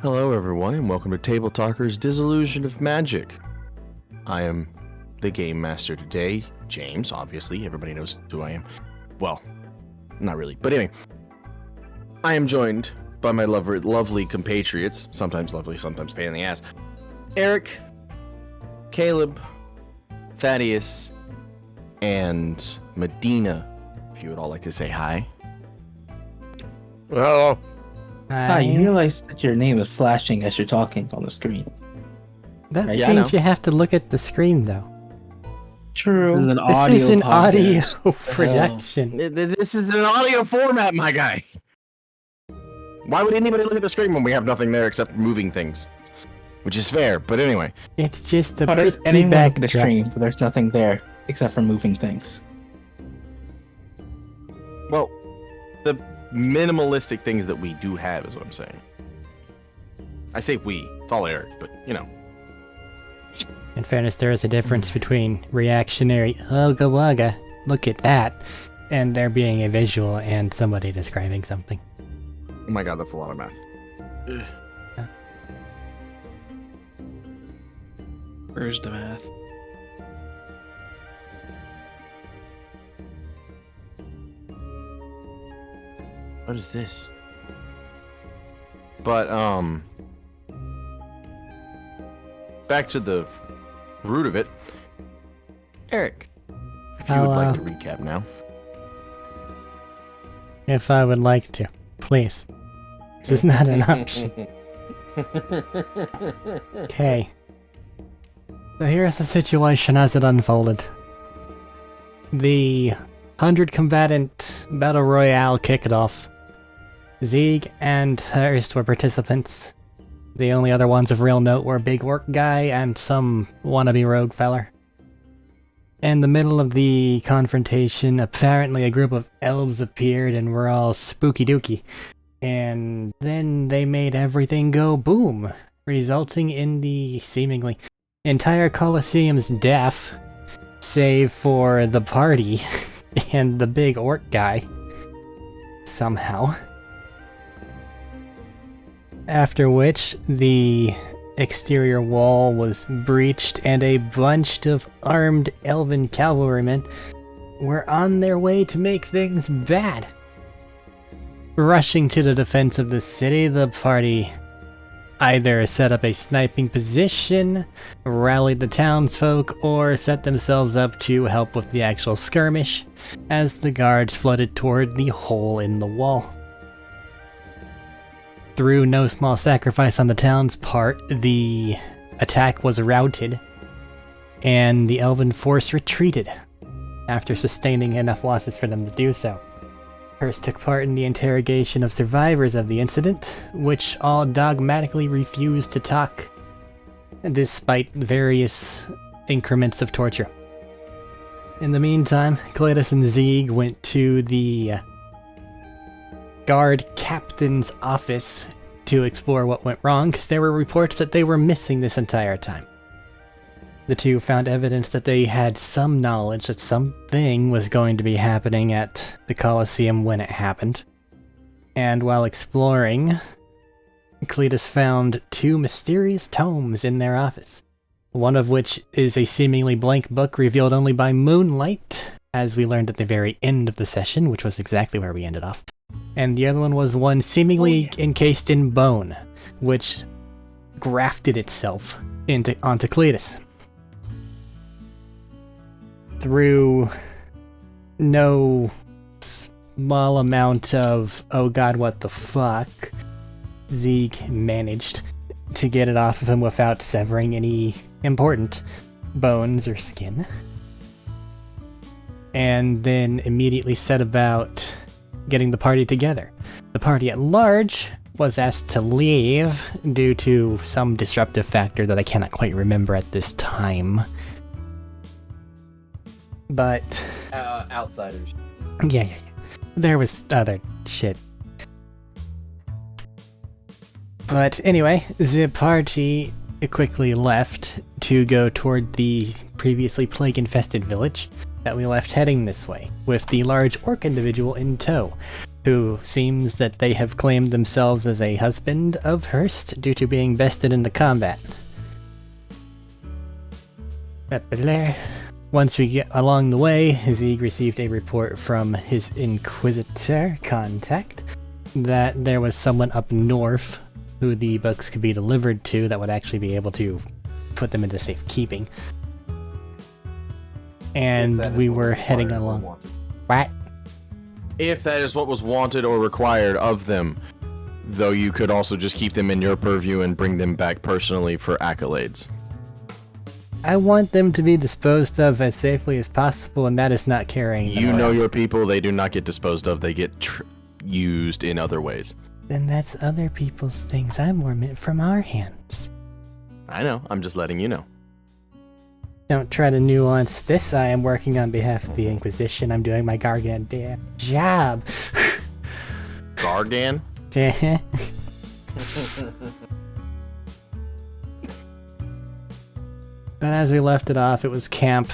Hello everyone and welcome to Tabletalkers Disillusion of Magic. I am the Game Master today, James, obviously, everybody knows who I am. Well, not really, but anyway. I am joined by my lovely compatriots, sometimes lovely, sometimes pain in the ass. Arik, Caleb, Thaddeus, and Medina, if you would all like to say hi. Hello. Hi, you realize that your name is flashing as you're talking on the screen. That Yeah, means you have to look at the screen, though. True. This is an audio production. This is an audio format, my guy. Why would anybody look at the screen when we have nothing there except moving things? Which is fair, but anyway. It's just a There's pretty anyone look at the backdrop. screen, but there's nothing there except for moving things. Well, the minimalistic things that we do have is what I'm saying. I say we, it's all Arik, but you know. In fairness, there is a difference between reactionary, "Ugga wugga, look at that," and there being a visual and somebody describing something. Oh my god, that's a lot of math. Ugh. Where's the math? What is this? But, back to the root of it. Arik, if you would like to recap now. If I would like to, please. This is not an option. Okay. So here's the situation as it unfolded. The 100 combatant battle royale kicked off. Zeeg and Thirst were participants. The only other ones of real note were Big Orc Guy and some wannabe rogue feller. In the middle of the confrontation, apparently a group of elves appeared and were all spooky dooky. And then they made everything go boom, resulting in the seemingly entire Colosseum's death, save for the party and the Big Orc Guy. Somehow. After which, the exterior wall was breached and a bunch of armed elven cavalrymen were on their way to make things bad. Rushing to the defense of the city, the party either set up a sniping position, rallied the townsfolk, or set themselves up to help with the actual skirmish as the guards flooded toward the hole in the wall. Through no small sacrifice on the town's part, the attack was routed, and the elven force retreated, after sustaining enough losses for them to do so. Hurst took part in the interrogation of survivors of the incident, which all dogmatically refused to talk, despite various increments of torture. In the meantime, Cletus and Zeeg went to the guard captain's office to explore what went wrong, because there were reports that they were missing this entire time. The two found evidence that they had some knowledge that something was going to be happening at the Colosseum when it happened. And while exploring, Cletus found two mysterious tomes in their office, one of which is a seemingly blank book revealed only by moonlight, as we learned at the very end of the session, which was exactly where we ended off. And the other one was one seemingly encased in bone, which grafted itself onto Cletus. Through no small amount of, oh god, what the fuck, Zeeg managed to get it off of him without severing any important bones or skin. And then immediately set about getting the party together. The party at large was asked to leave due to some disruptive factor that I cannot quite remember at this time. But Outsiders. yeah. There was other shit. But anyway, the party quickly left to go toward the previously plague-infested village that we left heading this way, with the large orc individual in tow. who seems that they have claimed themselves as a husband of Hurst due to being bested in the combat. Once we get along the way, Zeke received a report from his Inquisitor contact that there was someone up north who the books could be delivered to that would actually be able to put them into safekeeping. And we were heading along. What? If that is what was wanted or required of them, though you could also just keep them in your purview and bring them back personally for accolades. I want them to be disposed of as safely as possible, and that is not carrying them You know around. your people, they do not get disposed of, they get used in other ways. Then that's other people's things. I'm more meant from our hands. I know, I'm just letting you know. Don't try to nuance this. I am working on behalf of the Inquisition. I'm doing my Gargan job. Gargan? But as we left it off, it was camp,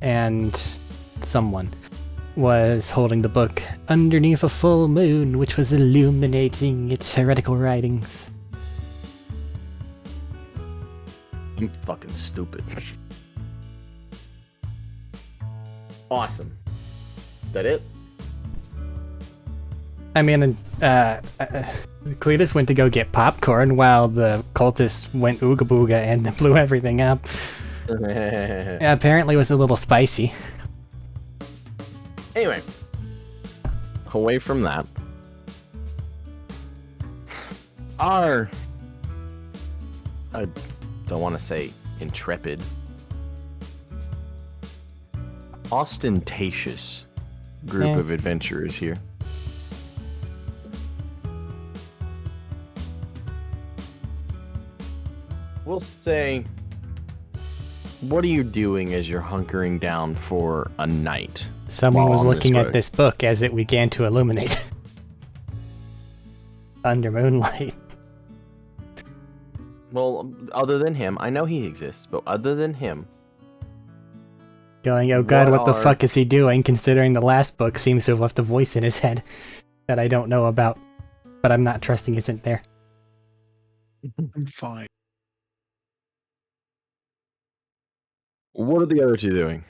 and someone was holding the book underneath a full moon, which was illuminating its heretical writings. I'm fucking stupid. Awesome. That it? I mean, Cletus went to go get popcorn while the cultists went ooga booga and blew everything up. Apparently it was a little spicy. Anyway, away from that, our, I don't want to say intrepid, ostentatious group of adventurers here. We'll say, what are you doing as you're hunkering down for a night? Someone while was on looking at road? this book as it began to illuminate. Under moonlight. Well, other than him, I know he exists, but other than him, Going, oh god, what the are- fuck is he doing, considering the last book seems to have left a voice in his head that I don't know about, but I'm not trusting isn't there. I'm fine. what are the other two doing?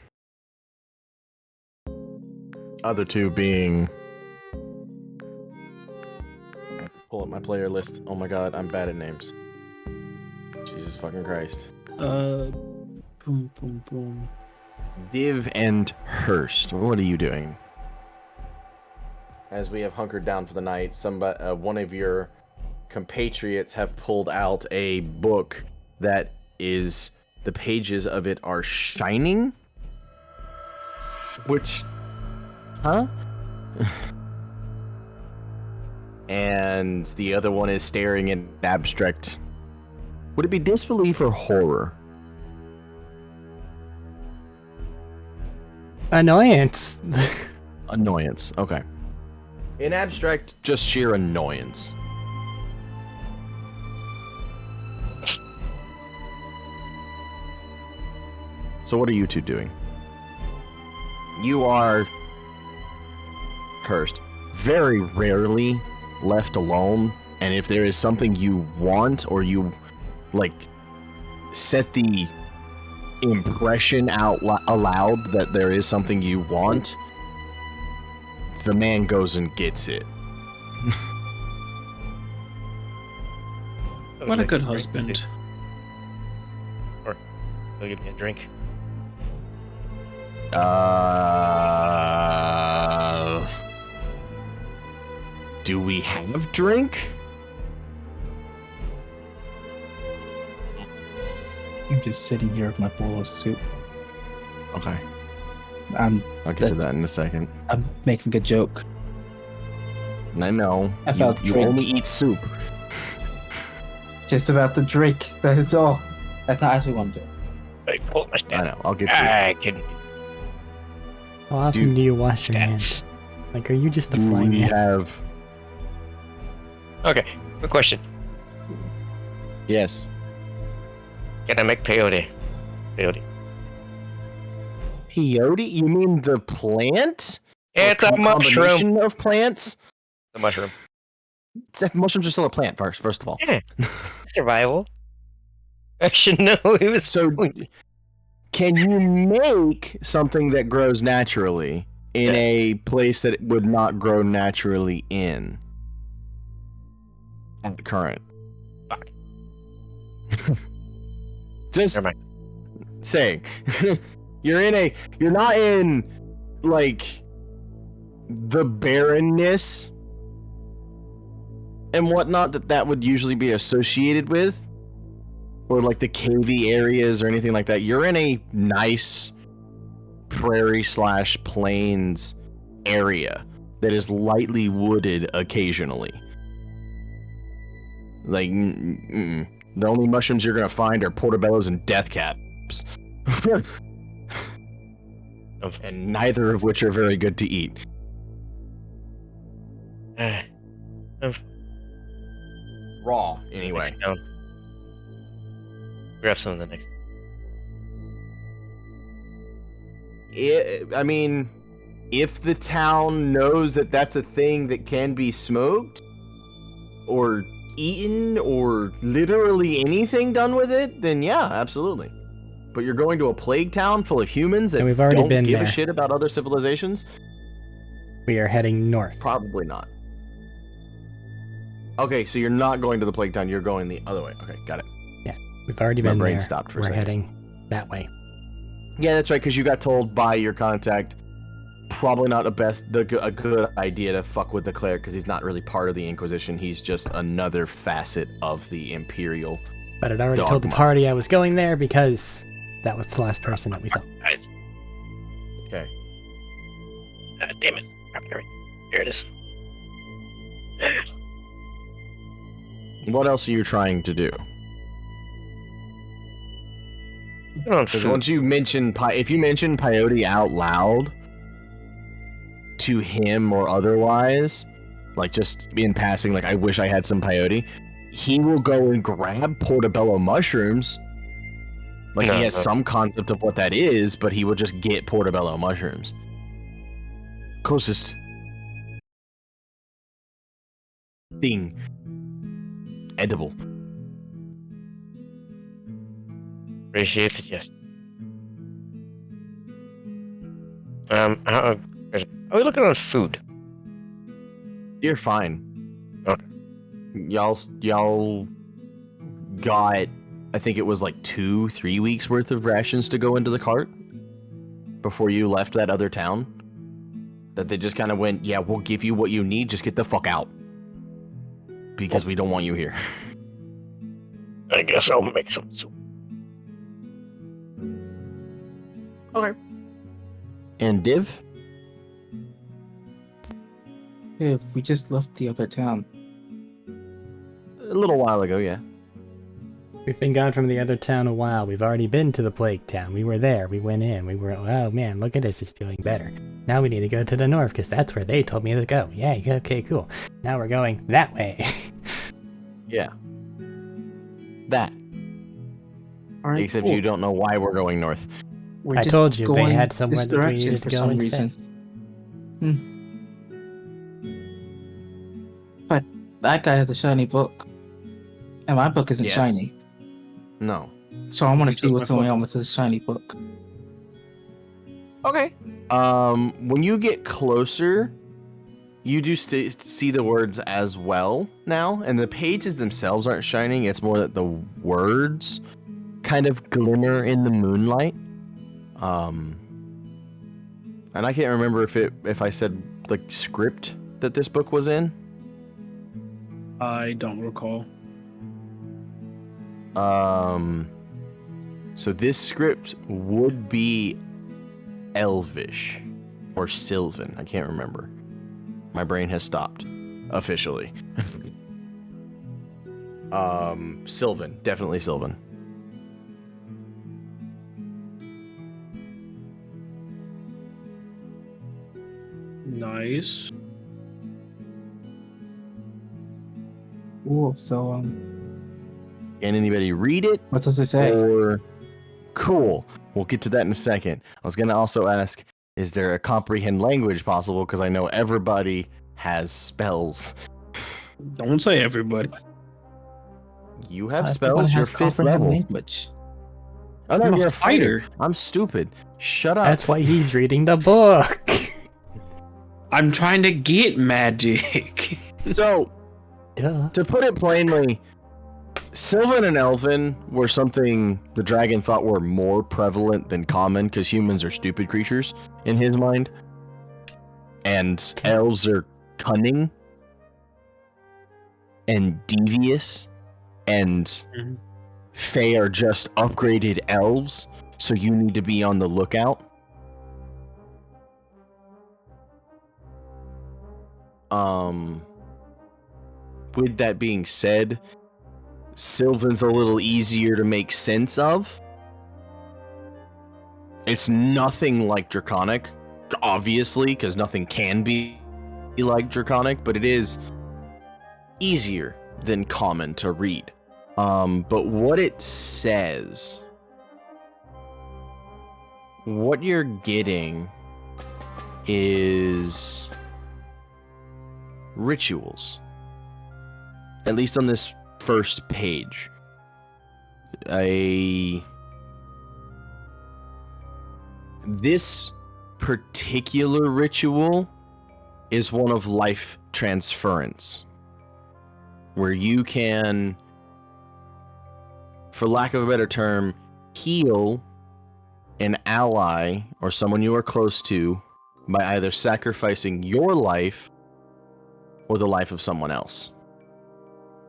Other two being... Pull up my player list. Oh my god, I'm bad at names. Jesus fucking Christ. Boom, boom, boom. Div and Hurst, what are you doing? As we have hunkered down for the night, one of your compatriots have pulled out a book that is, the pages of it are shining? Which, huh? And the other one is staring in abstract. Would it be disbelief or horror? Annoyance. Annoyance, okay. In abstract, just sheer annoyance. So what are you two doing? You are, Hurst, very rarely left alone, and if there is something you want, or you, like, set the impression out aloud that there is something you want, the man goes and gets it. What a good husband. Or he'll give me a drink. Do we have drink? I'm just sitting here with my bowl of soup. Okay, I'm I'll get to that in a second. making a joke. I know. I felt you drink. only eat soup. Just about the drink. That is all. That's not actually what I'm doing. Like, pull my I stat. know. I'll get to it. I can. How often Dude, do you wash your stats. hands? Like, are you just a Do fly we man? have? Okay, good question. Yes. Can I make peyote? Peyote. Peyote? You mean the plant? It's Or a mushroom. combination of plants? The mushroom. Mushrooms are still a plant, first of all. Yeah. Survival. I should know it was So, can you make something that grows naturally in Yeah. a place that it would not grow naturally in? At current. Fuck. Just Never mind. saying. You're not in, like, the barrenness and whatnot that would usually be associated with, or like the cavey areas or anything like that. You're in a nice prairie/plains area that is lightly wooded occasionally. Like, the only mushrooms you're gonna find are portobellos and death caps. And neither of which are very good to eat. Raw, anyway. Next town. Grab some of the next. I mean, if the town knows that that's a thing that can be smoked, or eaten, or literally anything done with it, then yeah, absolutely. But you're going to a plague town full of humans that And we've already don't been give there. a shit about other civilizations? We are heading north. Probably not. Okay, so you're not going to the plague town, you're going the other way. Okay, got it. We've already My been brain there. stopped for a We're second. heading that way. Yeah, that's right, because you got told by your contact, probably not a good idea to fuck with the cleric, because he's not really part of the Inquisition. He's just another facet of the Imperial. But I'd already told the Dogma. party I was going there because that was the last person that we saw. Guys. Okay. Damn it. Here it is. What else are you trying to do? Because once you mention if you mention peyote out loud to him or otherwise, like just in passing, like I wish I had some peyote, he will go and grab portobello mushrooms. Like he has some concept of what that is, but he will just get portobello mushrooms. Closest thing edible. Appreciate the gesture. How are we looking on food? You're fine. Okay. Y'all got, I think it was like 2-3 weeks worth of rations to go into the cart before you left that other town. That they just kind of went, yeah, we'll give you what you need, just get the fuck out. Because we don't want you here. I guess I'll make some soup. Okay. And Div? Yeah, we just left the other town. A little while ago, yeah. We've been gone from the other town a while. We've already been to the plague town. We were there. We went in. We were, oh man, look at this. It's doing better. Now we need to go to the north because that's where they told me to go. Yeah, okay, cool. Now we're going that way. Yeah. That. All right, Except cool. you don't know why we're going north. We're I just told you they going had somewhere this that we direction needed to for go some instead. reason. But that guy has a shiny book, and my book isn't Yes. shiny. No. So I want You to see took what's my going book. on with this shiny book. Okay. When you get closer, you do see the words as well now, and the pages themselves aren't shining. It's more that the words kind of glimmer in the moonlight. And I can't remember if I said like script that this book was in. I don't recall. So this script would be Elvish or Sylvan. I can't remember. My brain has stopped officially. Sylvan, definitely Sylvan. Nice. Cool. So Can anybody read it? what does it say? Or cool. We'll get to that in a second. I was gonna also ask, is there a comprehend language possible? Because I know everybody has spells. Don't say everybody. You have Everyone spells. You're has 5th comprehend level. language. Oh no, I'm a you're a fighter. fighter. I'm stupid. Shut up. That's why he's reading the book. I'm trying to get magic. So, Duh. to put it plainly, Sylvan and Elven were something the dragon thought were more prevalent than common because humans are stupid creatures in his mind. And elves are cunning and devious, and Mhm. Fae are just upgraded elves, so you need to be on the lookout. With that being said, Sylvan's a little easier to make sense of. It's nothing like Draconic, obviously, because nothing can be like Draconic, but it is easier than Common to read. But what it says, what you're getting is rituals. At least on this first page. This particular ritual is one of life transference, where you can, for lack of a better term, heal an ally or someone you are close to by either sacrificing your life or the life of someone else.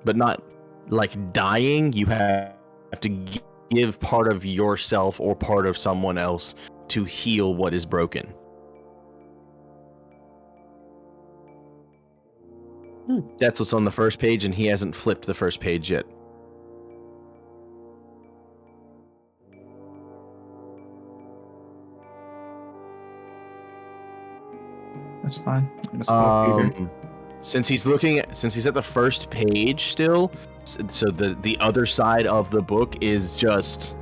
But not like dying. You have to give part of yourself or part of someone else to heal what is broken. That's what's on the first page, and he hasn't flipped the first page yet. That's fine. I'm a slow reader. Since he's at the first page still, so the other side of the book is just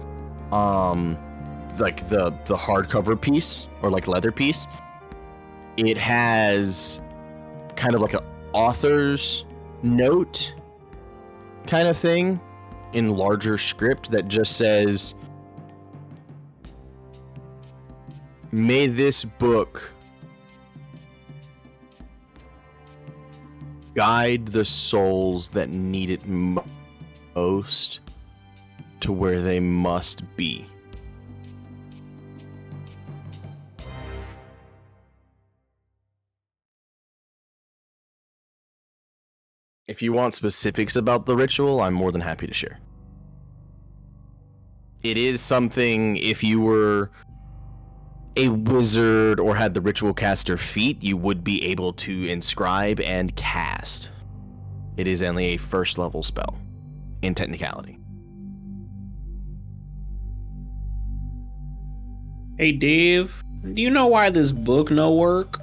like the hardcover piece or like leather piece. It has kind of like an author's note kind of thing in larger script that just says, "May this book guide the souls that need it most to where they must be." If you want specifics about the ritual, I'm more than happy to share. It is something, if you were a wizard or had the ritual caster feat, you would be able to inscribe and cast. It is only a first level spell, in technicality. Hey, Dave, do you know why this book no work?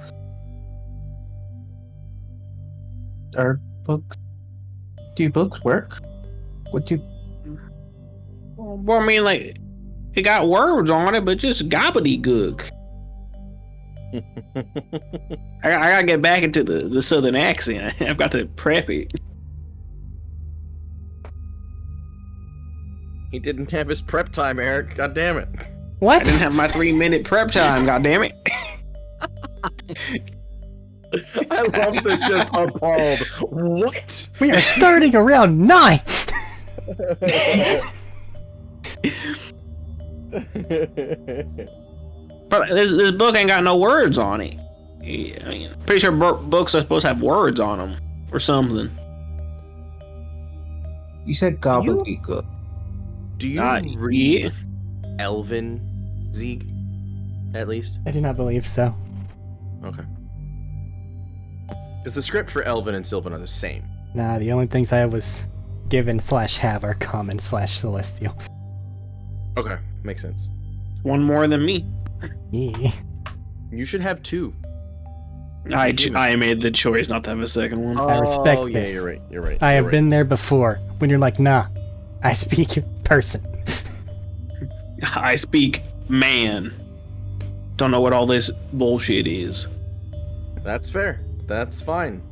Are books? Do books work? What do? Well, I mean, like, it got words on it, but just gobbledygook. I gotta get back into the southern accent. I've got to prep it. He didn't have his prep time, Eric. God damn it. What? I didn't have my 3-minute prep time, goddammit. I love this, just appalled. What? We are starting around 9! But this book ain't got no words on it. I mean, pretty sure books are supposed to have words on them or something. You said gobbledygook. Do you Not read yet. Elven, Zeeg? At least? I do not believe so. Okay. Because the script for Elven and Sylvan are the same. Nah, the only things I was given/have are common/celestial. Okay, makes sense. One more than me. Yeah. You should have 2. I made the choice not to have a second one. I respect Oh, yeah, this. you're right. You're right. I you're have right. been there before, when you're like, nah, I speak in person. I speak man. Don't know what all this bullshit is. That's fair. That's fine.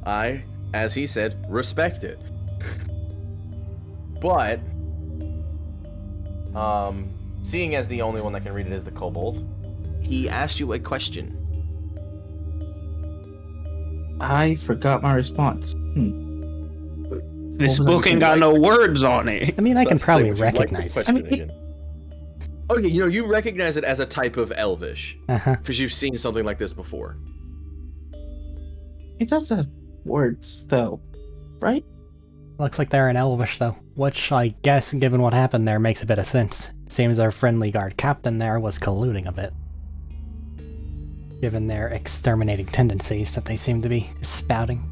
I, as he said, respect it. But, seeing as the only one that can read it is the kobold, he asked you a question. I forgot my response. This What was book it? ain't got no words on it. I mean, I can Let's say, probably would you like the recognize it. question I mean, again? Okay, you recognize it as a type of Elvish, Uh-huh. because you've seen something like this before. It does have words, though, right? Looks like they're in Elvish, though, which I guess, given what happened there, makes a bit of sense. Seems our friendly guard captain there was colluding a bit, given their exterminating tendencies that they seem to be spouting.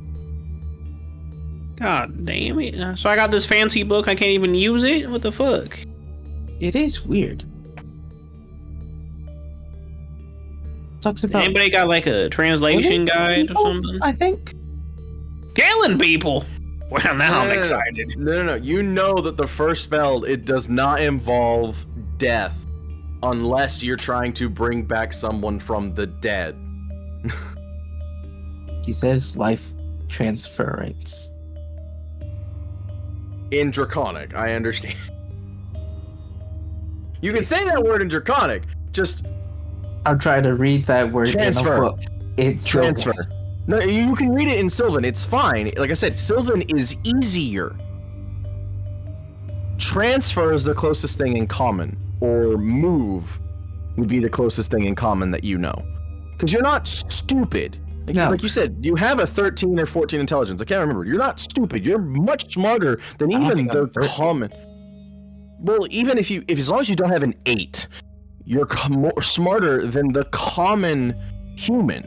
God damn it. So I got this fancy book, I can't even use it? What the fuck? It is weird. Talks about Anybody got like a translation killing guide or people, something? I think. Killing people! Well, now I'm No. excited. No. You know that the first spell, it does not involve death, unless you're trying to bring back someone from the dead. He says life transference. In Draconic, I understand. You can say that word in Draconic, just I'm trying to read that word Transfer. in a book. It's transfer. No, you can read it in Sylvan, it's fine. Like I said, Sylvan is easier. Transfer is the closest thing in common, or move would be the closest thing in common that you know. Because you're not stupid. No. Like you said, you have a 13 or 14 intelligence. I can't remember. You're not stupid. You're much smarter than I don't even think the I'm 13. common. Well, even if as long as you don't have an 8, you're more smarter than the common human.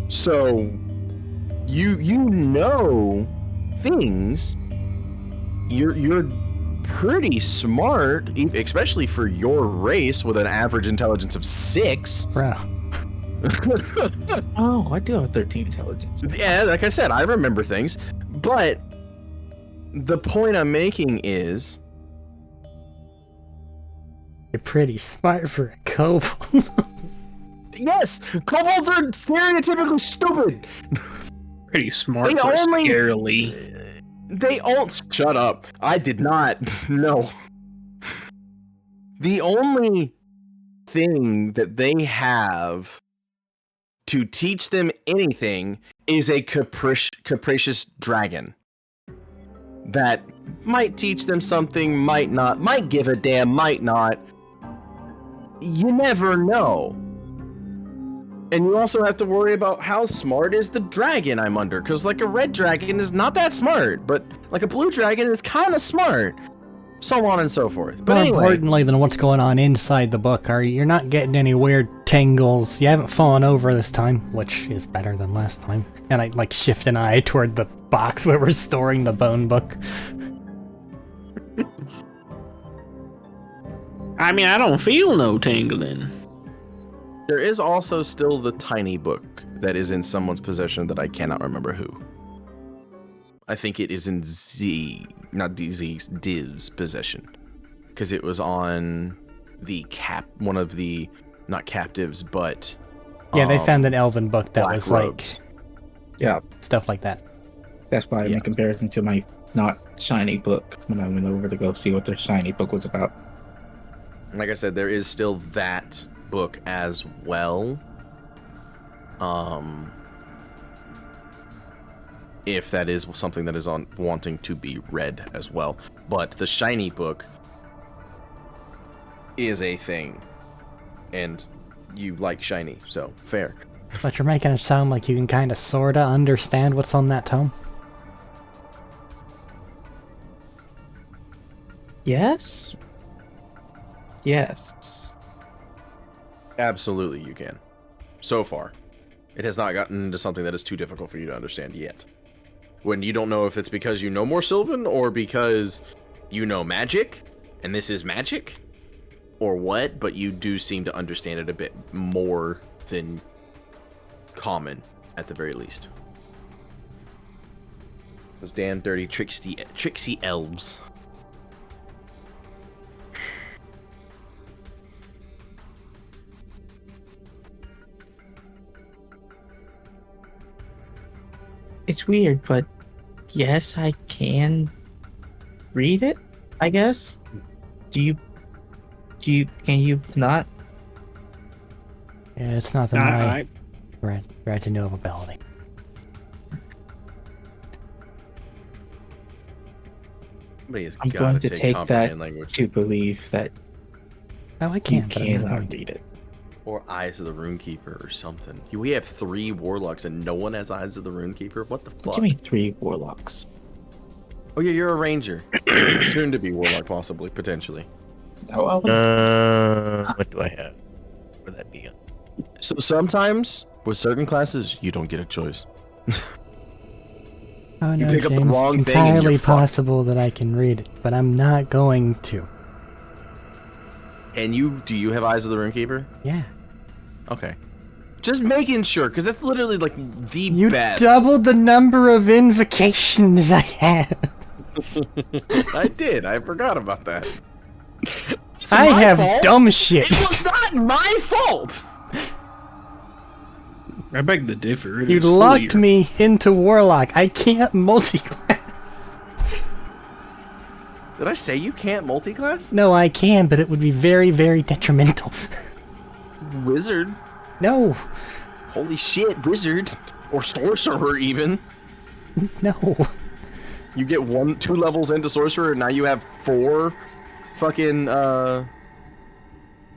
So, you know things. You're pretty smart, especially for your race with an average intelligence of 6. Bro. Oh, I do have 13 intelligence. Yeah, like I said, I remember things. But the point I'm making is, You're pretty smart for a kobold. yes, kobolds are stereotypically stupid. Pretty smart They for only- scarily. They all shut up. I did not. No. The only thing that they have to teach them anything is a capricious dragon that might teach them something, might not, might give a damn, might not. You never know. And you also have to worry about how smart is the dragon I'm under, because like a red dragon is not that smart, but like a blue dragon is kind of smart. So on and so forth. But More anyway, importantly than what's going on inside the book, you're not getting any weird tangles. You haven't fallen over this time, which is better than last time. And I shift an eye toward the box where we're storing the bone book. I mean, I don't feel no tingling. there is also still the tiny book that is in someone's possession that I cannot remember who. I think it is in Div's possession. Because it was on the one of the, not captives, but... Yeah, they found an elven book that black was robes. Yeah, stuff like that. that's why I made comparison to my not shiny book when I went over to go see what their shiny book was about. Like I said, there is still that book as well. If that is something that is on wanting to be read as well. But the shiny book is a thing. And you like shiny, so fair. But you're making it sound like you can kind of sorta understand what's on that tome. Yes? Yes. Absolutely you can. So far. It has not gotten into something that is too difficult for you to understand yet. When you don't know if it's because you know more Sylvan, or because you know magic, and this is magic, or what, but you do seem to understand it a bit more than common, at the very least. Those damn dirty, tricksy elves. It's weird, but yes, I can read it, I guess. Can you not? Yeah, it's not the I, right to know of ability. Somebody has I'm got going to to take take that comprehend language. to believe that Oh, I you can, but I'm not going cannot to. read it. Or Eyes of the Runekeeper or something. We have 3 warlocks and no one has Eyes of the Runekeeper? What the What fuck? do you mean 3 warlocks? Oh yeah, you're a ranger. Soon to be warlock, possibly, potentially. Oh, well, What do I have? Where that be? So sometimes, with certain classes, you don't get a choice. Oh You no, pick up the James, wrong it's thing and you're entirely fucked. possible that I can read it, but I'm not going to. And do you have Eyes of the Runekeeper? Yeah. Okay. Just making sure, because that's literally like the You best. doubled the number of invocations I have. I did. I forgot about that. It's I my have fault. dumb shit. It was not my fault. I beg to differ. It You is locked fully- me into Warlock. I can't multi-class. Did I say you can't multi-class? No, I can, but it would be very, very detrimental. Wizard. No. Holy shit, wizard. Or sorcerer, even. No. You get 2 levels into sorcerer, and now you have 4 fucking,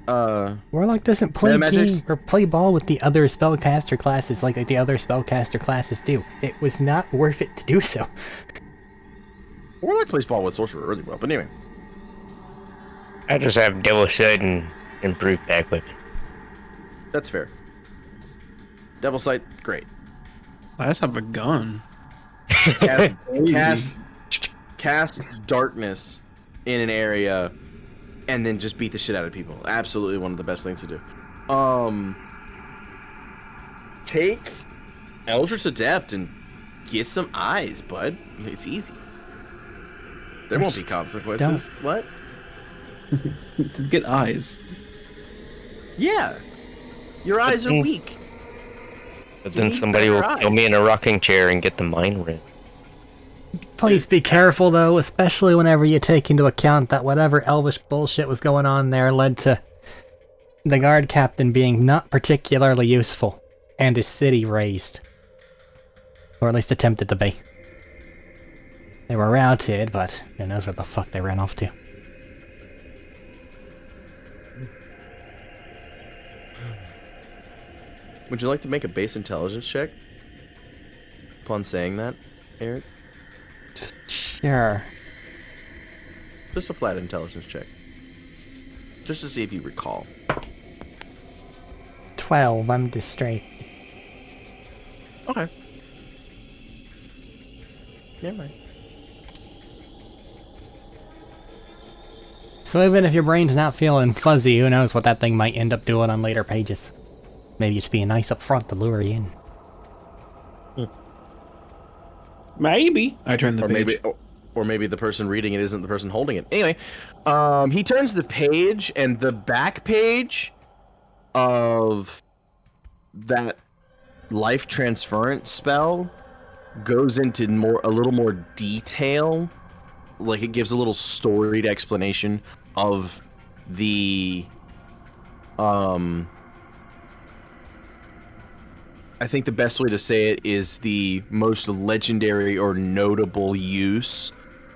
Warlock doesn't play Metamagics? game or play ball with the other spellcaster classes like the other spellcaster classes do. It was not worth it to do so. Warlock plays ball with sorcerer really well, but anyway. I just have Devil Sight and improved back weapon. That's fair. Devil Sight, great. I just have a gun. Cast darkness in an area and then just beat the shit out of people. Absolutely one of the best things to do. Take Eldritch Adept and get some eyes, bud. It's easy. There won't be consequences. What? Just get eyes. Yeah. Your eyes are weak. But You then need somebody will better kill eyes. me in a rocking chair and get the mind ring. Please be careful though, especially whenever you take into account that whatever elvish bullshit was going on there led to the guard captain being not particularly useful and his city razed. Or at least attempted to be. They were routed, but who knows where the fuck they ran off to. Would you like to make a base intelligence check? Upon saying that, Eric? Sure. Just a flat intelligence check. Just to see if you recall. 12, I'm distracted. Okay. Never mind. So even if your brain's not feeling fuzzy, who knows what that thing might end up doing on later pages. Maybe it's being nice up front to lure you in. Maybe. I turned the page. Or maybe the person reading it isn't the person holding it. Anyway, he turns the page, and the back page of that life transference spell goes into a little more detail. Like, it gives a little storied explanation of the I think the best way to say it is the most legendary or notable use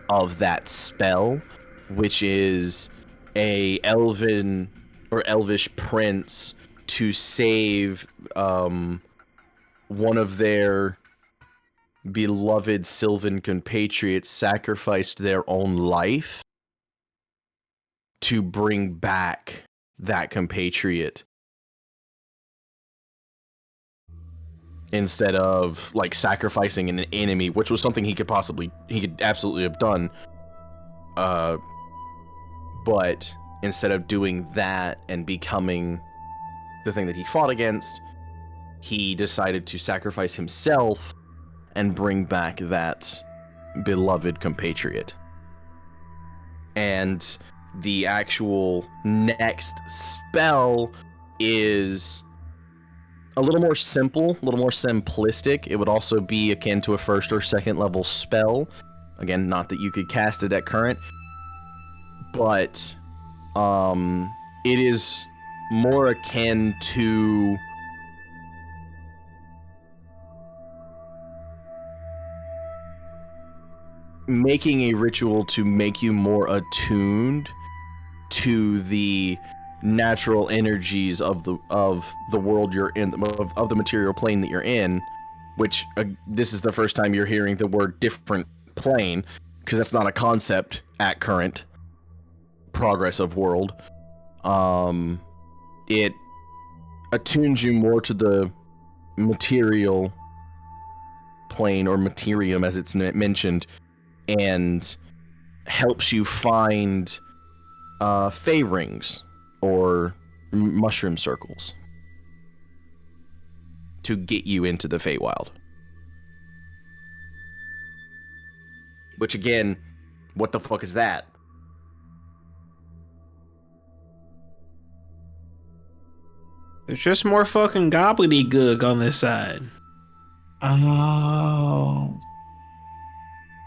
of that spell, which is a elven or elvish prince to save one of their beloved Sylvan compatriots sacrificed their own life to bring back that compatriot, instead of like sacrificing an enemy, which was something he could absolutely have done. But instead of doing that and becoming the thing that he fought against, he decided to sacrifice himself and bring back that beloved compatriot. And the actual next spell is a little more simple, a little more simplistic. It would also be akin to a first or second level spell. Again, not that you could cast it at current, but it is more akin to making a ritual to make you more attuned to the natural energies of the world you're in, of the material plane that you're in, which this is the first time you're hearing the word different plane, because that's not a concept at current progress of world. It attunes you more to the material plane, or materium as it's mentioned, and helps you find fey rings or mushroom circles to get you into the Feywild. Which again, what the fuck is that? There's just more fucking gobbledygook on this side. Oh.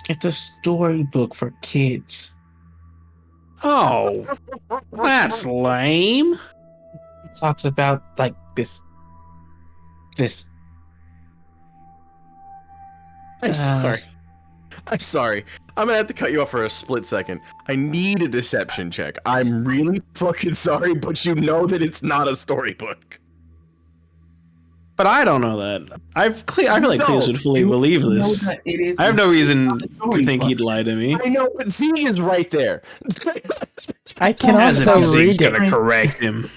It's a storybook for kids. Oh, that's lame. It talks about like this. I'm sorry. I'm sorry. I'm gonna have to cut you off for a split second. I need a deception check. I'm really fucking sorry, but you know that it's not a storybook. But I don't know that. I feel like Cleus would fully believe this. I have no reason to think he'd lie to me. I know, but Zeke is right there. I can As if also Zeke's read it. gonna correct him.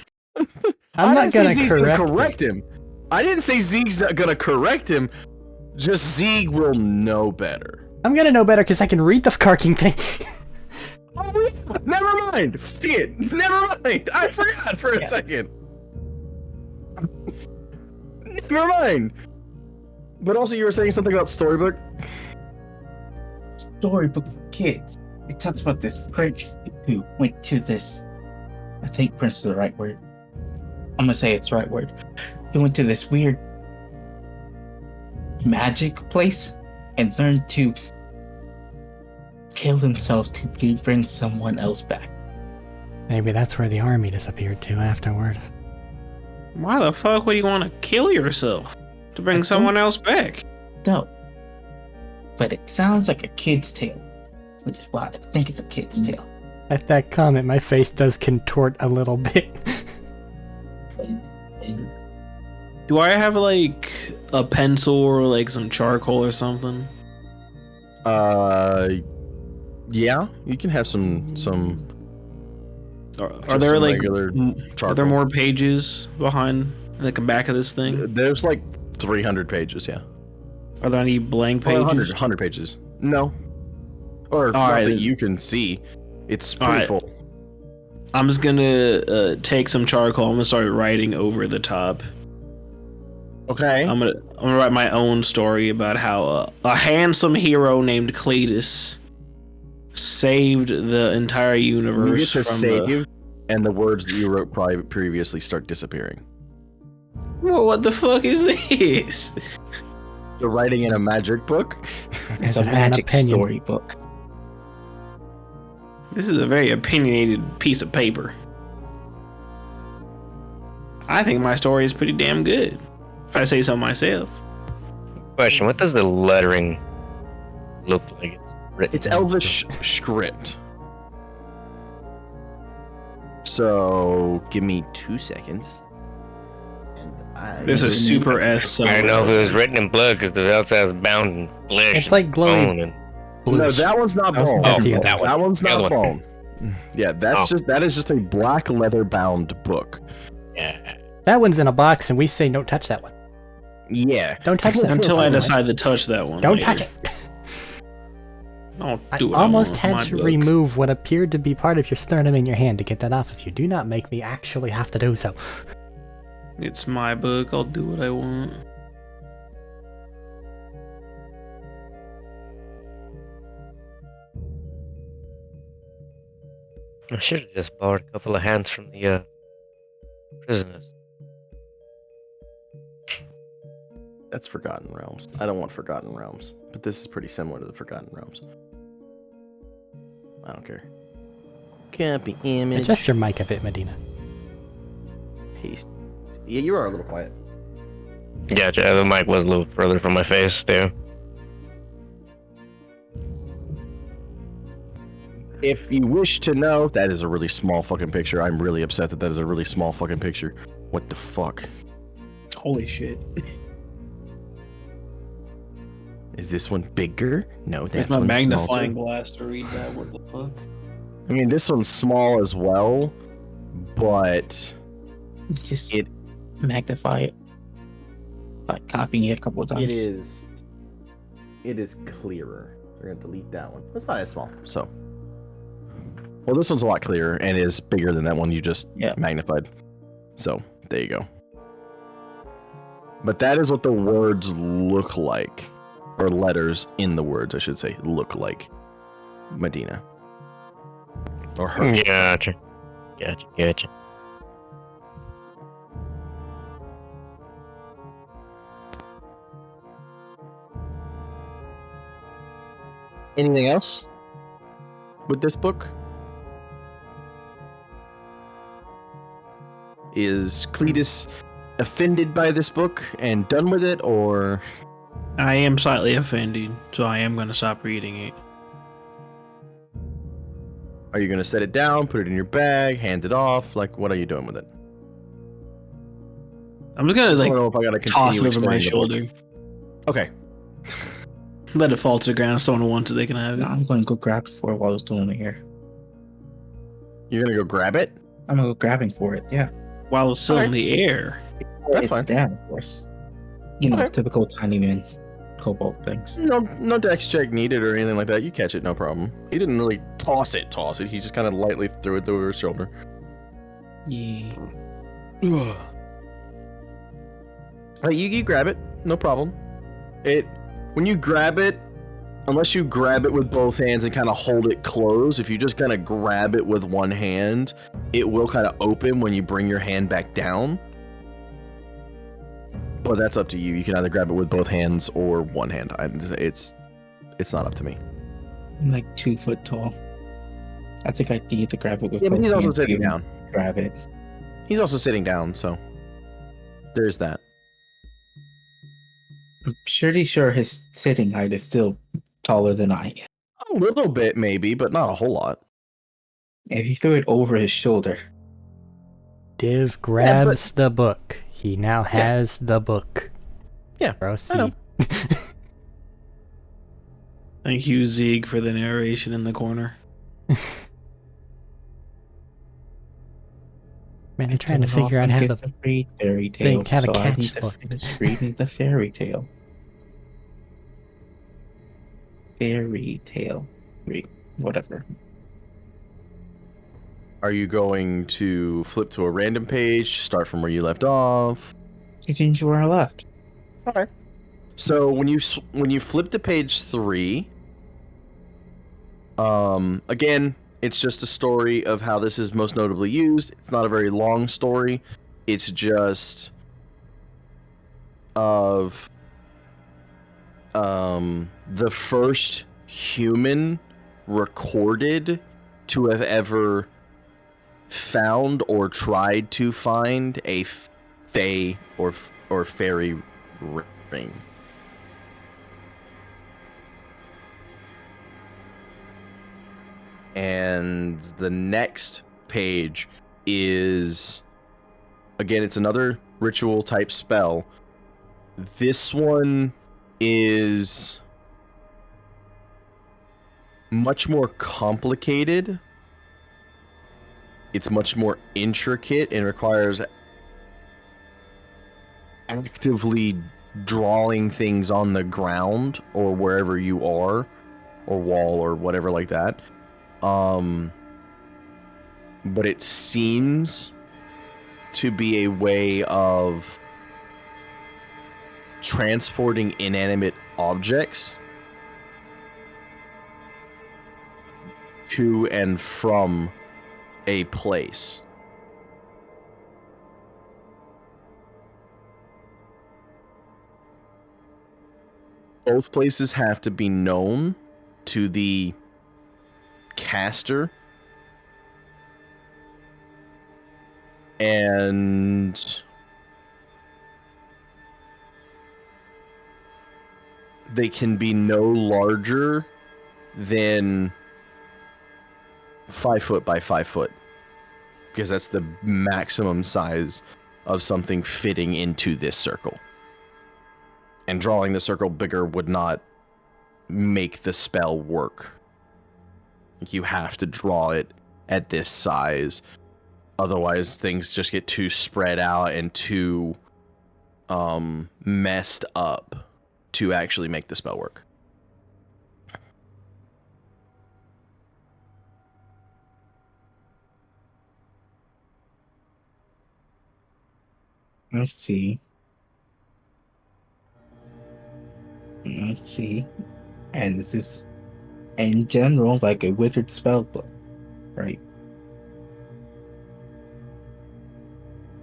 I'm not gonna Zeke's correct it. him. I didn't say Zeke's gonna correct him. Just Zeke will know better. I'm gonna know better because I can read the carking thing. Oh, never mind. Fuck it. Never mind. I forgot for a second. Never mind. But also, you were saying something about storybook. Storybook for kids. It talks about this prince who went to this. I think prince is the right word. I'm gonna say it's the right word. He went to this weird magic place and learned to kill himself to bring someone else back. Maybe that's where the army disappeared to afterward. Why the fuck would you want to kill yourself to bring someone else back? No. But it sounds like a kid's tale, which is why I think it's a kid's tale. At that comment, my face does contort a little bit. Do I have like a pencil or like some charcoal or something? Yeah, you can have some. Are there like regular are there more pages behind like the back of this thing? There's like 300 pages. Yeah. Are there any blank Or pages? 100 pages. No. Or not right. that you can see. It's pretty right. full. I'm just gonna take some charcoal. I'm gonna start writing over the top. Okay. I'm gonna write my own story about how a handsome hero named Cletus saved the entire universe. You get to from save, and the words that you wrote previously start disappearing. Well, what the fuck is this? You're writing in a magic book? It's As a an magic opinion. storybook. This is a very opinionated piece of paper. I think my story is pretty damn good, if I say so myself. Question: what does the lettering look like? It's Elvish script. So, give me 2 seconds. There's a super S I somewhere. don't know if it was written in blood because the outside was bound in flesh. It's like glowing and No, bluish. that one's not bone. That's the oh, other that one. That one's The not other one. bone. Yeah, that is just a black leather bound book. Yeah. That one's in a box, and we say don't touch that one. Yeah. Don't touch that. Until one, I by the way. decide to touch that one. Don't later. touch it. I'll I do what I almost want had with to my book. remove what appeared to be part of your sternum in your hand to get that off. If you do not make me actually have to do so. It's my book. I'll do what I want. I should have just borrowed a couple of hands from the prisoners. That's Forgotten Realms. I don't want Forgotten Realms, but this is pretty similar to the Forgotten Realms. I don't care. Copy image. Adjust your mic a bit, Medina. Paste. Yeah, you are a little quiet. Gotcha. The mic was a little further from my face, too. If you wish to know, that is a really small fucking picture. I'm really upset that is a really small fucking picture. What the fuck? Holy shit. Is this one bigger? No, There's that's my one magnifying small glass to read that. What the fuck? too. I mean, this one's small as well, but Just It- magnify it by copying it a couple of times. it is clearer. We're gonna delete that one. It's not as small, so. Well, this one's a lot clearer and is bigger than that one you just magnified. So there you go. But that is what the words look like, or letters in the words, I should say, look like. Medina. Or her. Gotcha. Gotcha. Anything else with this book? Is Cletus offended by this book and done with it, or I am slightly offended, so I am going to stop reading it. are you going to set it down, put it in your bag, hand it off? Like, what are you doing with it? I'm just going I to don't know if I gotta toss it continue over my explaining the book. shoulder. Okay. Let it fall to the ground. If someone wants it, they can have No, it. I'm going to go grab it for it while it's doing it here. You're going to go grab it? I'm going to go grabbing for it, yeah. While it's still in Okay. the air. That's It's fine. down, of course. You know, Okay. typical tiny man cobalt things. No dex check needed or anything like that. You catch it, no problem. He didn't really toss it. He just kind of lightly threw it over his shoulder. Yeah. Hey, you grab it, no problem. When you grab it, unless you grab it with both hands and kind of hold it closed, if you just kind of grab it with one hand, it will kind of open when you bring your hand back down. But that's up to you. You can either grab it with both hands or one hand. It's not up to me. I'm like 2 foot tall. I think I need to grab it with Yeah, but both he's also hands to sitting even down. grab it. He's also sitting down, so there's that. I'm pretty sure his sitting height is still taller than I am. A little bit, maybe, but not a whole lot. If he threw it over his shoulder, Div grabs the book. He now has the book. Yeah, Proceed. Thank you, Zeeg, for the narration in the corner. Man, I'm trying to figure out how to read fairy tale. how to so I catch need to book. finish reading the fairy tale. Fairy tale. Read whatever. Are you going to flip to a random page, start from where you left off? Continue where I left. Okay. So when you flip to page 3, again, it's just a story of how this is most notably used. It's not a very long story. It's just of the first human recorded to have ever found or tried to find a fae or fairy ring. And the next page is, again, it's another ritual type spell. This one is much more complicated. It's much more intricate and requires actively drawing things on the ground or wherever you are, or wall or whatever like that. But it seems to be a way of transporting inanimate objects to and from a place. both places have to be known to the caster. And they can be no larger than 5 foot by 5 foot. Because that's the maximum size of something fitting into this circle. And drawing the circle bigger would not make the spell work. You have to draw it at this size. Otherwise, things just get too spread out and too messed up to actually make the spell work. I see. I see. And this is, in general, like a wizard spell book, right?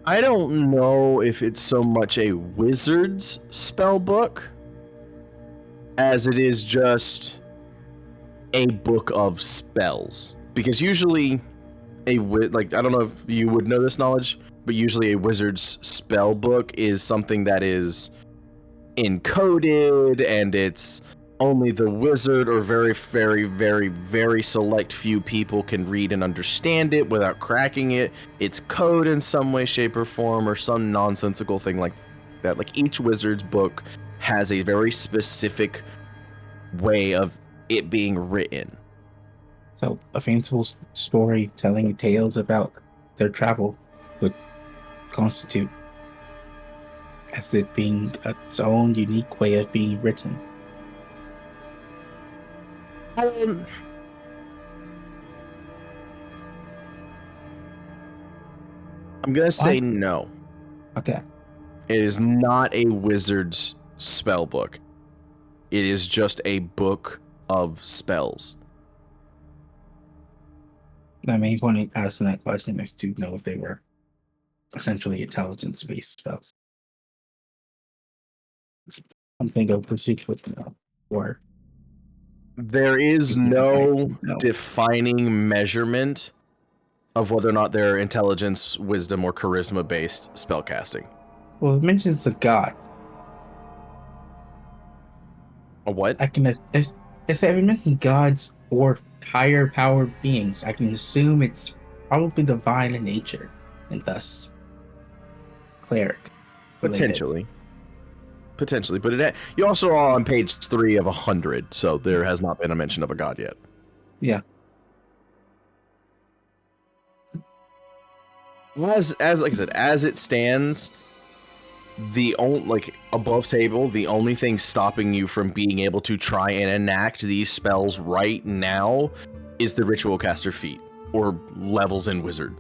I don't know if it's so much a wizard's spell book as it is just a book of spells. Because usually I don't know if you would know this knowledge, but usually a wizard's spell book is something that is encoded and it's only the wizard or very, very, very, very select few people can read and understand it without cracking it. It's code in some way, shape, or form, or some nonsensical thing like that. Like each wizard's book has a very specific way of it being written. So a fanciful story telling tales about their travel would constitute as it being its own unique way of being written. I'm gonna say no. Okay. It is not a wizard's spell book. It is just a book of spells. The main point of asking that question is to know if they were essentially intelligence-based spells. Something of pursuit with or There is no No. defining measurement of whether or not they're intelligence, wisdom, or charisma-based spellcasting. Well, it mentions the gods. A what? I can if it mentions gods or higher powered beings, I can assume it's probably divine in nature and thus cleric. related. Potentially, but you also are on page 3 of 100, so there has not been a mention of a god yet. Yeah. As like I said, as it stands, the only above table, the only thing stopping you from being able to try and enact these spells right now is the ritual caster feat or levels in wizard.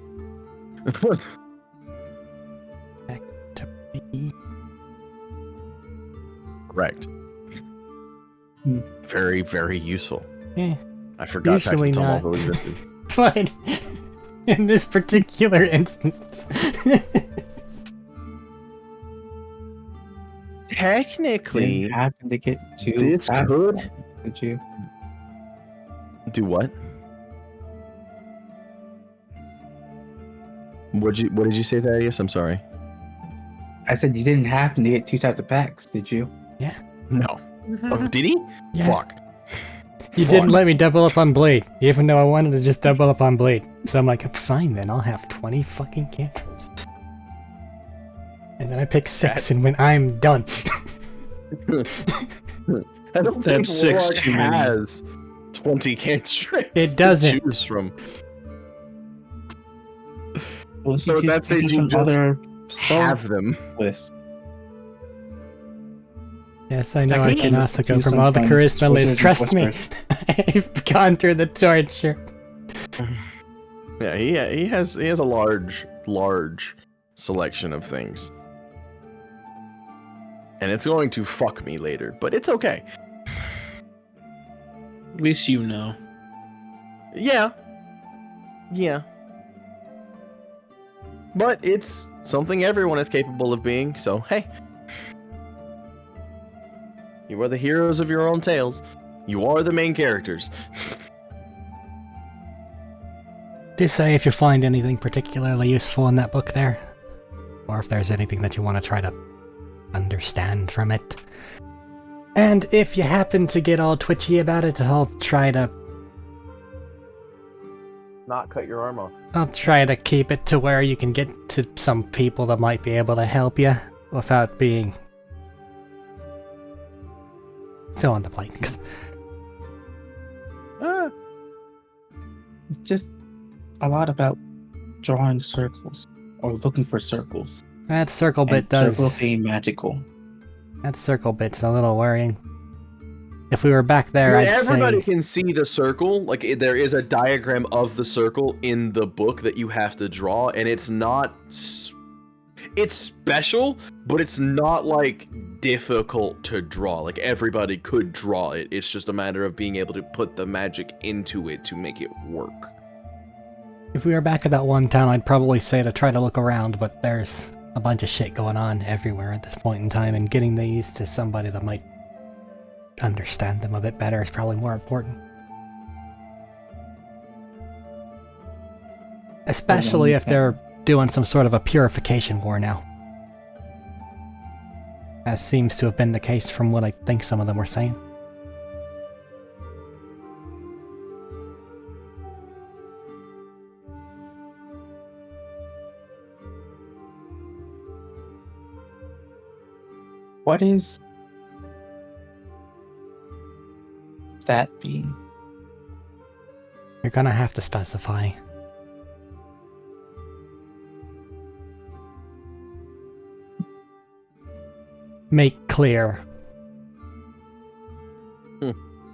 Back to B. Correct. Very, very useful. Yeah. I forgot Usually Tactical not. Tomahawk existed. But in this particular instance. Technically, Didn't happen to get two. this could Did you? do what? What did you say, Thaddeus? I'm sorry. I said you didn't happen to get 2 types of packs, did you? No. Oh, did he? Yeah. Fuck. You didn't let me double up on Blade, even though I wanted to just double up on Blade. So I'm like, fine then, I'll have 20 fucking cantrips. And then I picked 6, and when I'm done. I don't think That's 6 Warlock too many. has 20 cantrips. It doesn't. To choose from. Well, So you at that choose stage, you from just other spell Have them. lists. Yes, I know I Again, can also go choose from all the some charisma from lists. Wizards Trust and me, Whispers. I've gone through the torture. Yeah, he has a large selection of things. And it's going to fuck me later, but it's okay. At least you know. Yeah. But it's something everyone is capable of being, so hey. You are the heroes of your own tales. You are the main characters. Do say if you find anything particularly useful in that book there, or if there's anything that you want to try to understand from it. And if you happen to get all twitchy about it, I'll try to Not cut your arm off. I'll try to keep it to where you can get to some people that might be able to help you without being... fill in the blanks. It's just a lot about drawing circles or looking for circles. That circle bit And does... circles being magical. That circle bit's a little worrying. If we were back there, I'd everybody say... can see the circle. Like, there is a diagram of the circle in the book that you have to draw, and it's not... It's special, but it's not, like, difficult to draw. Like, everybody could draw it. It's just a matter of being able to put the magic into it to make it work. If we were back at that one town, I'd probably say to try to look around, but there's a bunch of shit going on everywhere at this point in time, and getting these to somebody that might understand them a bit better is probably more important. Especially if they're doing some sort of a purification war now. As seems to have been the case from what I think some of them were saying. What is that being? You're gonna have to specify. Make clear.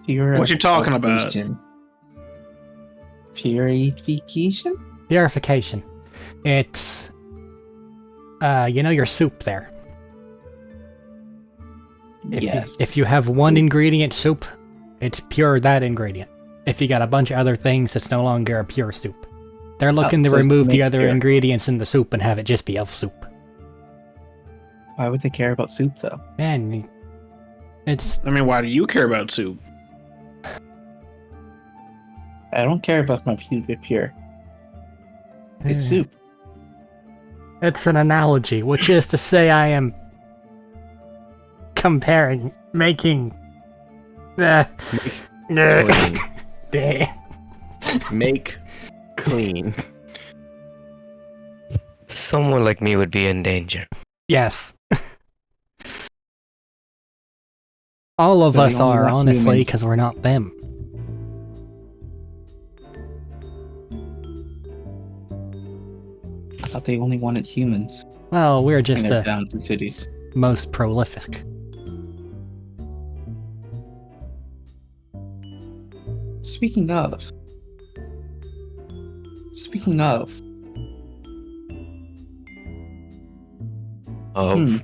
What you talking about? Purification? Purification. It's... you know your soup there? Yes. If you have one ingredient soup, it's pure that ingredient. If you got a bunch of other things, it's no longer a pure soup. They're looking to so remove the make other pure. ingredients in the soup and have it just be elf soup. Why would they care about soup, though? Man, it's... I mean, why do you care about soup? I don't care about my pure. It's soup. It's an analogy, which is to say I am comparing, making... Clean. Make clean. Someone like me would be in danger. Yes. All of But us we only are, want honestly, humans. because we're not them. I thought they only wanted humans Well, we're in just their the towns and cities. most prolific. Speaking of, Oh,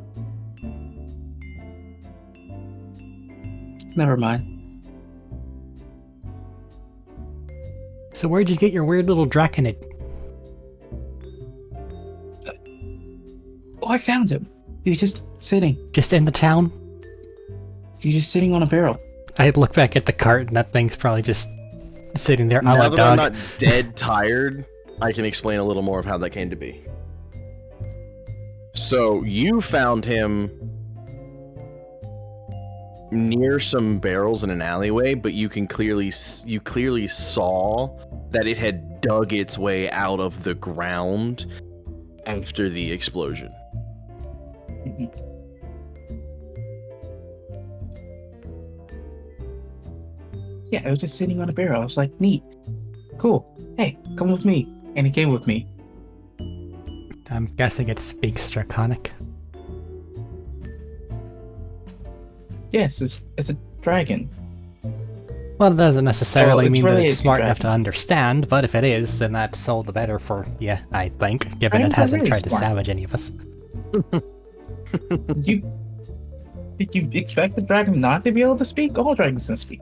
never mind. So where'd you get your weird little draconid? Oh, I found him. He was just sitting. Just in the town? He's just sitting on a barrel. I look back at the cart and that thing's probably just sitting there. Now A that dog. I'm not dead tired, I can explain a little more of how that came to be. So you found him near some barrels in an alleyway, but you clearly saw that it had dug its way out of the ground after the explosion. Yeah, I was just sitting on a barrel. I was like, neat. Cool. Hey, come with me. And he came with me. I'm guessing it speaks Draconic. Yes, it's a dragon. Well, it doesn't necessarily it's mean really that a it's smart enough to dragon. understand, but if it is, then that's all the better for you, I think, given Dragons it are hasn't really tried to smart. savage any of us. Did you expect the dragon not to be able to speak? All dragons can speak.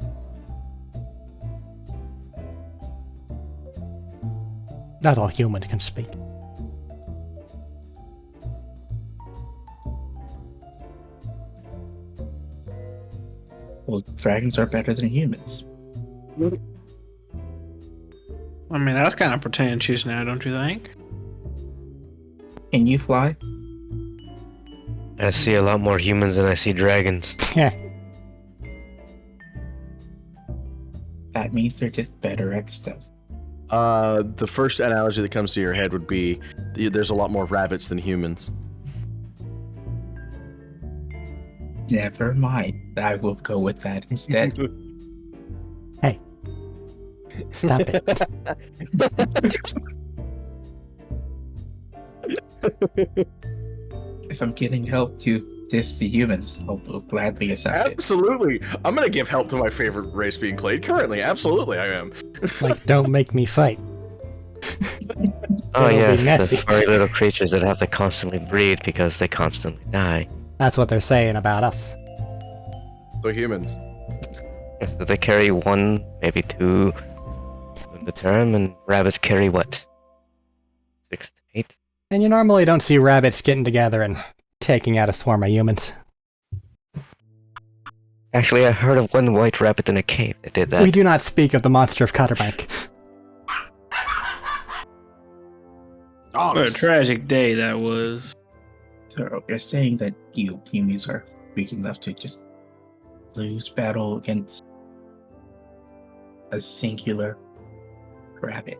Not all humans can speak. Well, dragons are better than humans. I mean, that's kind of pretentious now, don't you think? Can you fly? I see a lot more humans than I see dragons. That means they're just better at stuff. The first analogy that comes to your head would be there's a lot more rabbits than humans. Never mind. I will go with that instead. Hey. Stop it. If I'm getting help to diss the humans, I'll gladly accept it. Absolutely. I'm gonna give help to my favorite race being played currently. Absolutely, I am. Like, don't make me fight. Oh It'll be yes, messy. the furry little creatures that have to constantly breed because they constantly die. That's what they're saying about us. So humans. So they carry 1, maybe 2 in the term, and rabbits carry what? 6 to 8? And you normally don't see rabbits getting together and taking out a swarm of humans. Actually, I heard of one white rabbit in a cave that did that. We do not speak of the monster of Cutterbank. Oh, What a tragic day that was. So you're saying that you humans are weak enough to just lose battle against a singular rabbit?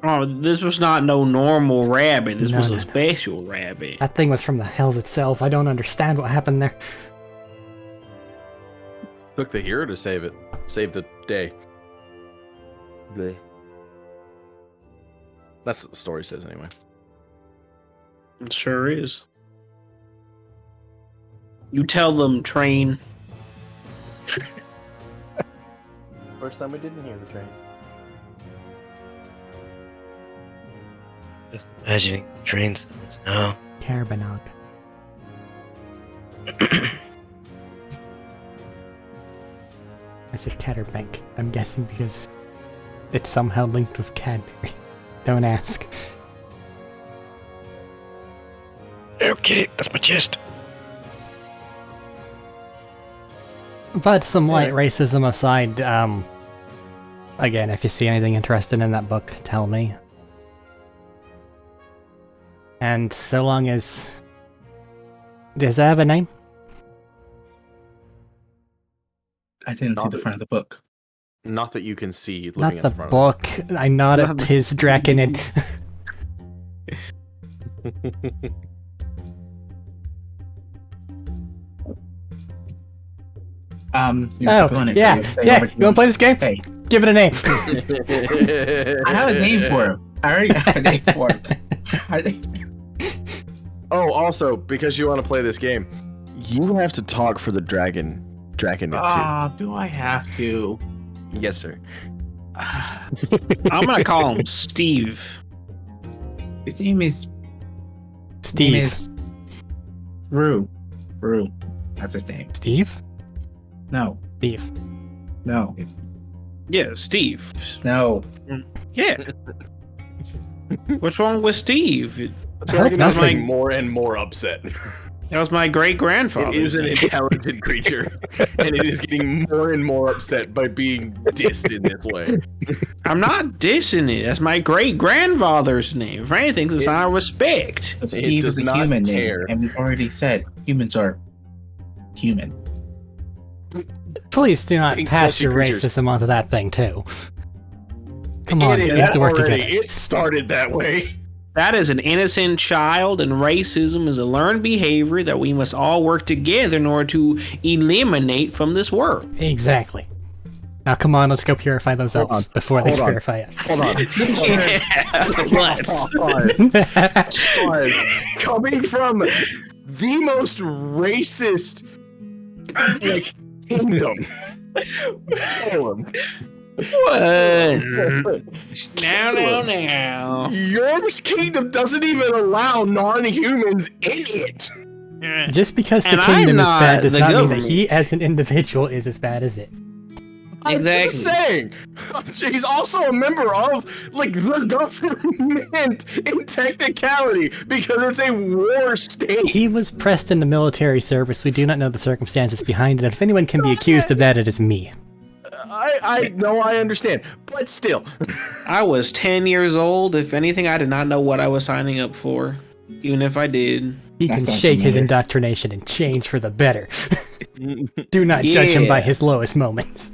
Oh, this was not no normal rabbit. This No, was no, a no. special rabbit. That thing was from the hells itself. I don't understand what happened there. took the hero to save it. Save the day. Bleh. That's what the story says anyway. It sure is. You tell them, train. First time we didn't hear the train. Just imagining trains now. Carabanog. I said Catterbank. I'm guessing because it's somehow linked with Cadbury. Don't ask. No kidding, that's my chest. But some light racism aside, again, if you see anything interesting in that book, tell me. And so long as... Does it have a name? I didn't see the front of the book. Not that you can see looking Not at the the front book. I nodded his Draconid. Yeah, Oh, go on it. yeah, Say yeah. what You wanna play this game? Hey, Give it a name. I have a name for him. I already have a name for him. Oh, also, because you want to play this game, you have to talk for the dragon too. Do I have to? Yes, sir. I'm gonna call him Steve. His name is Steve. Rue. That's his name. Steve? No. Steve. No. Yeah, Steve. No. Yeah. What's wrong with Steve? The I hope dragon is nothing. getting more and more upset. That was my great grandfather. It is an intelligent creature, and it is getting more and more upset by being dissed in this way. I'm not dissing it. That's my great grandfather's name. If anything, it's a sign of respect. But Steve does is a not human care. name, and we've already said humans are human. Please do not Being pass fleshy your creatures. racism onto that thing, too. Come on, It we is have to work already. together. It started that way. That is an innocent child, and racism is a learned behavior that we must all work together in order to eliminate from this world. Exactly. Now, come on, let's go purify those Hold elves on, before they hold on. purify us. Hold on. Yeah, let's. Pause. Coming from the most racist like kingdom. Hold on. What? Now. Your kingdom doesn't even allow non-humans in it. Just because the And kingdom I'm is bad not does the not mean that government. he, as an individual, is as bad as it. I'm just saying. He's also a member of, like, the government in technicality because it's a war state. He was pressed into military service. We do not know the circumstances behind it. If anyone can be accused of that, it is me. I know, I understand, but still. I was 10 years old. If anything, I did not know what I was signing up for, even if I did. He can shake his indoctrination and change for the better. Do not judge him by his lowest moments.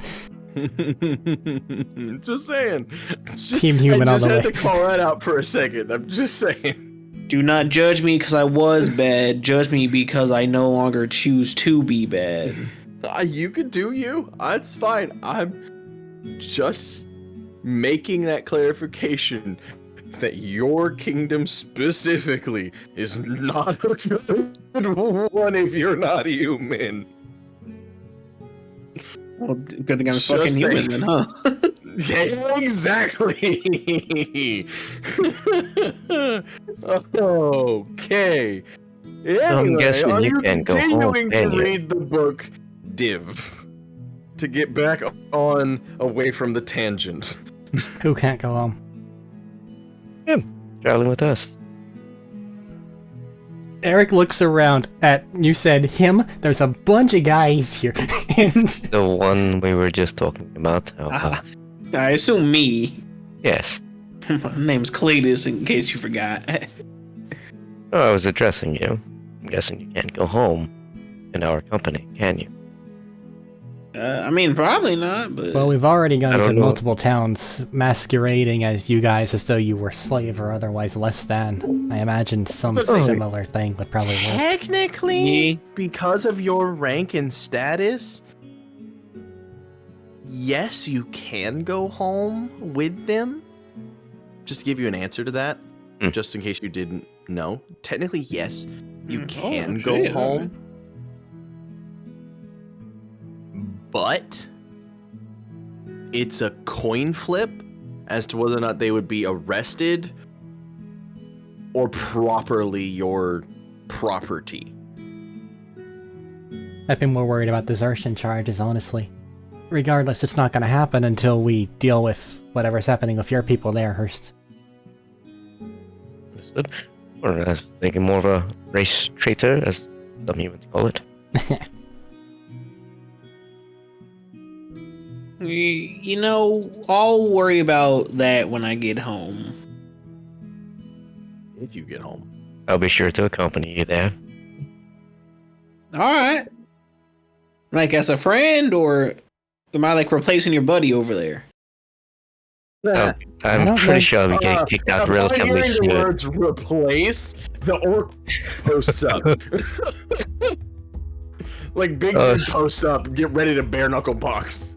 Just saying. Team human all the way. I just had to call that out for a second. I'm just saying. Do not judge me because I was bad. Judge me because I no longer choose to be bad. You could do you. That's fine. I'm just making that clarification that your kingdom specifically is not a good one if you're not human. Well, good thing I'm fucking human then, huh? Yeah, exactly. Okay. Anyway, guessing are you you can't go home, continuing to can you? read the book Div to get back on away from the tangent? Who can't go home? Traveling with us. Arik looks around at, you said him? There's a bunch of guys here. And The one we were just talking about. I assume me. Yes. My name's Cletus, in case you forgot. Oh, I was addressing you. I'm guessing you can't go home in our company, can you? I mean, probably not, but... well, we've already I gone don't to know. multiple towns masquerading as you guys as though you were slave or otherwise less than. I imagine some similar thing would probably work. Technically, because of your rank and status, yes, you can go home with them. Just to give you an answer to that, just in case you didn't know. Technically, yes, you can go shit, home. But it's a coin flip as to whether or not they would be arrested or properly your property. I've been more worried about desertion charges, honestly. Regardless, it's not going to happen until we deal with whatever's happening with your people there, Hurst. Understood. Or thinking more of a race traitor, as some humans call it. You know, I'll worry about that when I get home. If you get home. I'll be sure to accompany you there. Alright. Like as a friend, or am I like replacing your buddy over there? I'm don't pretty know. sure I'll be getting kicked out relatively Hearing the soon. words replace, the orc posts up. Like big dude posts up, get ready to bare knuckle box.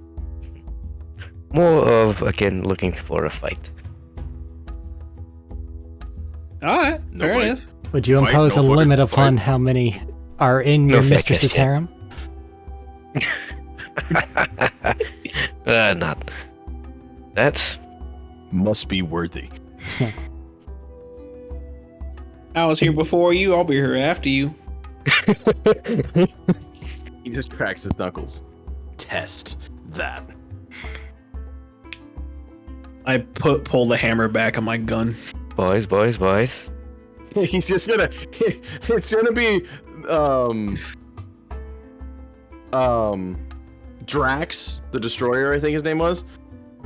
More of, again, looking for a fight. Alright, No fair fight. enough. Would you Fight, impose no a fucking limit fight. upon how many are in No your fight mistress's just yet. harem? Not. That. Must be worthy. I was here before you, I'll be here after you. He just cracks his knuckles. Test that. I pull the hammer back on my gun. Boys. He's just gonna. It's gonna be Drax, the Destroyer, I think his name was.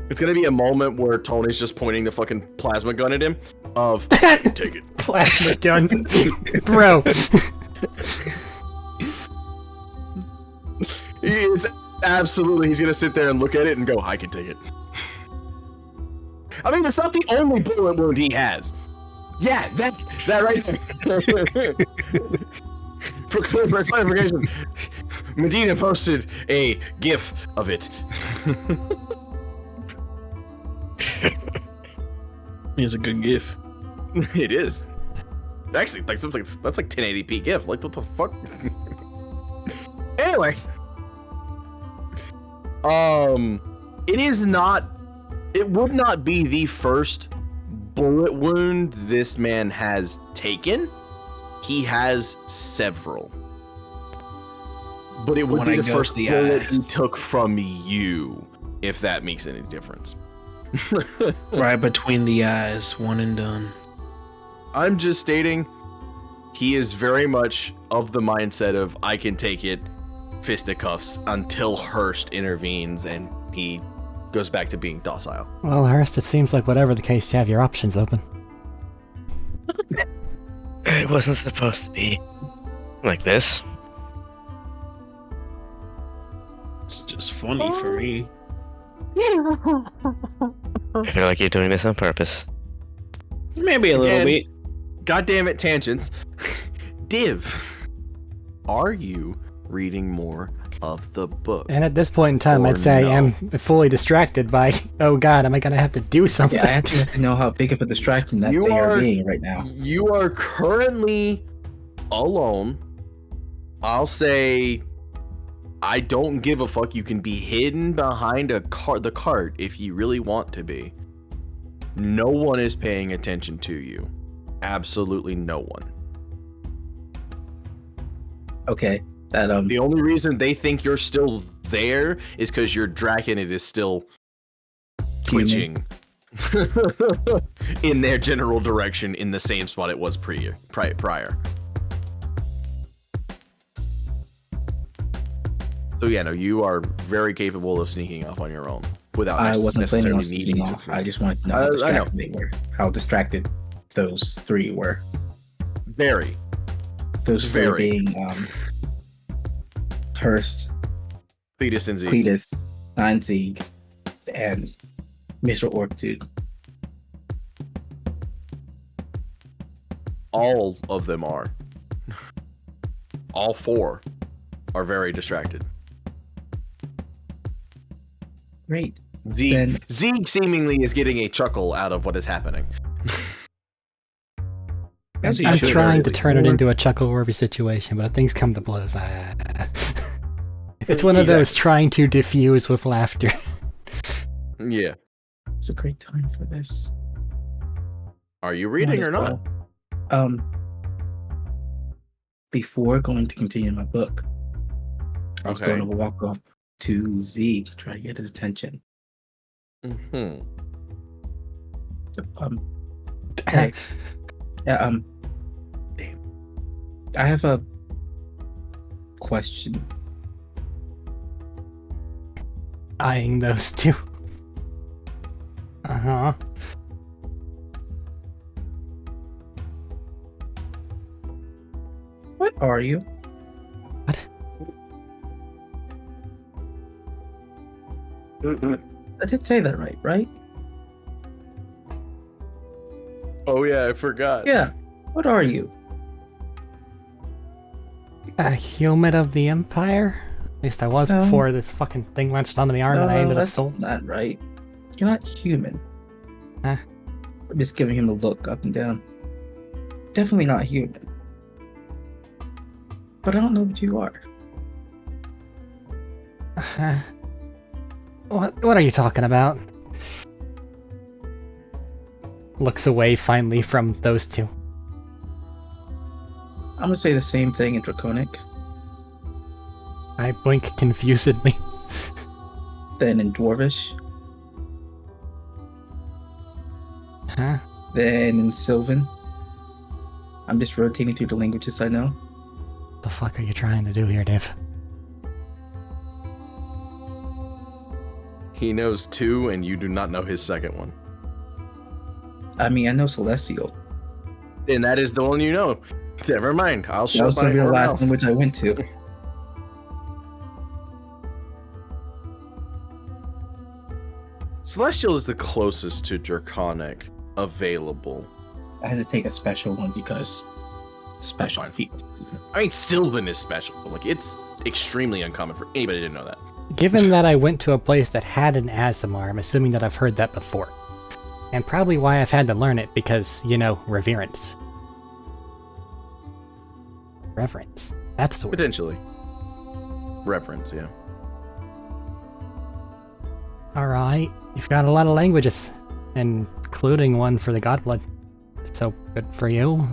It's gonna be a moment where Tony's just pointing the fucking plasma gun at him. Of take it. Plasma gun. Bro. It's absolutely. He's gonna sit there and look at it and go, "I can take it." I mean, it's not the only bullet wound he has. Yeah, that right there. For clarification, Medina posted a GIF of it. It's a good gif. It is. Actually, like something that's like 1080p GIF. Like what the fuck? Anyway, it is not. It would not be the first bullet wound this man has taken. He has several. But it would When be I the go first to the bullet eyes. he took from you if that makes any difference. Right between the eyes, one and done. I'm just stating he is very much of the mindset of I can take it, fisticuffs, until Hurst intervenes and he goes back to being docile. Well, Hurst, it seems like whatever the case, you have your options open. It wasn't supposed to be like this. It's just funny for me. I feel like you're doing this on purpose. Maybe a little And- bit. God damn it, tangents. Div, are you reading more of the book? And at this point in time, Or I'd say no. I'm fully distracted by, oh god, am I gonna have to do something? Yeah, I actually have to know how big of a distraction that You they are are- being right now. You are currently alone. I'll say I don't give a fuck. You can be hidden behind the cart if you really want to be. No one is paying attention to you. Absolutely no one. Okay, that The only reason they think you're still there is because your Draconid is still twitching in their general direction in the same spot it was prior. So yeah, no, you are very capable of sneaking off on your own without I wasn't planning necessarily on sneaking needing off. to. I just wanted to know how I know. distracted they were. How distracted those three were. Very. Those three Very. being Hurst, Cletus and Zeke. Cletus, Nine-Zeke, and Mr. Orc Dude. All of them are. All four are very distracted. Great. Zeke, Then- Zeke seemingly is getting a chuckle out of what is happening. As he I'm should, trying to really. turn it into a chuckle-worthy situation, but if things come to blows, it's one of those trying to diffuse with laughter. Yeah. It's a great time for this. Are you reading Might or as not? well. Before going to continue my book, I was Okay. going to walk up to Zeke, try to get his attention. Mm-hmm. Hey, yeah, Damn. I have a question. Eyeing those two. Uh-huh. What are you? What? I did say that right? Oh yeah, I forgot. Yeah. What are you? A human of the Empire? At least I was No. before this fucking thing latched onto my arm and I ended up that's sold. not right. You're not human. Huh? I'm just giving him a look up and down. Definitely not human. But I don't know what you are. What are you talking about? Looks away finally from those two. I'm gonna say the same thing in Draconic, I blink confusedly. then in Dwarvish, Huh? then in Sylvan. I'm just rotating through the languages I know. What the fuck are you trying to do here, Div? He knows two, and you do not know his second one. I mean, I know Celestial. And that is the one you know. Never mind. I'll That shut was gonna my be the last mouth. language I went to. Celestial is the closest to Draconic available. I had to take a special one because special Fine. feat. I mean, Sylvan is special. Like, it's extremely uncommon for anybody to know that. Given that I went to a place that had an Azamar, I'm assuming that I've heard that before. And probably why I've had to learn it, because, you know, reverence. Reverence. That's the word. Potentially. Reference, yeah. Alright, you've got a lot of languages, including one for the Godblood. So, good for you.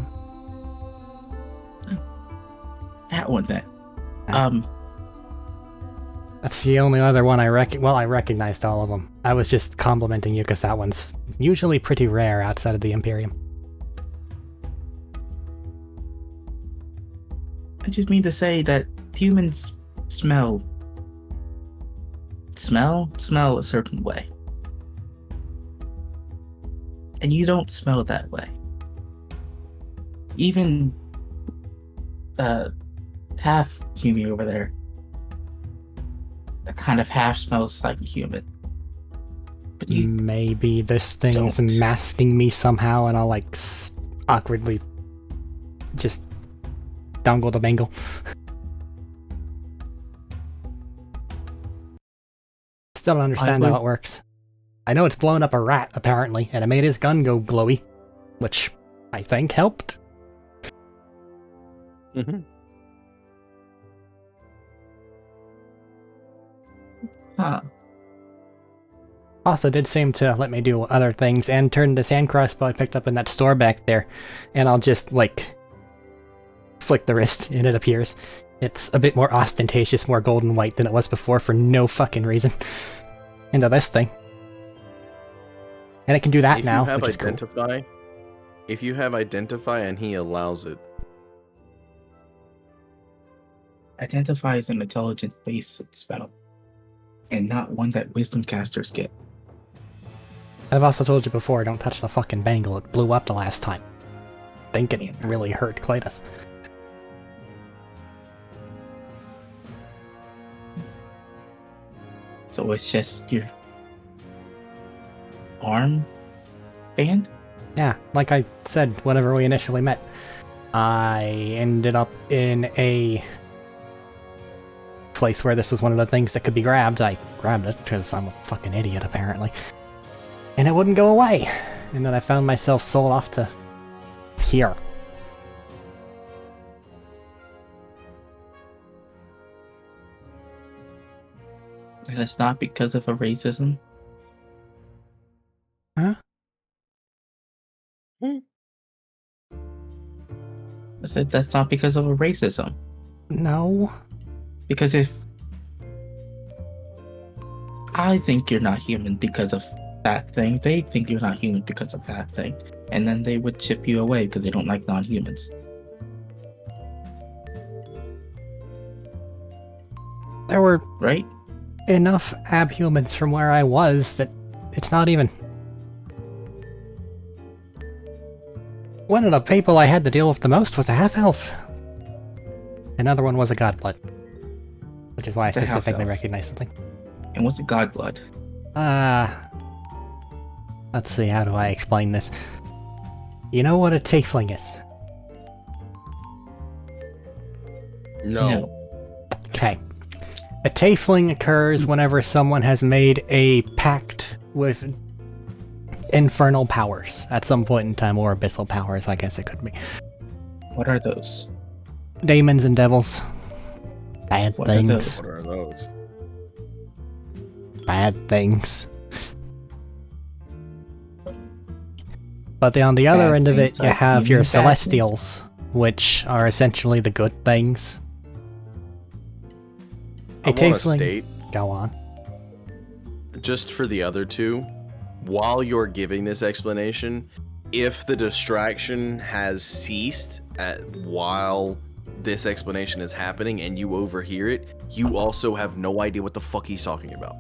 That one then. Ah. That's the only other one I recognized all of them. I was just complimenting you because that one's usually pretty rare outside of the Imperium. I just mean to say that humans smell a certain way. And you don't smell that way. Even half human over there, that kind of half smells like a human. But you Maybe this thing's don't. masking me somehow and I'll like awkwardly just dangle the bangle. Still don't understand how it works. I know it's blown up a rat, apparently, and it made his gun go glowy, which I think helped. Mm-hmm. Huh. Also did seem to let me do other things and turn this hand crossbow I picked up in that store back there, and I'll just, like, flick the wrist and it appears. It's a bit more ostentatious, more golden white than it was before for no fucking reason. Into this thing. And it can do that now, which is cool. If you have identify and he allows it. Identify is an intelligence-based spell, and not one that wisdom casters get. I've also told you before, don't touch the fucking bangle, it blew up the last time. I think it really hurt Cletus. So it's just your arm band? Yeah, like I said whenever we initially met, I ended up in a place where this was one of the things that could be grabbed. I grabbed it because I'm a fucking idiot, apparently. And it wouldn't go away. And then I found myself sold off to here. And it's not because of a racism? Huh? I said that's not because of a racism. No. Because if I think you're not human because of that thing, they think you're not human because of that thing. And then they would chip you away because they don't like non-humans. There were Right? enough abhumans from where I was that it's not even... One of the people I had to deal with the most was a half-elf. Another one was a godblood. Which is why I It's a specifically half-elf. recognized something. And what's a godblood? Let's see, how do I explain this? You know what a tiefling is? No. Okay. A tiefling occurs whenever someone has made a pact with infernal powers at some point in time, or abyssal powers, I guess it could be. What are those? Demons and devils. Bad What are things. those? What are those? Bad things. But on the other Bad end of it, things you like have you your mean bad celestials, which are essentially the good things. I A want to tiefling. state, Go on. just for the other two, while you're giving this explanation, if the distraction has ceased while this explanation is happening and you overhear it, you also have no idea what the fuck he's talking about.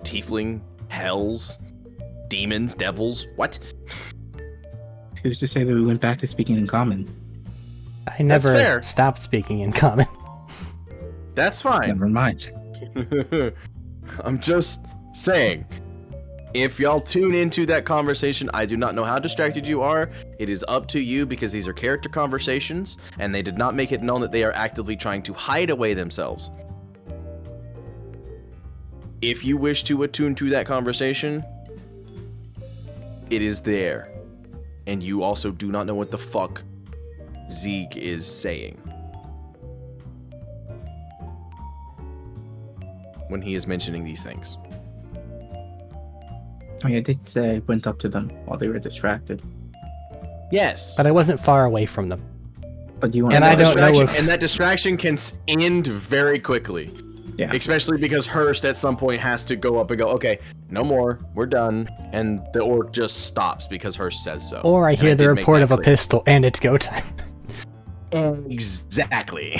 Tiefling, hells, demons, devils, what? Who's to say that we went back to speaking in common? I never fair. stopped speaking in common. That's fine. Never mind. I'm just saying, if y'all tune into that conversation, I do not know how distracted you are. It is up to you because these are character conversations and they did not make it known that they are actively trying to hide away themselves. If you wish to attune to that conversation, it is there. And you also do not know what the fuck Zeke is saying when he is mentioning these things. Oh yeah, I did say I went up to them while they were distracted. Yes. But I wasn't far away from them. But you And I don't know if... And that distraction can end very quickly. Yeah. Especially because Hurst at some point has to go up and go, okay, no more, we're done, and the orc just stops because Hurst says so. Or I And hear the did make report that of a clear. pistol, and it's go time. Exactly.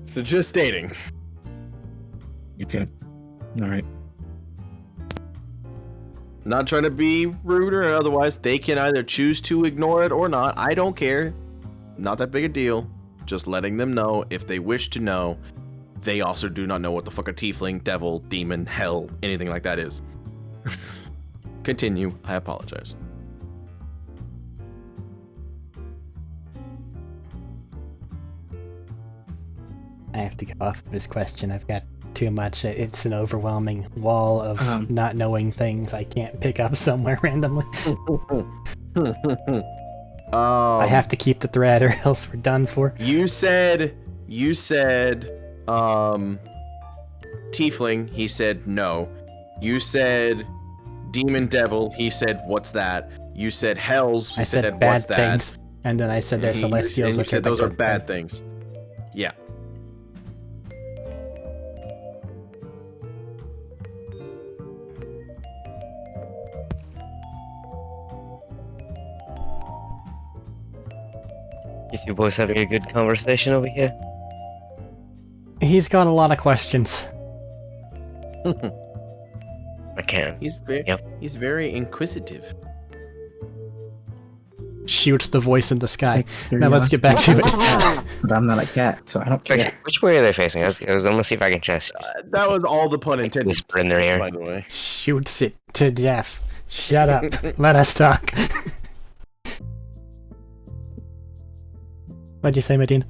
So just stating. Okay. All right. Not trying to be rude or otherwise. They can either choose to ignore it or not. I don't care. Not that big a deal. Just letting them know if they wish to know. They also do not know what the fuck a tiefling, devil, demon, hell, anything like that is. Continue. I apologize. I have to go off this question. I've got too much. It's an overwhelming wall of not knowing things I can't pick up somewhere randomly. I have to keep the thread or else we're done for. You said, tiefling. He said no. You said demon, devil. He said, what's that? You said hells. He I said what's bad that? things, and then I said they're celestials, and you which said are the those are good bad thing. things. Yeah. You boys having a good conversation over here? He's got a lot of questions. I can. He's very inquisitive. Shoot the voice in the sky. It's Now let's get back to it. But I'm not a cat, so I don't care. Actually, which way are they facing? I'm gonna see if I can just That was all the pun intended. whisper in their ear. By the way. Shoots it to death. Shut up. Let us talk. What'd you say, Medina?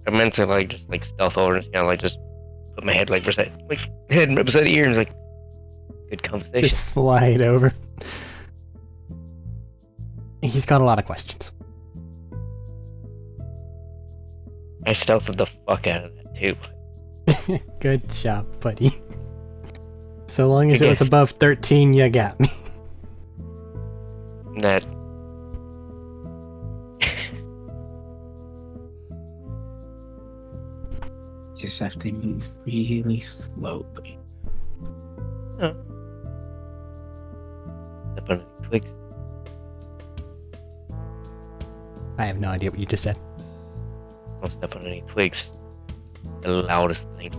I meant to just stealth over and just put my head beside the ear and good conversation. Just slide over. He's got a lot of questions. I stealthed the fuck out of that too. Good job, buddy. So long as I it was guess. above 13, you got me. That Just have to move really slowly. step on any twigs. I have no idea what you just said. Don't step on any twigs. The loudest thing.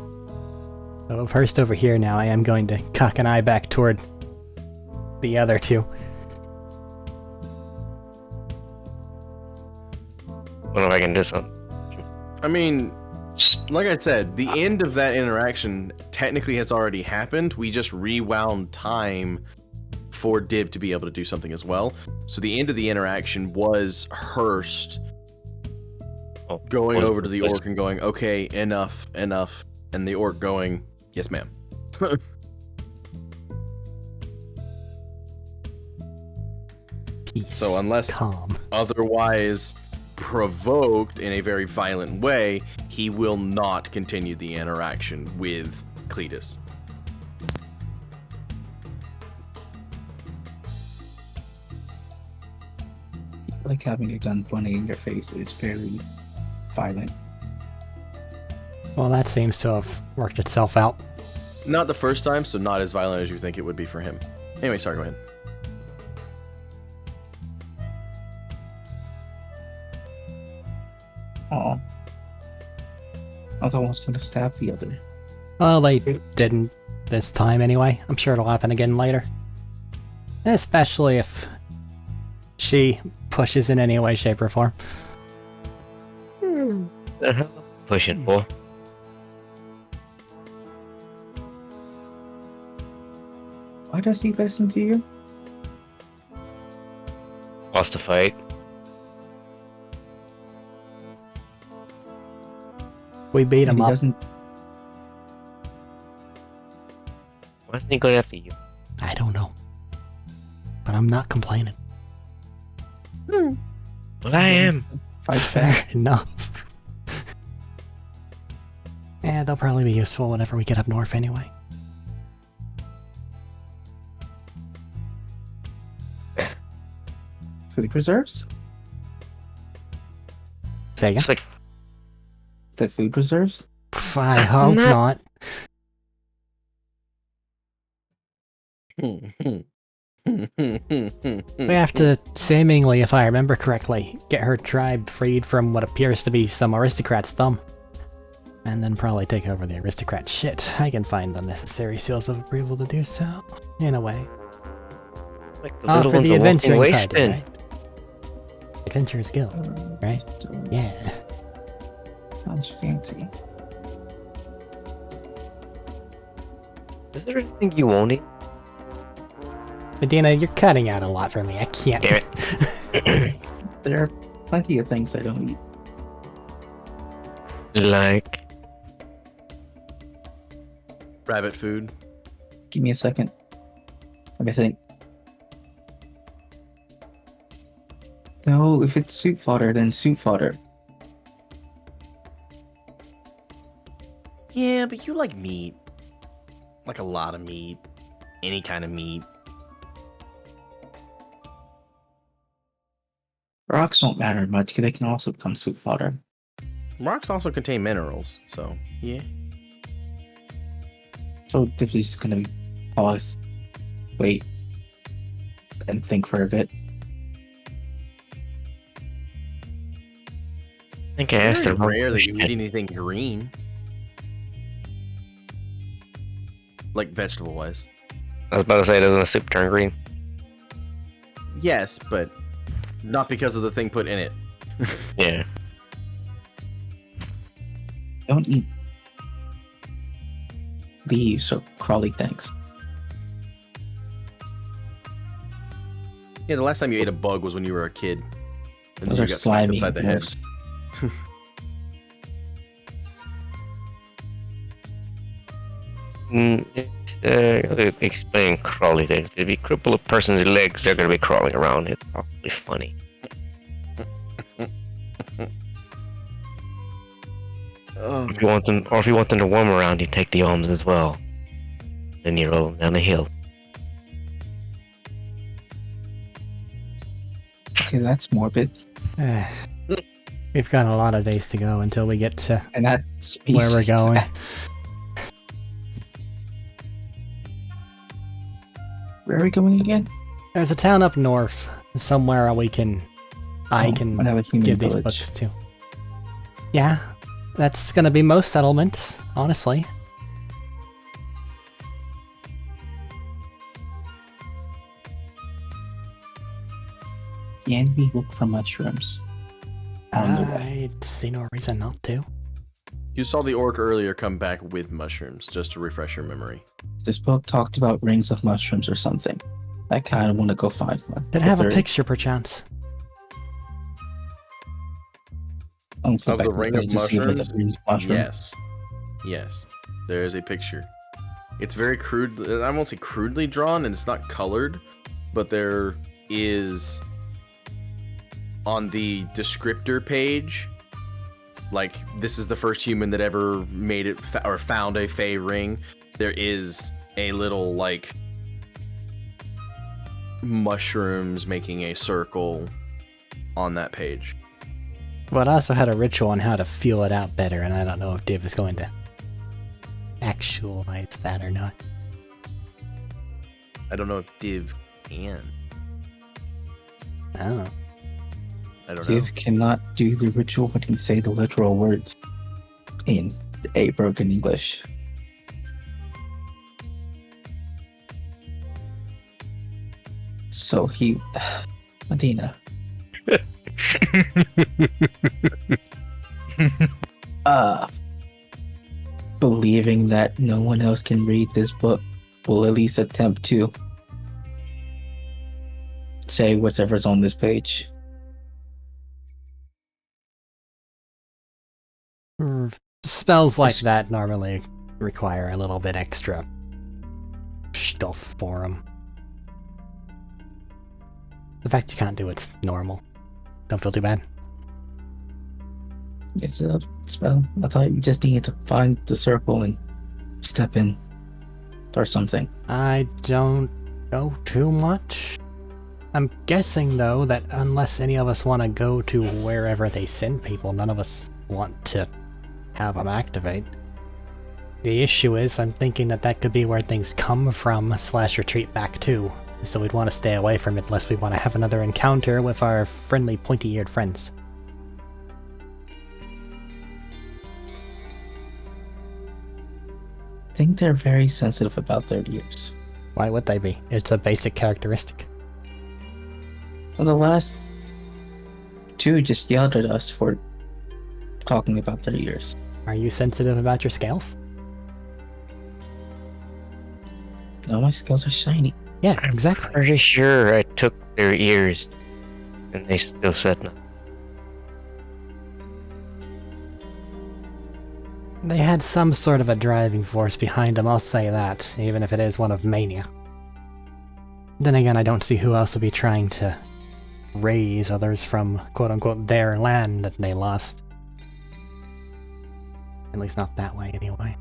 So first over here now, I am going to cock an eye back toward the other two. What if I can do something? I mean, like I said, the end of that interaction technically has already happened. We just rewound time for Div to be able to do something as well. So the end of the interaction was Hurst going over to the orc and going, okay, enough, and the orc going, yes, ma'am. Peace. So unless calm. otherwise provoked in a very violent way, he will not continue the interaction with Cletus. Like having a gun pointing in your face is very violent. Well, that seems to have worked itself out. Not the first time, so not as violent as you think it would be for him. Anyway, sorry, go ahead. Oh. I thought I was gonna stab the other. Well, they didn't this time anyway. I'm sure it'll happen again later. Especially if she pushes in any way, shape, or form. The hell am I pushing for? Why does he listen to you? Lost the fight. We beat And him he up. doesn't. Why isn't he going after you? I don't know. But I'm not complaining. Well, I am. Fight Fair back. enough. Yeah, they'll probably be useful whenever we get up north anyway. Food reserves? Say again? It's like the food reserves? I hope not. We have to, seemingly, if I remember correctly, get her tribe freed from what appears to be some aristocrat's thumb. And then probably take over the aristocrat shit. I can find the necessary seals of approval to do so, in a way. Like the Oh, little for ones the are walking adventuring waste party, bin. right? Adventurer's Guild, right? Yeah. Sounds fancy. Is there anything you won't eat? Medina, you're cutting out a lot for me. I can't. Damn it. There are plenty of things I don't eat. Like, Rabbit food. Give me a second. Let me think. No, if it's soup fodder, then soup fodder. Yeah, but you like meat. Like a lot of meat. Any kind of meat. Rocks don't matter much because they can also become soup fodder. Rocks also contain minerals, so yeah. So if he's gonna pause, wait, and think for a bit. I think I asked Very her. rare that you eat anything green. Like vegetable wise. I was about to say, doesn't a soup turn green? Yes, but not because of the thing put in it. Yeah. Don't eat leaves or crawly things. Yeah, the last time you ate a bug was when you were a kid. And Those then are you got smacked slimy. upside the head. gross. Explain crawly things. If you cripple a person's legs, they're gonna be crawling around. It's probably funny. If you want them, or if you want them to worm around, you take the arms as well. Then you roll them down the hill. Okay, that's morbid. We've got a lot of days to go until we get to And that's where we're going. Where are we going again? There's a town up north, somewhere I can Another human give these village. books to. Yeah, that's gonna be most settlements, honestly. Can we look for mushrooms? On the way. I see no reason not to. You saw the orc earlier come back with mushrooms, just to refresh your memory. This book talked about rings of mushrooms or something. I kind of want to go find one. Did it have a If there- picture, perchance? I don't Of think I the can ring really of just see if it's a mushrooms? ring of mushroom. Yes. Yes. There is a picture. It's very crude. I won't say crudely drawn, and it's not colored, but there is on the descriptor page, like, this is the first human that ever made it or found a Fey ring. There is a little, like, mushrooms making a circle on that page. But I also had a ritual on how to feel it out better, and I don't know if Div is going to actualize that or not. I don't know if Div can. Oh. I don't know. Div cannot do the ritual when he say the literal words in a broken English. So he, Medina. Believing that no one else can read this book, will at least attempt to say whatever's on this page. Spells like that normally require a little bit extra stuff for them. The fact you can't do it's normal. Don't feel too bad. It's a spell. I thought you just needed to find the circle and step in or something. I don't know too much. I'm guessing, though, that unless any of us want to go to wherever they send people, none of us want to have them activate. The issue is, I'm thinking that could be where things come from / retreat back to, so we'd want to stay away from it unless we want to have another encounter with our friendly pointy-eared friends. I think they're very sensitive about their ears. Why would they be? It's a basic characteristic. Well, the last two just yelled at us for talking about their ears. Are you sensitive about your scales? No, my scales are shiny. Yeah, exactly. Pretty sure I took their ears, and they still said nothing. They had some sort of a driving force behind them, I'll say that, even if it is one of mania. Then again, I don't see who else would be trying to raise others from quote-unquote their land that they lost. At least not that way, anyway.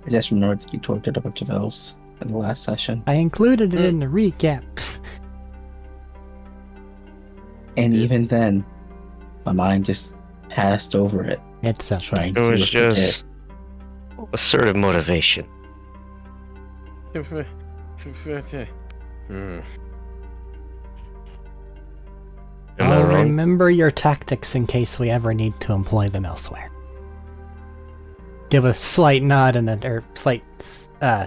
I just remembered that you tortured a bunch of elves in the last session. I included it in the recap. And even then, my mind just passed over it, It's okay. trying It to was forget. just assertive motivation. Hmm. Am I I'll wrong? remember your tactics in case we ever need to employ them elsewhere. Give a slight nod and or slight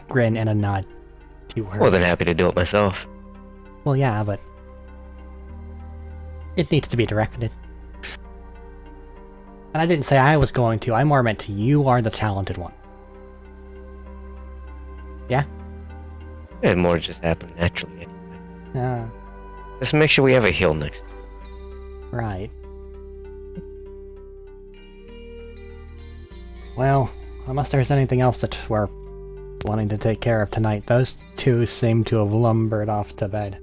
grin and a nod to her. More than happy to do it myself. Well, yeah, but it needs to be directed. And I didn't say I was going to. I more meant you are the talented one. Yeah? It more just happened naturally anyway. Let's make sure we have a hill next. Right. Well, unless there's anything else that we're wanting to take care of tonight, those two seem to have lumbered off to bed.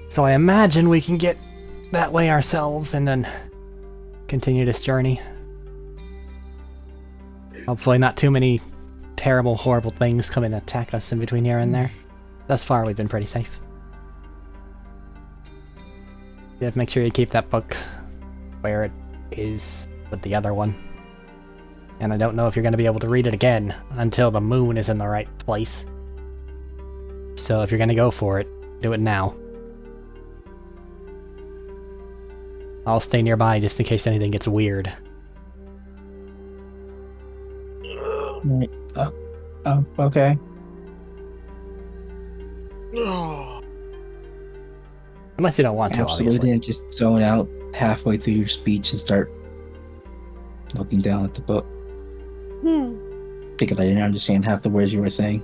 So I imagine we can get that way ourselves and then continue this journey. Hopefully not too many terrible, horrible things come and attack us in between here and there. Thus far, we've been pretty safe. You have to make sure you keep that book where it is with the other one. And I don't know if you're going to be able to read it again until the moon is in the right place. So if you're going to go for it, do it now. I'll stay nearby just in case anything gets weird. Right. Okay. Unless you don't want to, Absolutely obviously. didn't just zone out halfway through your speech and start looking down at the book. Because I didn't understand half the words you were saying.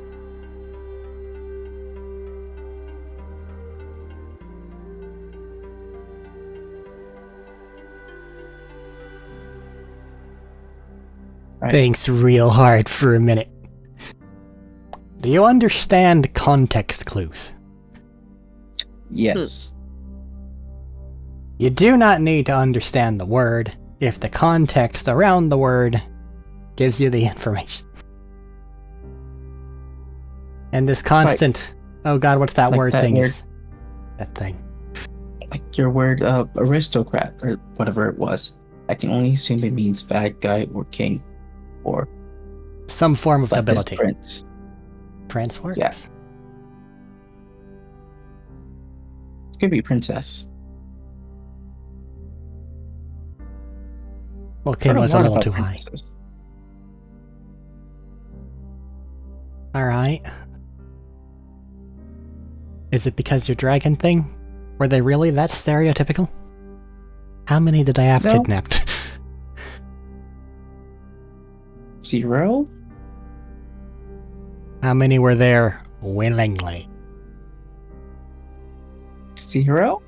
Right. Thinks real hard for a minute. Do you understand context clues? Yes. You do not need to understand the word if the context around the word gives you the information. And this constant, oh god, what's that like word that thing word. is? That thing. Like your word, aristocrat, or whatever it was. I can only assume it means bad guy or king. Or Some form of like this ability. prince. Prince works. Yeah. It could be princess. Well, king was a little too high. Alright. Is it because your dragon thing? Were they really that stereotypical? How many did I have No. kidnapped? 0? How many were there willingly? 0?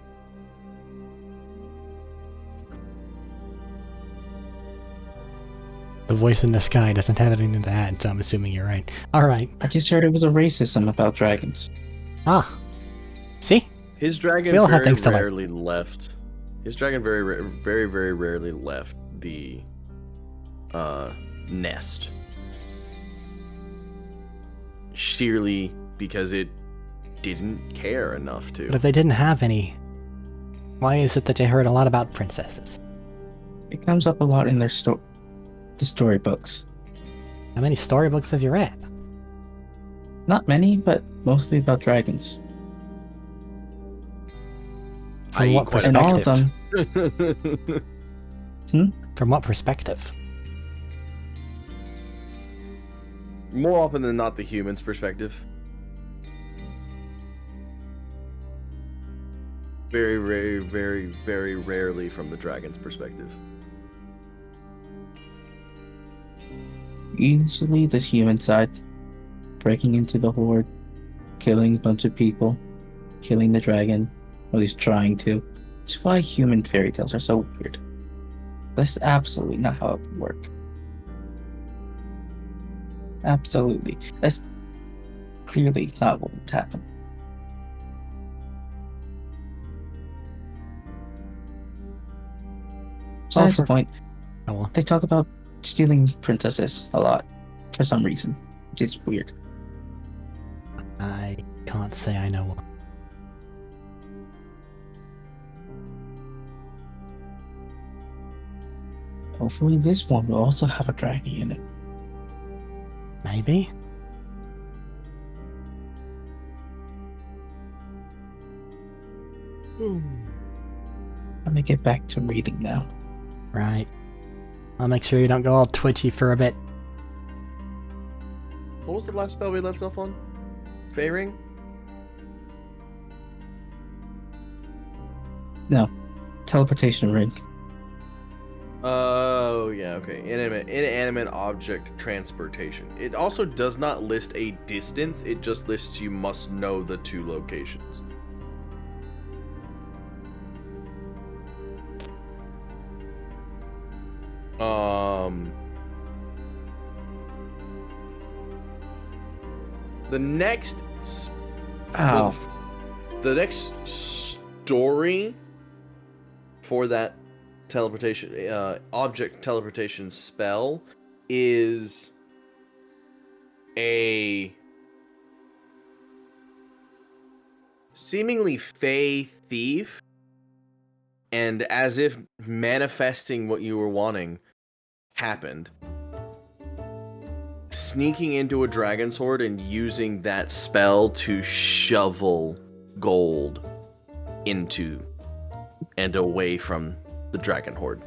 The voice in the sky doesn't have anything to add, so I'm assuming you're right. Alright. I just heard it was a racism about dragons. Ah. See? His dragon We all have very things to learn. rarely left. His dragon very rarely left the nest. sheerly because it didn't care enough to. But if they didn't have any, why is it that you heard a lot about princesses? It comes up a lot in the storybooks. How many storybooks have you read? Not many, but mostly about dragons. From what quite a And all of perspective? them, From what perspective? More often than not, the human's perspective. Very, very, very, very rarely from the dragon's perspective. usually the human side, breaking into the horde, killing a bunch of people, killing the dragon, or at least trying to. Which is why human fairy tales are so weird. That's absolutely not how it would work. Absolutely. That's clearly not what would happen. Besides the point, Oh, well. they talk about stealing princesses a lot for some reason, which is weird. I can't say I know one. Hopefully this one will also have a dragon in it. Maybe? Let me get back to reading now. Right. I'll make sure you don't go all twitchy for a bit. What was the last spell we left off on? Fairing? No. Teleportation ring. Oh, yeah, okay. Inanimate object transportation. It also does not list a distance, it just lists you must know the two locations. The next the next story for that teleportation object teleportation spell is a seemingly fey thief, and as if manifesting what you were wanting happened, sneaking into a dragon's horde and using that spell to shovel gold into and away from the dragon horde.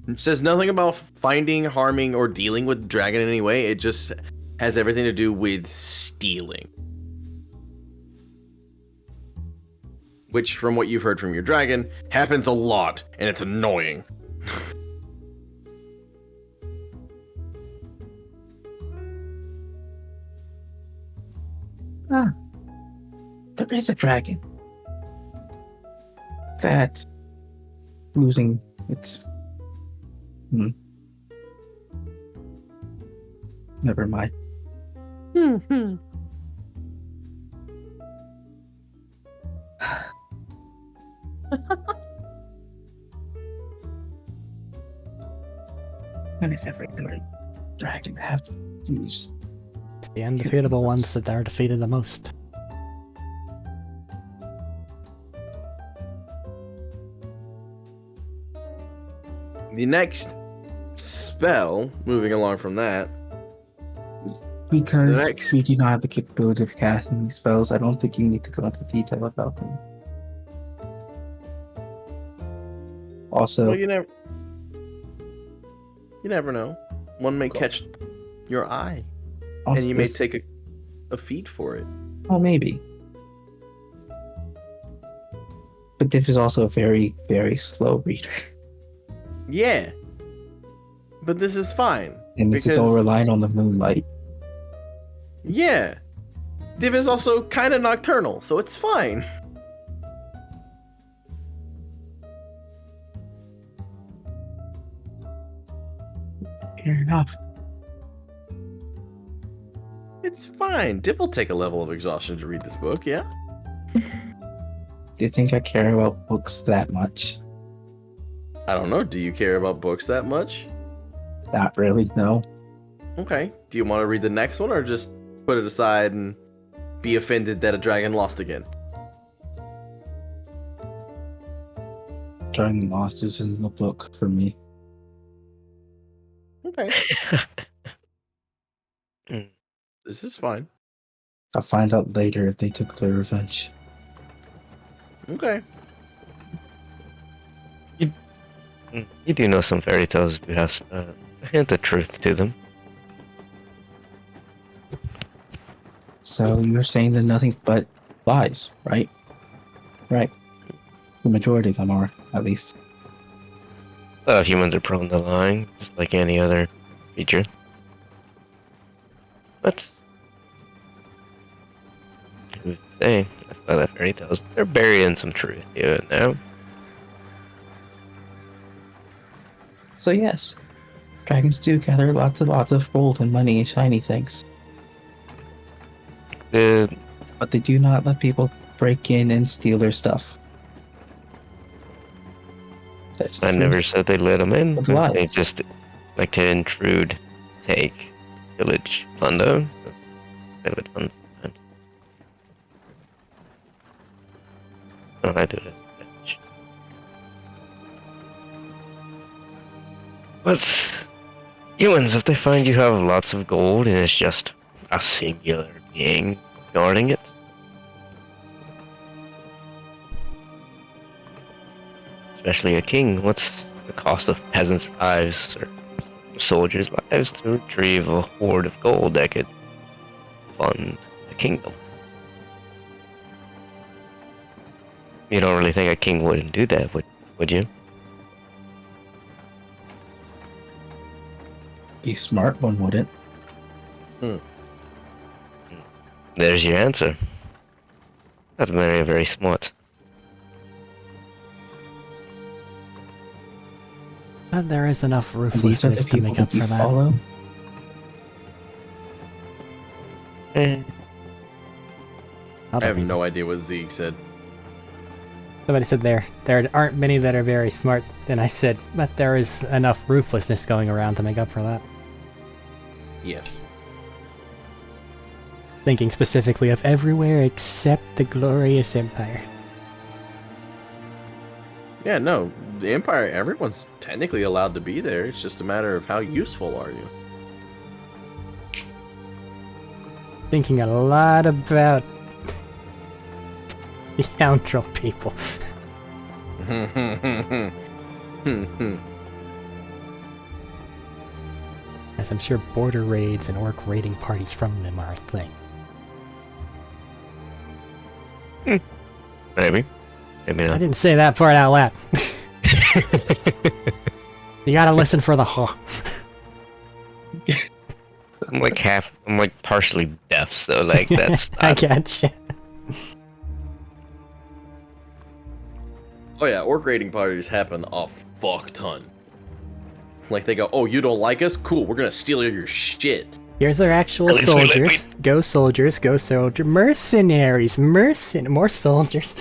It says nothing about finding, harming, or dealing with the dragon in any way. It just has everything to do with stealing. Which, from what you've heard from your dragon, happens a lot, and it's annoying. There is a dragon that's losing its... Never mind. When is every dragon have to use? It's the undefeatable ones that are defeated the most. The next spell, moving along from that, Because The next- we do not have the capability of casting these spells, I don't think you need to go into detail about them. Also, well, you never know. One may catch your eye, and you may this- take a feat for it. Oh, maybe. But Diff is also a very, very slow reader. Yeah, but this is fine. And this is all Because- relying on the moonlight. Yeah, Div is also kind of nocturnal, so it's fine. Fair enough. It's fine. Div will take a level of exhaustion to read this book. Yeah. Do you think I care about books that much? I don't know. Do you care about books that much? Not really, no. Okay. Do you want to read the next one or just put it aside and be offended that a dragon lost again? Dragon Lost is in the book for me. Okay. Mm. This is fine. I'll find out later if they took their revenge. Okay. You do know some fairy tales do have a hint of truth to them. So you're saying that nothing but lies, right? Right. The majority of them are, at least. Humans are prone to lying, just like any other creature. But who's to say? That's why the fairy tales, they're burying some truth here and there. So yes, dragons do gather lots and lots of gold and money and shiny things, The but they do not let people break in and steal their stuff. That's the I never truth. said they let them in. That's lies. They just like to intrude, take, pillage, plunder. They have it fun sometimes. No, I do it as revenge. But humans, if they find you have lots of gold and it's just a singular being guarding it, especially a king, what's the cost of peasants' lives or soldiers' lives to retrieve a hoard of gold that could fund a kingdom? You don't really think a king wouldn't do that, would you? A smart one wouldn't. There's your answer. That's very, very smart. But there is enough And these are the ruthlessness to people make up that you for that. follow. Eh, I have no idea what Zeke said. Somebody said there aren't many that are very smart, and I said, but there is enough ruthlessness going around to make up for that. Yes. Thinking specifically of everywhere except the glorious Empire. Yeah, no. The Empire, everyone's technically allowed to be there. It's just a matter of how useful are you. Thinking a lot about the Scoundrel people. As I'm sure border raids and orc raiding parties from them are a thing. Maybe. Maybe I not. didn't say that part out loud. You gotta listen for the haw. I'm like partially deaf, so like that's I not, gotcha. Oh yeah, orc raiding parties happen a fuck ton. Like they go, oh, you don't like us? Cool, we're gonna steal your shit. Here's our actual At least we let- soldiers. Go soldiers, go soldier. Mercenaries, more soldiers.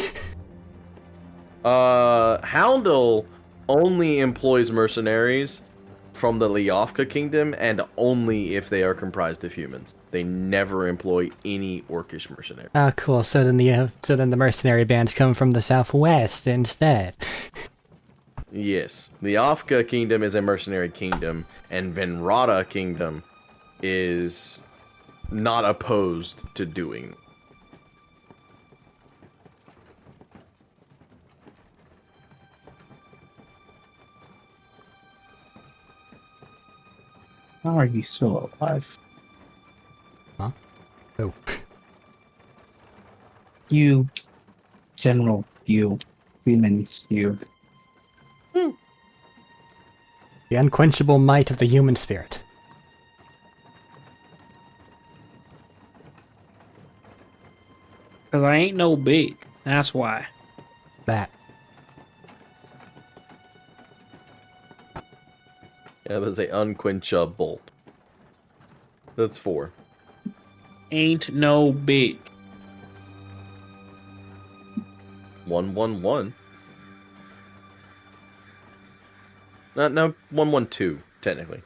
Houndel only employs mercenaries from the Lyofka kingdom and only if they are comprised of humans. They never employ any orcish mercenaries. Oh, cool. So then the mercenary bands come from the southwest instead. Yes, the Lyofka kingdom is a mercenary kingdom, and Venrata kingdom is not opposed to doing. How are you still alive? Oh. You, general, you, humans, you. The unquenchable might of the human spirit. Cause I ain't no big. That's why. That. Yeah, that's a unquenchable. That's 4. Ain't no big. 111. No, 112 technically.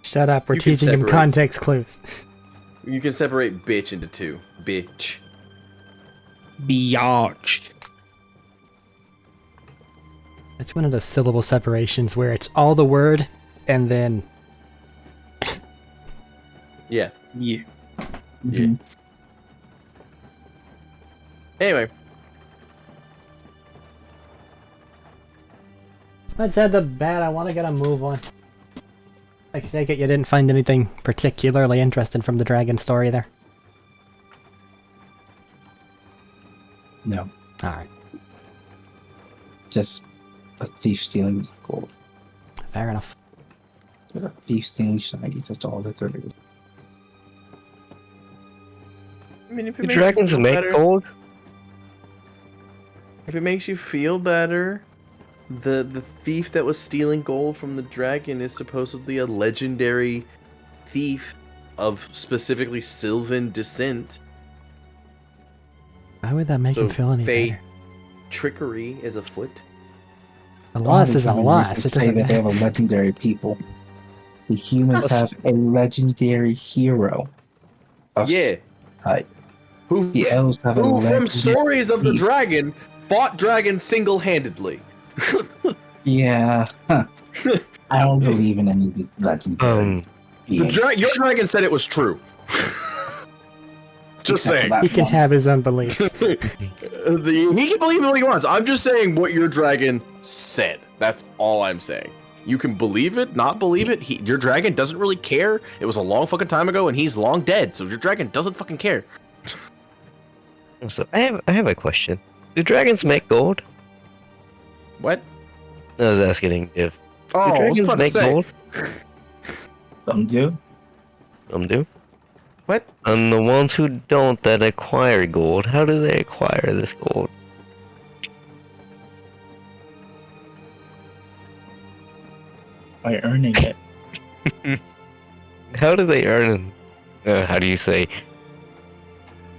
Shut up, we're You can teaching him separate. context clues. You can separate bitch into two. Bitch. Biatch. It's one of those syllable separations where it's all the word and then Yeah. Yeah. Yeah. Anyway, let's head to bed. I want to get a move on. I take it you didn't find anything particularly interesting from the dragon story there. No, Alright, just a thief stealing gold. fair enough. There's a thief stealing shinies. That's all that there is. I mean, if Do dragons make gold? If it makes you feel better, the thief that was stealing gold from the dragon is supposedly a legendary thief of specifically Sylvan descent. Why would that make him feel any fey better? trickery is afoot. A loss is a All the loss. humans It say doesn't that they have matter. a legendary people. The humans have a legendary hero. Of Yeah. type. Who The elves have a from legendary stories of the thief. dragon fought dragons single-handedly. Yeah. Huh. I don't believe in any legendary. beings. Your dragon said it was true. Just Except for saying. that He can one. have his own beliefs. He can believe what he wants. I'm just saying what your dragon said. That's all I'm saying. You can believe it, not believe it. Your dragon doesn't really care. It was a long fucking time ago, and he's long dead. So your dragon doesn't fucking care. So I have a question. Do dragons make gold? What? I was asking if Oh, do I was dragons about to make say. gold? Some do. Some do. What? And the ones who don't that acquire gold, how do they acquire this gold? By earning it. How do they earn? How do you say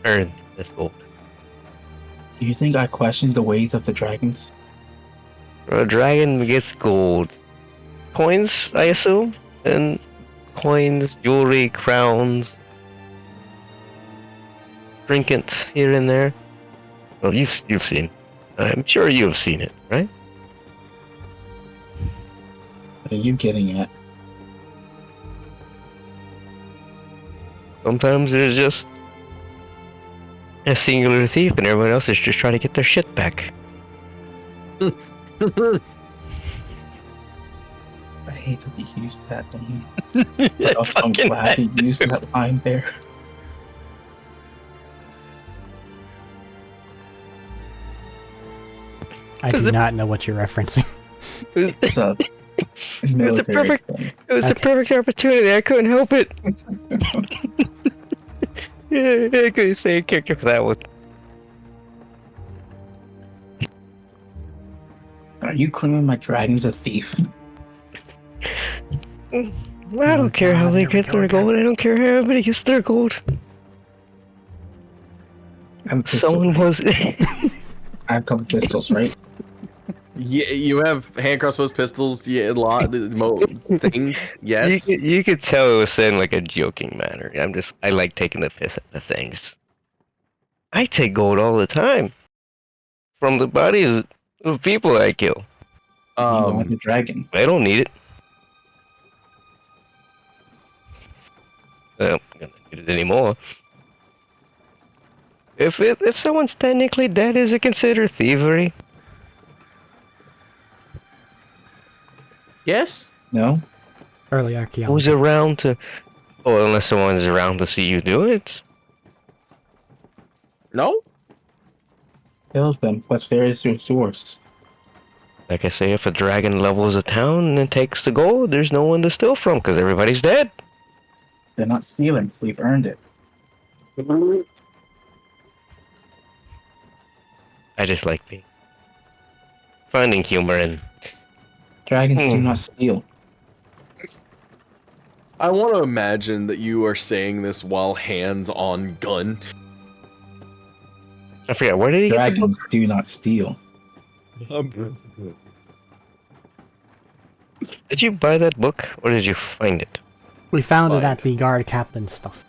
earn this gold? Do you think I questioned the ways of the dragons? A dragon gets gold. Coins, I assume? And coins, jewelry, crowns, trinkets here and there. Well, you've seen. I'm sure you've seen it, right? What are you getting at? Sometimes there's just a singular thief and everyone else is just trying to get their shit back. I hate that you used that line. But also, I'm Fucking glad you used that line there. I do not know what you're referencing. It's a military perfect- thing. It was Okay. a perfect opportunity. I couldn't help it. Yeah, I couldn't say a character for that one. Are you claiming my dragon's a thief? I don't care how God, they here we get go their again. gold. I don't care how everybody gets their gold. I have a pistol. Someone was. I have a couple pistols, right? Yeah, you have hand crossbows, pistols, yeah, a lot things. Yes. You could tell it was said in like a joking manner. I like taking the piss out of things. I take gold all the time from the bodies of people I kill. You want the dragon. I don't need it. Well, I don't need it anymore. If someone's technically dead, is it considered thievery? Yes. No? Early Who's archaeology. around to? Oh, unless someone's around to see you do it. No. Kills them. What's there is your source. Like I say, if a dragon levels a town and takes the gold, there's no one to steal from because everybody's dead. They're not stealing. We've earned it. I just like finding humor in. Dragons do not steal. I want to imagine that you are saying this while hands on gun. I forget, where did he get the book? Dragons do not steal. Did you buy that book or did you find it? We found it Find. at the guard captain stuff.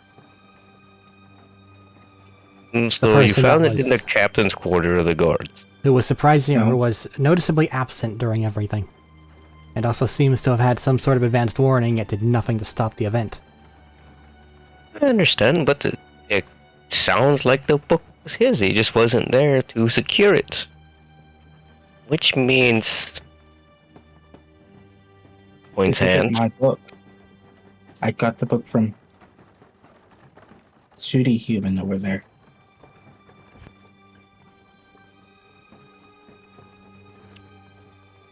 So you person that found it in the was- captain's quarter of the guards. Who was surprising, No. who was noticeably absent during everything. And also seems to have had some sort of advanced warning, yet did nothing to stop the event. I understand, but it sounds like the book was his. He just wasn't there to secure it. Which means... Points This isn't hand. my book. I got the book from Shooty Human over there.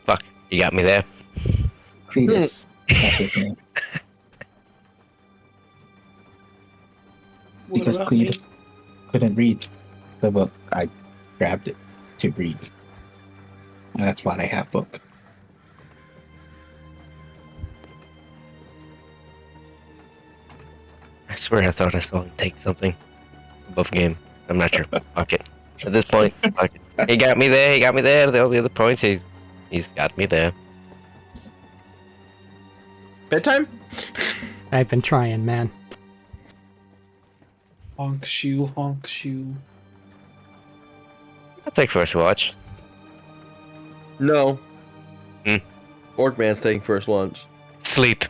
Fuck, you got me there. Cletus. That's his name. Because Cletus couldn't read the book, I grabbed it to read. And that's why I have book. I swear I thought I saw him take something above game. I'm not sure. Fuck it. At this point, fuck it. He got me there, he got me there. All the other points, he's got me there. Bedtime? I've been trying, man. Honk shoe, honk shoe. I'll take first watch. No. Hmm. Orcman's taking first lunch. Sleep.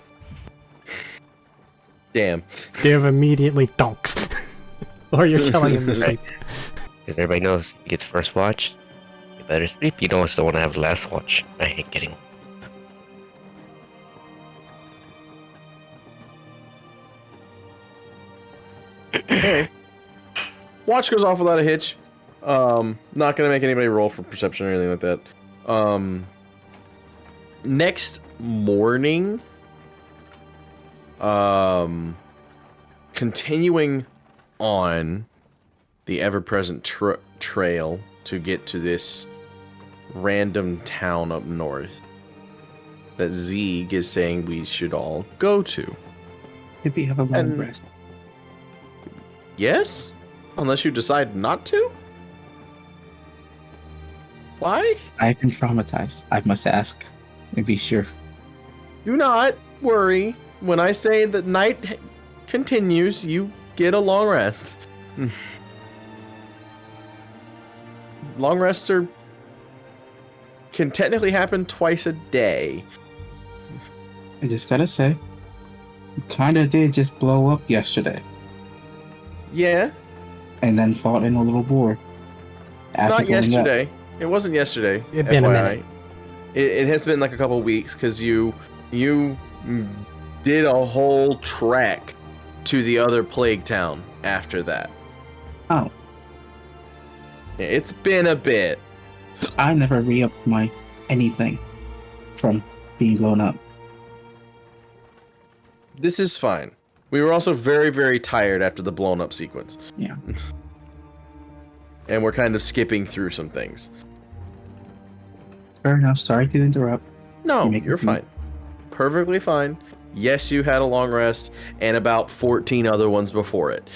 Damn. Div immediately donks. Or you're telling him to sleep. Because everybody knows he gets first watch. You better sleep. You don't still want to have last watch. I hate getting. Okay. Watch goes off without a hitch. Not gonna make anybody roll for perception or anything like that. Next morning, continuing on the ever-present trail to get to this random town up north that Zeeg is saying we should all go to. Maybe have a long And- rest. Yes? Unless you decide not to? Why? I've been traumatized. I must ask and be sure. Do not worry. When I say that night continues, you get a long rest. Long rests can technically happen twice a day. I just gotta say, it kinda did just blow up yesterday. Yeah, And then fought in a little war. After not going up. yesterday. It wasn't yesterday. It'd been a FYI. minute. It has been like a couple weeks because you did a whole trek to the other plague town after that. Oh, It's been a bit. I never re-upped my anything from being blown up. This is fine. We were also very, very tired after the blown up sequence. Yeah. And we're kind of skipping through some things. Fair enough. Sorry to interrupt. No, You make you're me feel- fine. Perfectly fine. Yes, you had a long rest and about 14 other ones before it.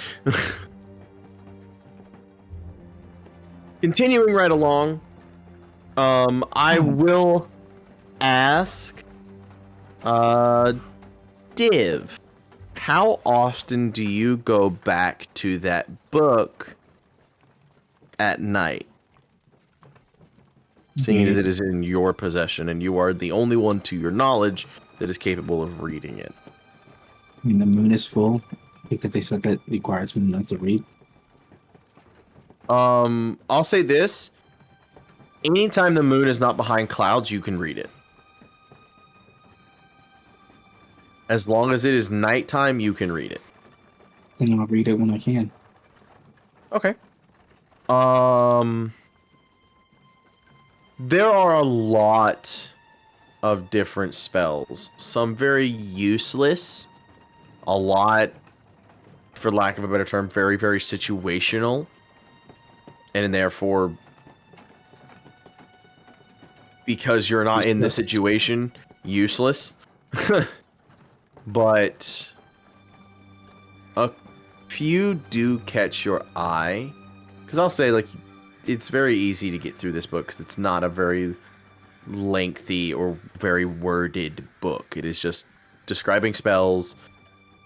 Continuing right along, I will ask, Div, how often do you go back to that book at night? Seeing as it is in your possession and you are the only one to your knowledge that is capable of reading it. I mean, the moon is full because they said that requires me not to read. I'll say this. Anytime the moon is not behind clouds, you can read it. As long as it is nighttime, you can read it. And I'll read it when I can. Okay. There are a lot of different spells. Some very useless. A lot, for lack of a better term, very, very situational. And therefore, because you're not in the situation, useless. But a few do catch your eye. Because I'll say, like, it's very easy to get through this book because it's not a very lengthy or very worded book. It is just describing spells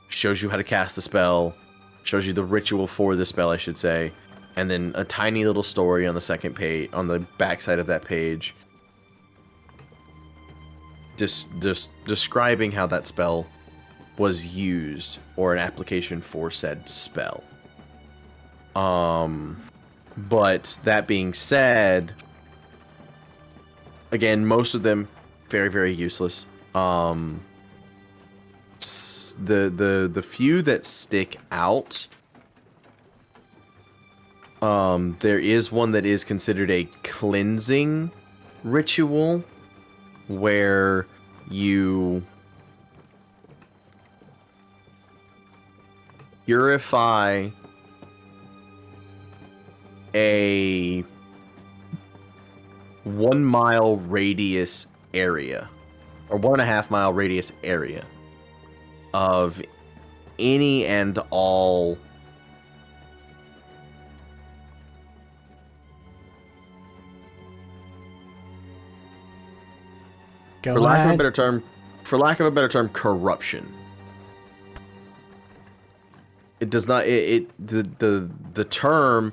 shows you how to cast the spell, shows you the ritual for the spell, I should say, and then a tiny little story on the second page, on the back side of that page, just describing how that spell was used, or an application for said spell. But that being said, again, most of them very, very useless. The few that stick out, there is one that is considered a cleansing ritual, where you purify a 1 mile radius area, or 1.5 mile radius area of any and all Go for lack of a ahead. better term, corruption. It does not. The term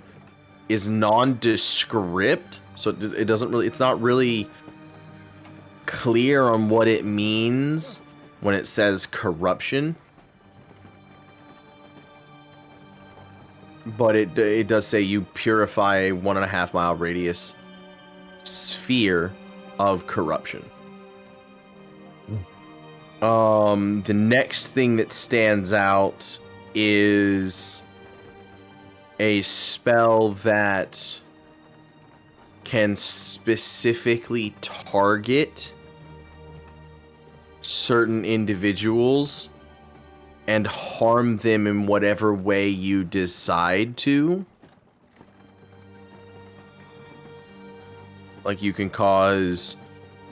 is nondescript, so it doesn't really. It's not really clear on what it means when it says corruption. But it does say you purify a 1.5 mile radius sphere of corruption. The next thing that stands out is a spell that can specifically target certain individuals and harm them in whatever way you decide to. Like, you can cause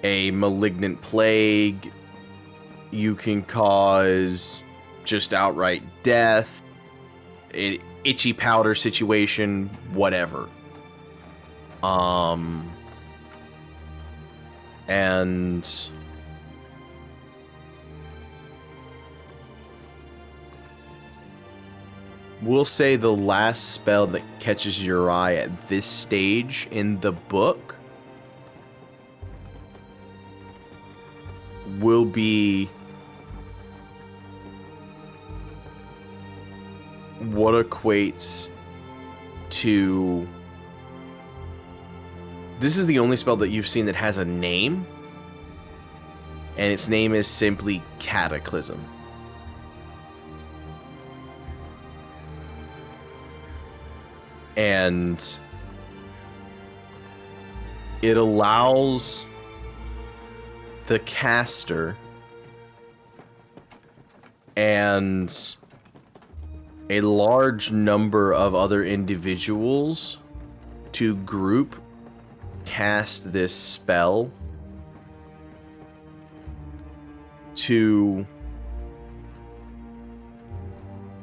a malignant plague, you can cause just outright death, an itchy powder situation, whatever. And we'll say the last spell that catches your eye at this stage in the book will be what equates to... This is the only spell that you've seen that has a name, and its name is simply Cataclysm. And it allows the caster and a large number of other individuals to group cast this spell to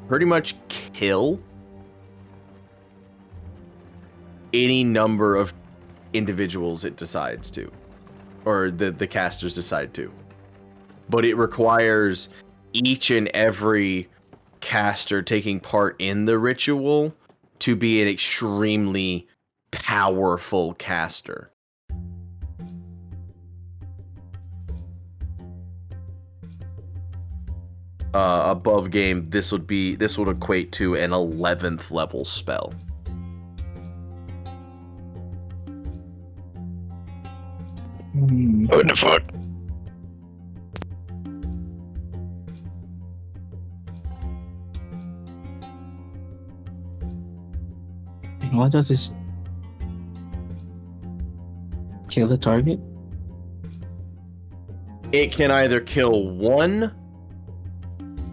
pretty much kill any number of individuals it decides to, or the casters decide to. But it requires each and every caster taking part in the ritual to be an extremely powerful caster. Above game, this would equate to an 11th level spell. What the fuck? And what does this kill the target? It can either kill 1,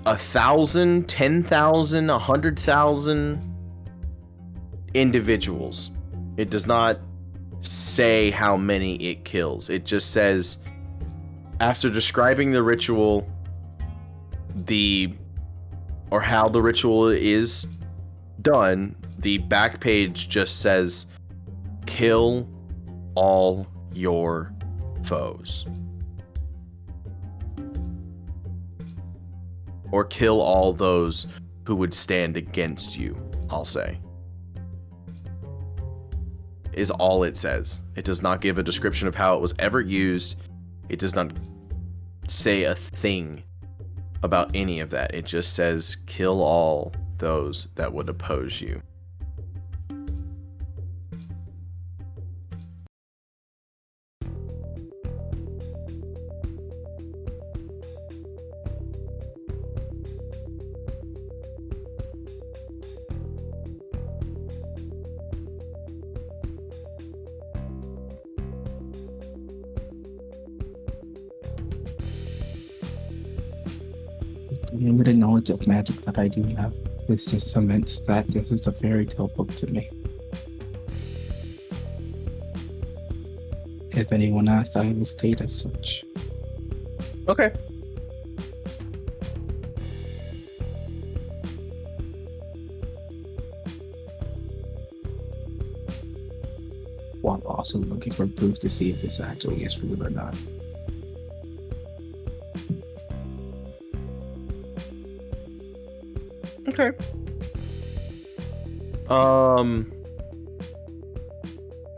1,000, 10,000, 100,000 individuals. It does not say how many it kills. It just says, after describing the ritual, or how the ritual is done, the back page just says, kill all your foes. or kill all those who would stand against you, I'll say. Is all it says. It does not give a description of how it was ever used. It does not say a thing about any of that. It just says, kill all those that would oppose you. The limited knowledge of magic that I do have, this just cements that this is a fairy tale book to me. If anyone asks, I will state as such. Okay. While I'm also looking for proof to see if this actually is real or not. Okay.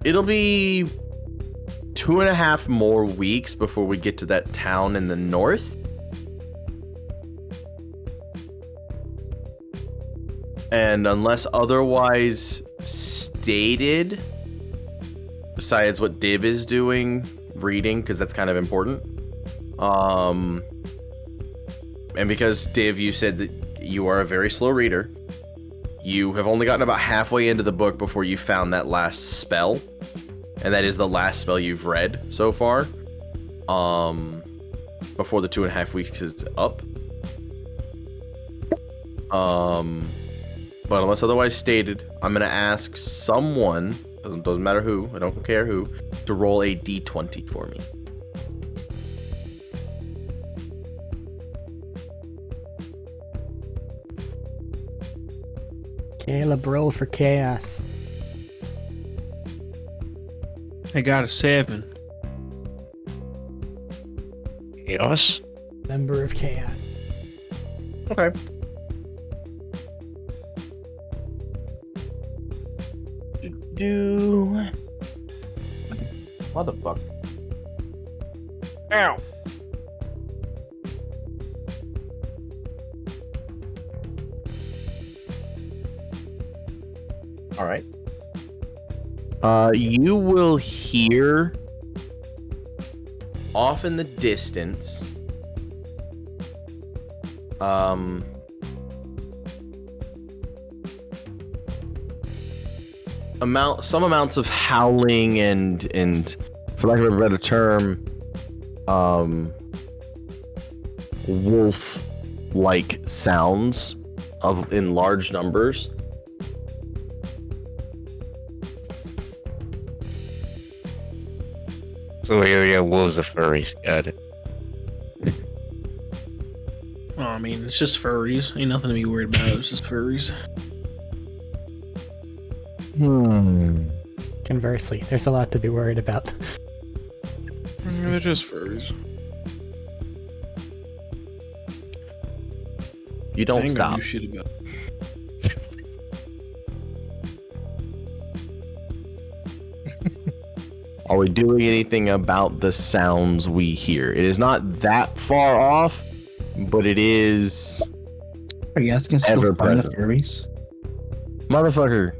It'll be 2.5 more weeks before we get to that town in the north. And unless otherwise stated, besides what Div is doing, reading, because that's kind of important. And because Div, you said that you are a very slow reader, you have only gotten about halfway into the book before you found that last spell. And that is the last spell you've read so far. Before the 2.5 weeks is up. But unless otherwise stated, I'm gonna ask someone, doesn't matter who, I don't care who, to roll a d20 for me. Caleb, roll for chaos. I got a 7. Chaos? Member of chaos. Okay. Motherfucker. Ow. All right. You will hear off in the distance some amounts of howling and for lack of a better term, wolf like sounds in large numbers. So yeah, wolves are furries. Got it. Well, I mean, it's just furries. Ain't nothing to be worried about. It's just furries. Conversely, there's a lot to be worried about. They're just furries. You don't stop. Do shit about it. Are we doing anything about the sounds we hear? It is not that far off, but it is. Are you asking us to Ever find the present. fairies? Motherfucker.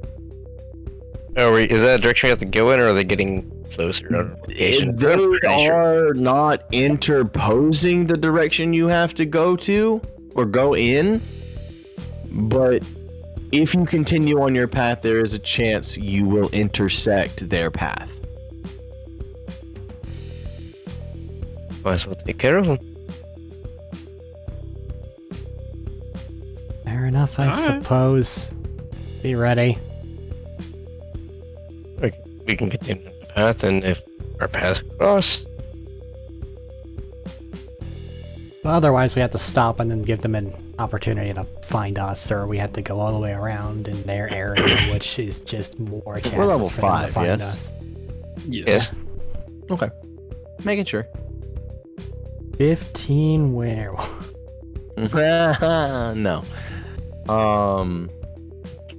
Oh, is that a direction we have to go in, or are they getting closer? They are not interposing the direction you have to go to or go in, but if you continue on your path, there is a chance you will intersect their path. Might as well take care of them. Fair enough, I Alright. suppose. Be ready. We can continue on the path, and if our paths cross, Well, otherwise, we have to stop and then give them an opportunity to find us, or we have to go all the way around in their area, which is just more chances level for them to 5, find yes? us. yes. Okay. Making sure. 15 werewolf. No.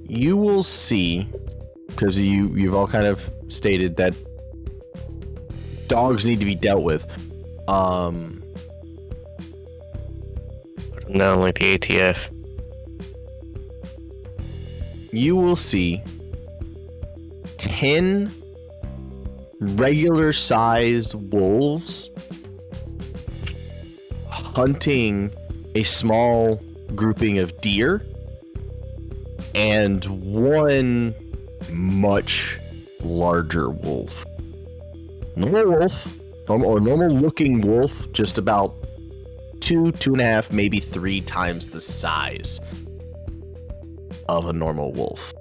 You will see, because you've all kind of stated that dogs need to be dealt with. Not like the ATF. You will see 10 regular-sized wolves hunting a small grouping of deer and one much larger wolf. Normal looking wolf, just about 2.5, maybe 3 times the size of a normal wolf.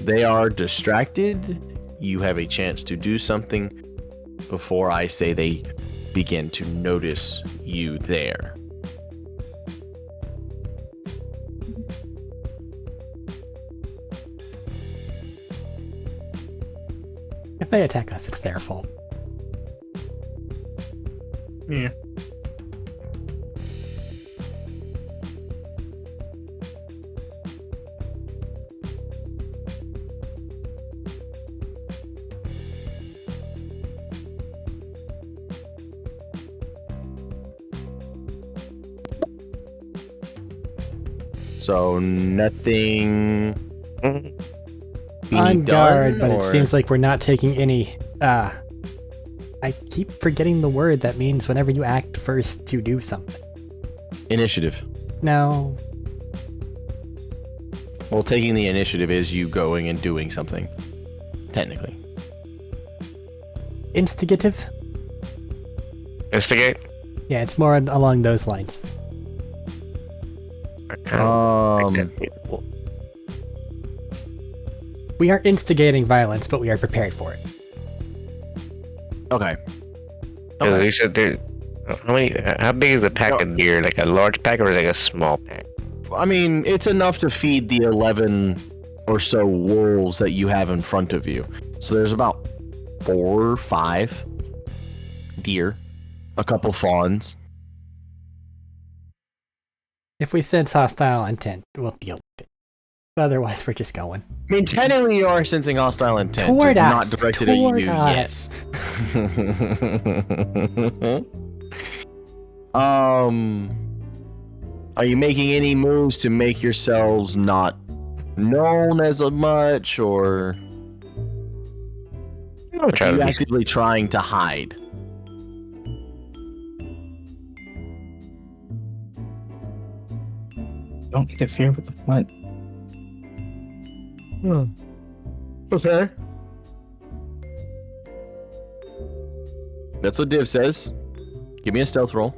They are distracted. You have a chance to do something before I say they begin to notice you there. If they attack us, it's their fault. Yeah. So nothing being On guard, done, but it or- seems like we're not taking any. I keep forgetting the word that means whenever you act first to do something. initiative. No, Well, taking the initiative is you going and doing something. Technically. instigative? Instigate? Yeah, it's more along those lines. I kind of like Um, that. Well, We aren't instigating violence, but we are prepared for it. okay. 'cause Okay. you said there. How big is the pack No. of deer? Like a large pack or like a small pack? I mean, it's enough to feed the 11 or so wolves that you have in front of you. So there's about 4 or 5 deer, a couple fawns. If we sense hostile intent, we'll deal with it. But otherwise, we're just going. I mean, technically you are sensing hostile intent, Toward just not us! directed at you Toward yet. us! Are you making any moves to make yourselves not known as much, or I'm are trying you to be. actively trying to hide? Don't interfere with the hunt. Okay. That's what Div says. Give me a stealth roll.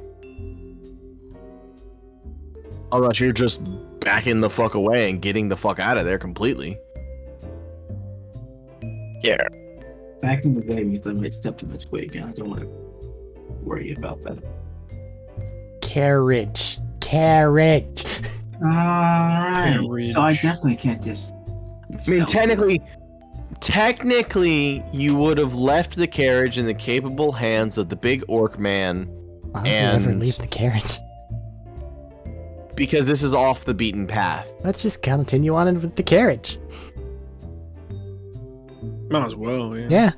Unless you're just backing the fuck away and getting the fuck out of there completely. Yeah. Backing away means I might step too much way again. I don't want to worry about that. Carriage. Carriage. Alright. Carriage. So I definitely can't just. I mean, technically, you would have left the carriage in the capable hands of the big orc man, Why would we ever And- leave the carriage? because this is off the beaten path. Let's just continue on with the carriage. Might as well, yeah. Yeah.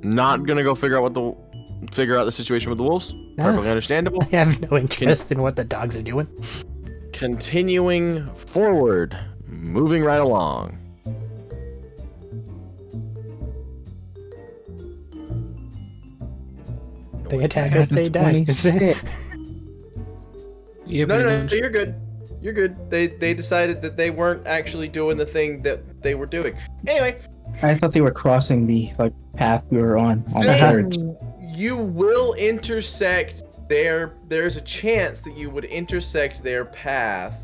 Not gonna go figure out the situation with the wolves. No. Perfectly understandable. I have no interest in what the dogs are doing. Continuing forward, moving right along. They attack us, they die. Yeah, No, pretty no, much. you're good. You're good. They decided that they weren't actually doing the thing that they were doing. Anyway, I thought they were crossing the path we were on the they- carriage. you will intersect their. There's a chance that you would intersect their path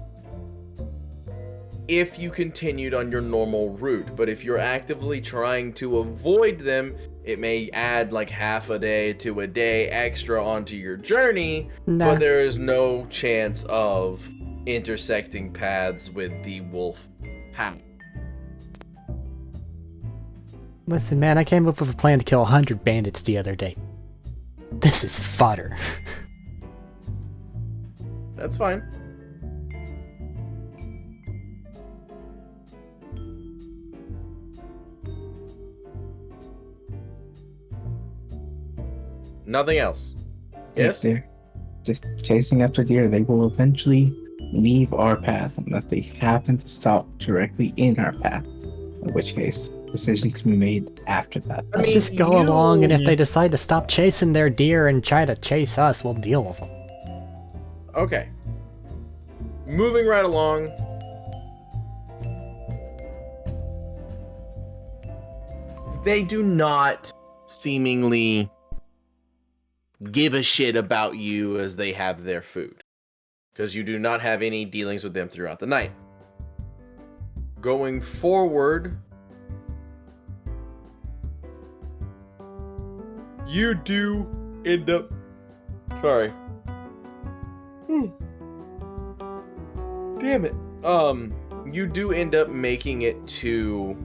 if you continued on your normal route. But if you're actively trying to avoid them, it may add like half a day to a day extra onto your journey. Nah. But there is no chance of intersecting paths with the wolf pack. Listen, man, I came up with a plan to kill 100 bandits the other day. This is fodder. That's fine. Nothing else. Yes? They're just chasing after deer. They will eventually leave our path unless they happen to stop directly in our path. In which case, decisions can be made after that. I Let's mean, just go along, and if they decide to stop chasing their deer and try to chase us, we'll deal with them. Okay. Moving right along. They do not seemingly give a shit about you as they have their food, because you do not have any dealings with them throughout the night. Going forward, you do end up... Sorry. Damn it. You do end up making it to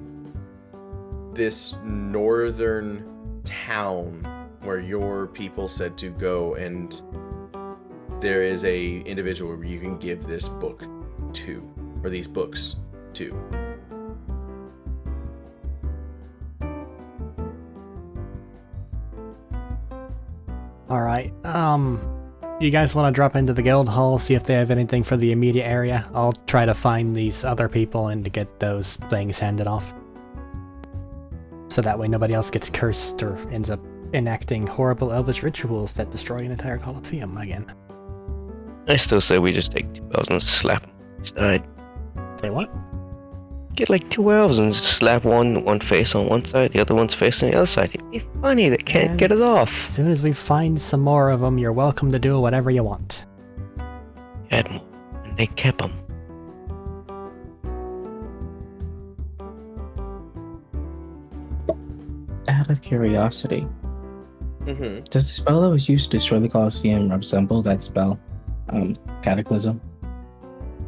this northern town where your people said to go, and there is a individual where you can give this book to, or these books to. Alright, you guys want to drop into the guild hall, see if they have anything for the immediate area? I'll try to find these other people and to get those things handed off. So that way nobody else gets cursed or ends up enacting horrible elvish rituals that destroy an entire coliseum again. I still say we just take 2 elves and slap them side. Say what? Get like 2 elves and just slap one face on one side, the other one's face on the other side. It'd be funny, they can't get it As off. soon as we find some more of them, you're welcome to do whatever you want. Had more, and they kept them. Out of curiosity, Mm-hmm. does the spell that was used to destroy the Colosseum resemble that spell? Cataclysm?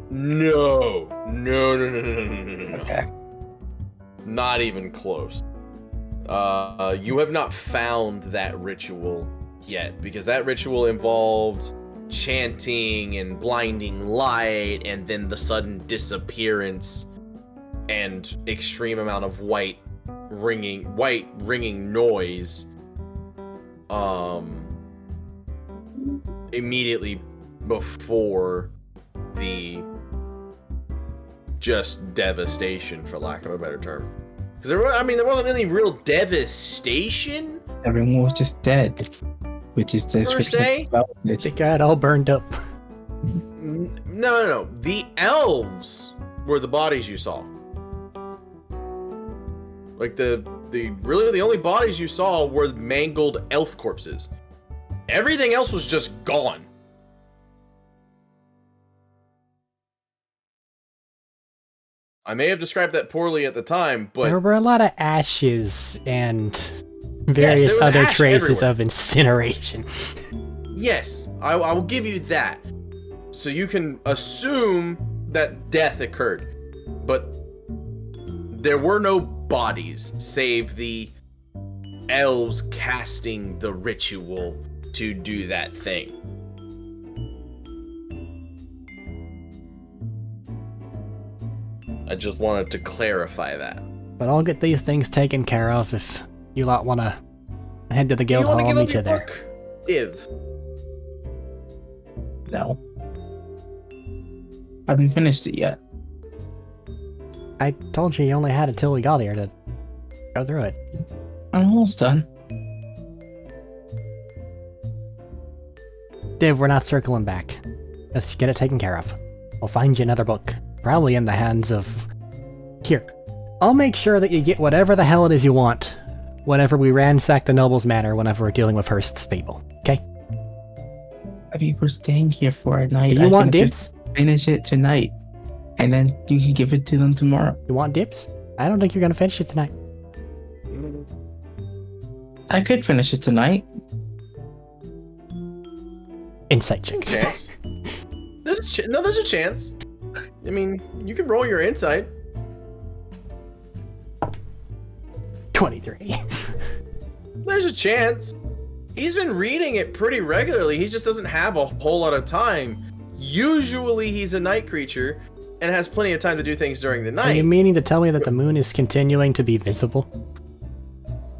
No. No. Okay. Not even close. You have not found that ritual yet, because that ritual involved chanting and blinding light, and then the sudden disappearance and extreme amount of white ringing noise. Immediately before the just devastation, for lack of a better term. Because there wasn't any real devastation. Everyone was just dead, which is the Per se? spell. They got all burned up. No. The elves were the bodies you saw. Like the only bodies you saw were mangled elf corpses. Everything else was just gone. I may have described that poorly at the time, but There were a lot of ashes and various was other ash traces everywhere. of incineration. yes, I will give you that. So you can assume that death occurred, but there were no bodies save the elves casting the ritual to do that thing. I just wanted to clarify that. But I'll get these things taken care of if you lot want to head to the guild You wanna hall and give meet you up your there. book? No. I haven't finished it yet. I told you only had until we got here to go through it. I'm almost done. Div, we're not circling back. Let's get it taken care of. We'll find you another book. Probably in the hands of... Here. I'll make sure that you get whatever the hell it is you want whenever we ransack the Noble's Manor whenever we're dealing with Hearst's people. Okay? I mean, we're staying here for a night. Do you I want can dibs? just finish it tonight, and then you can give it to them tomorrow. You want dibs? I don't think you're gonna finish it tonight. I could finish it tonight. Insight check. Chance. There's a chance. I mean, you can roll your insight. 23. There's a chance. He's been reading it pretty regularly. He just doesn't have a whole lot of time. Usually he's a night creature and has plenty of time to do things during the Are you night. meaning to tell me that the moon is continuing to be visible?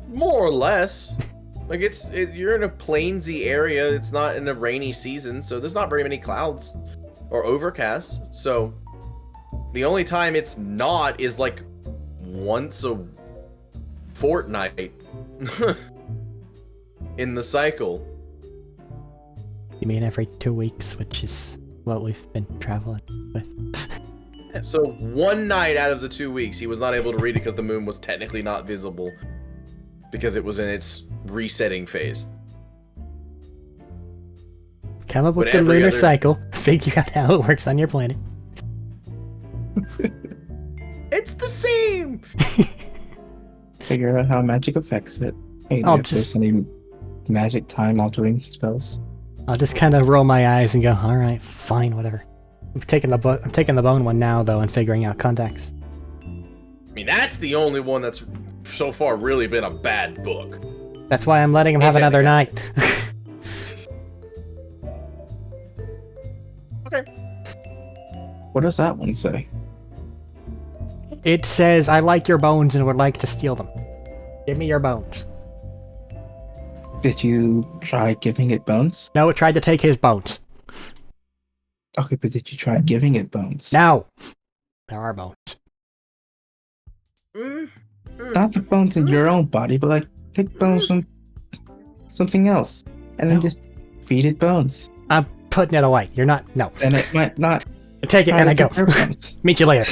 More or less. Like you're in a plainsy area. It's not in a rainy season, so there's not very many clouds or overcasts. So the only time it's not is like once a fortnight in the cycle. You mean every 2 weeks, which is what we've been traveling with. So one night out of the 2 weeks, he was not able to read it because the moon was technically not visible because it was in its resetting phase. Come up with But the every lunar other- cycle, figure out how it works on your planet. It's the same. Figure out how magic affects it. Hey, I'll if there's any magic time altering spells. I'll just kind of roll my eyes and go, all right, fine, whatever. I'm taking the bone one now, though, and figuring out contacts. I mean, that's the only one that's so far really been a bad book. That's why I'm letting him have another night. Okay. What does that one say? It says, I like your bones and would like to steal them. Give me your bones. Did you try giving it bones? No, it tried to take his bones. Okay, but did you try giving it bones? No! There are bones. Not the bones in your own body, but like take bones from something else, and then No. just feed it bones. I'm putting it away. You're not. No. And it might not. Take it and I go. Your bones. Meet you later.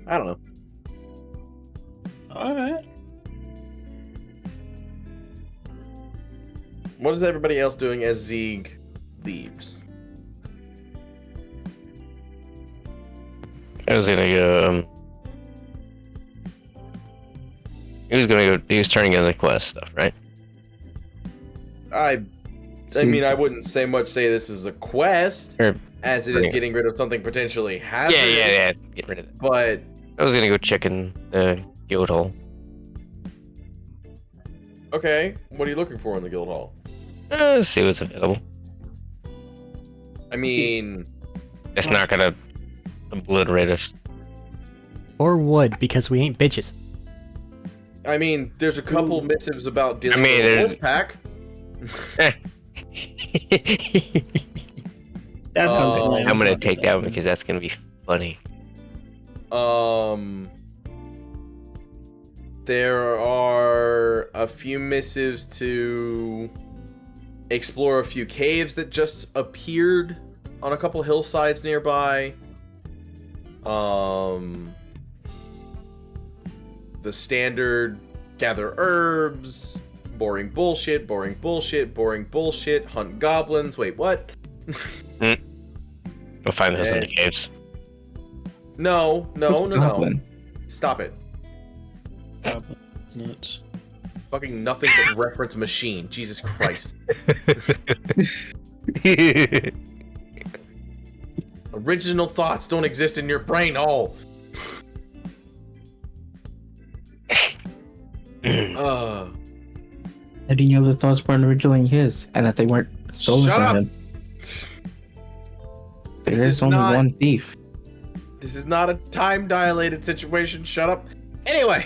I don't know. Alright. What is everybody else doing as Zeeg leaves? I was gonna go. He was turning in the quest stuff, right? I mean, I wouldn't say this is a quest, Or, as it is getting rid of something potentially hazardous. yeah. Get rid of it. But I was gonna go check in the guild hall. okay, what are you looking for in the guild hall? See what's available. I mean, It's not gonna obliterate us. Or would, because we ain't bitches. there's a couple missives about dealing I mean, with a there's- wolf pack. I'm gonna take that one because that's gonna be funny. There are a few missives to explore a few caves that just appeared on a couple hillsides nearby. The standard gather herbs, boring bullshit, hunt goblins. Wait, what? We'll find those in the caves. No. Goblin. Stop it. Nuts. Fucking nothing but reference machine. Jesus Christ. Original thoughts don't exist in your brain. Oh. How do you know the thoughts weren't originally his, and that they weren't stolen Shut from up. him? There This is is only not- one thief. This is not a time dilated situation. Shut up. Anyway.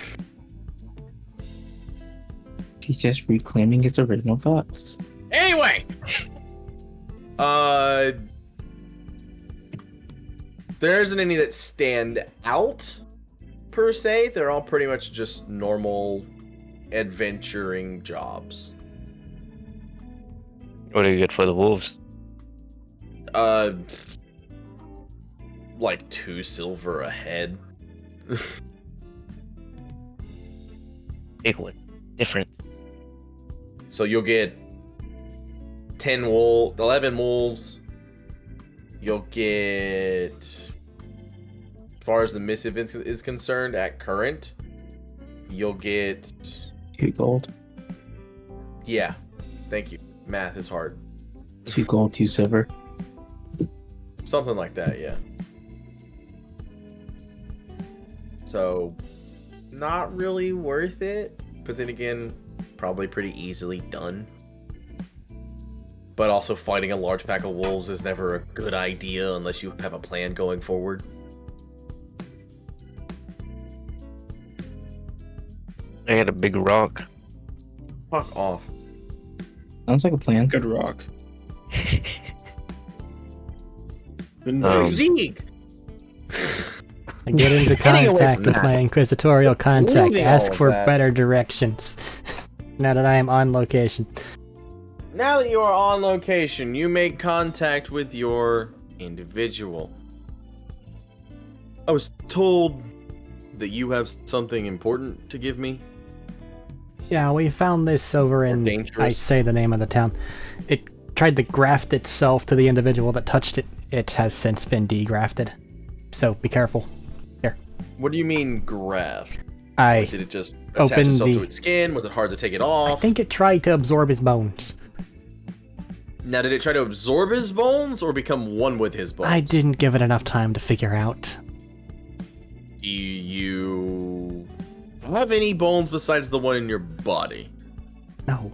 He's just reclaiming his original thoughts. Anyway. There isn't any that stand out per se. They're all pretty much just normal adventuring jobs. What do you get for the wolves? Like 2 silver a head. Big one. Different. So you'll get 11 wolves. You'll get, as far as the missive is concerned, at current, you'll get, 2 gold. yeah, thank you. Math is hard. 2 gold, 2 silver. Something like that, yeah. So, not really worth it, but then again, probably pretty easily done. But also fighting a large pack of wolves is never a good idea unless you have a plan going forward. I got a big rock. Fuck off. Sounds like a plan. Good rock. Zeke! I get into Getting away contact from with that. my inquisitorial contact, Moving all ask of for that. better directions. Now that I am on location. Now that you are on location, you make contact with your individual. I was told that you have something important to give me. Yeah, we found this over in, dangerous. I say the name of the town. It tried to graft itself to the individual that touched it. It has since been degrafted. So be careful. Here. What do you mean graft? I Did it just attach opened itself the- to its skin? Was it hard to take it off? think it tried to absorb his bones. Now, did it try to absorb his bones or become one with his bones? I didn't give it enough time to figure out. Do you have any bones besides the one in your body? No.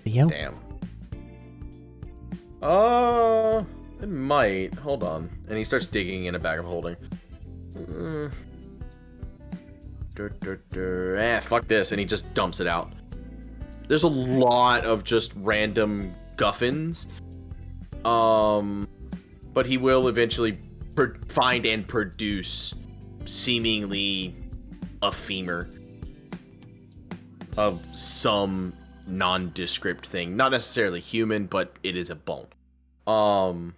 Theo? Damn. It might. Hold on. And he starts digging in a bag of holding. Fuck this. And he just dumps it out. There's a lot of just random guffins. But he will eventually find and produce seemingly a femur of some nondescript thing. Not necessarily human, but it is a bone. Or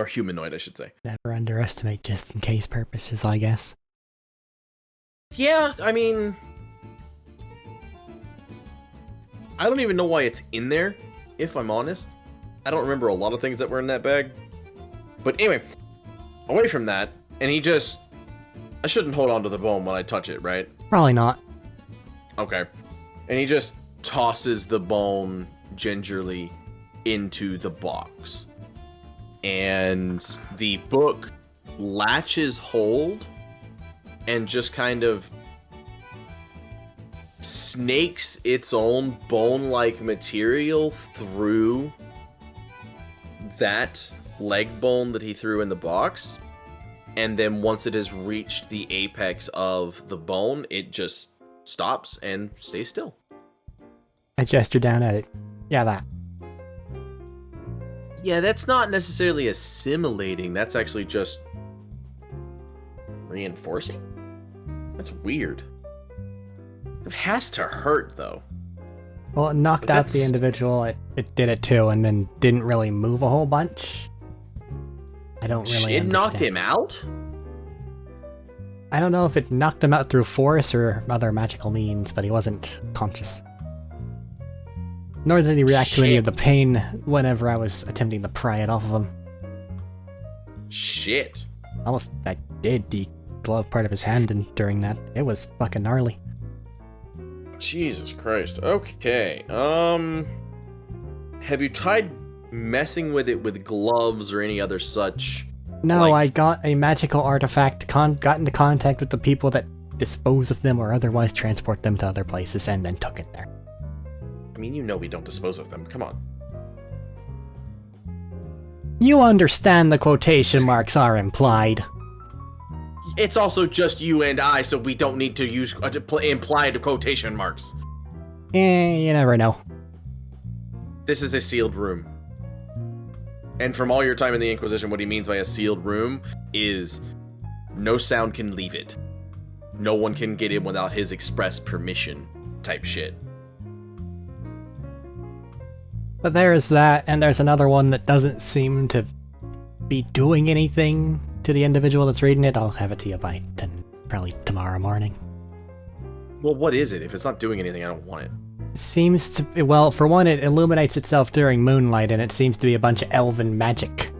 humanoid, I should say. Never underestimate just in case purposes, I guess. Yeah, I mean, I don't even know why it's in there, if I'm honest. I don't remember a lot of things that were in that bag. But anyway, away from that, and he just... I shouldn't hold on to the bone when I touch it, right? Probably not. Okay. And he just tosses the bone gingerly into the box. And the book latches hold and just kind of snakes its own bone-like material through that leg bone that he threw in the box. And then once it has reached the apex of the bone, it just stops and stays still. I gesture down at it. Yeah, that. Yeah, that's not necessarily assimilating. That's actually just reinforcing? That's weird. It has to hurt, though. Well, it knocked But out the that's- individual. It did it too, and then didn't really move a whole bunch. I don't really It knocked understand. him out? I don't know if it knocked him out through force or other magical means, but he wasn't conscious. Nor did he react to any of the pain whenever I was attempting to pry it off of him. Shit. I did deglove part of his hand during that. It was fucking gnarly. Jesus Christ. Okay. Have you tried messing with it with gloves or any other such? No, Like- I got a magical artifact, got into contact with the people that dispose of them or otherwise transport them to other places, and then took it there. I mean, you know we don't dispose of them. Come on. You understand the quotation marks are implied. It's also just you and I, so we don't need to use implied quotation marks. You never know. This is a sealed room. And from all your time in the Inquisition, what he means by a sealed room is no sound can leave it. No one can get in without his express permission type shit. But there is that, and there's another one that doesn't seem to be doing anything to the individual that's reading it. I'll have it to you by probably tomorrow morning. Well, what is it? If it's not doing anything, I don't want it. Seems to be, well, for one, it illuminates itself during moonlight, and it seems to be a bunch of elven magic.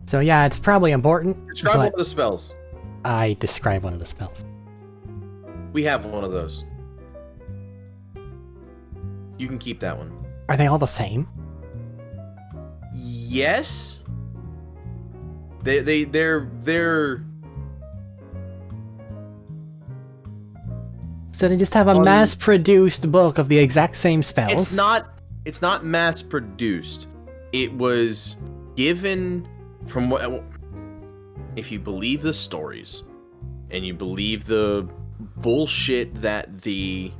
So yeah, it's probably important, Describe one but of the spells. I describe one of the spells. We have one of those. You can keep that one. Are they all the same? Yes. They're So they just have a On- mass-produced book of the exact same spells? it's not mass produced. It was given from what, if you believe the stories and you believe the bullshit that the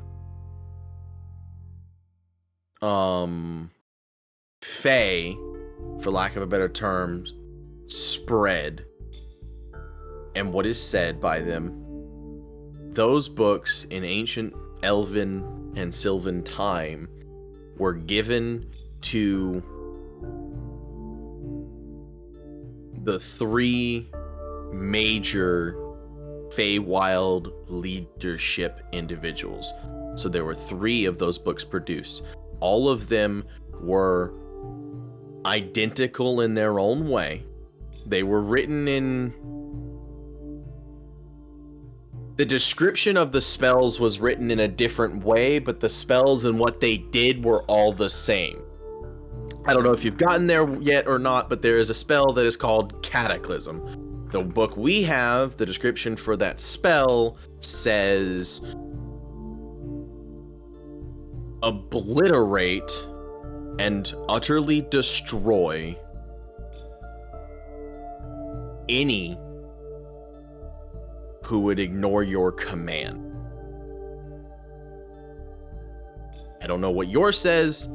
Fae, for lack of a better term, spread, and what is said by them, those books in ancient Elven and Sylvan time were given to the three major Feywild leadership individuals. So there were 3 of those books produced. All of them were identical in their own way. They were written in... The description of the spells was written in a different way, but the spells and what they did were all the same. I don't know if you've gotten there yet or not, but there is a spell that is called Cataclysm. The book we have, the description for that spell says obliterate and utterly destroy any who would ignore your command. I don't know what yours says,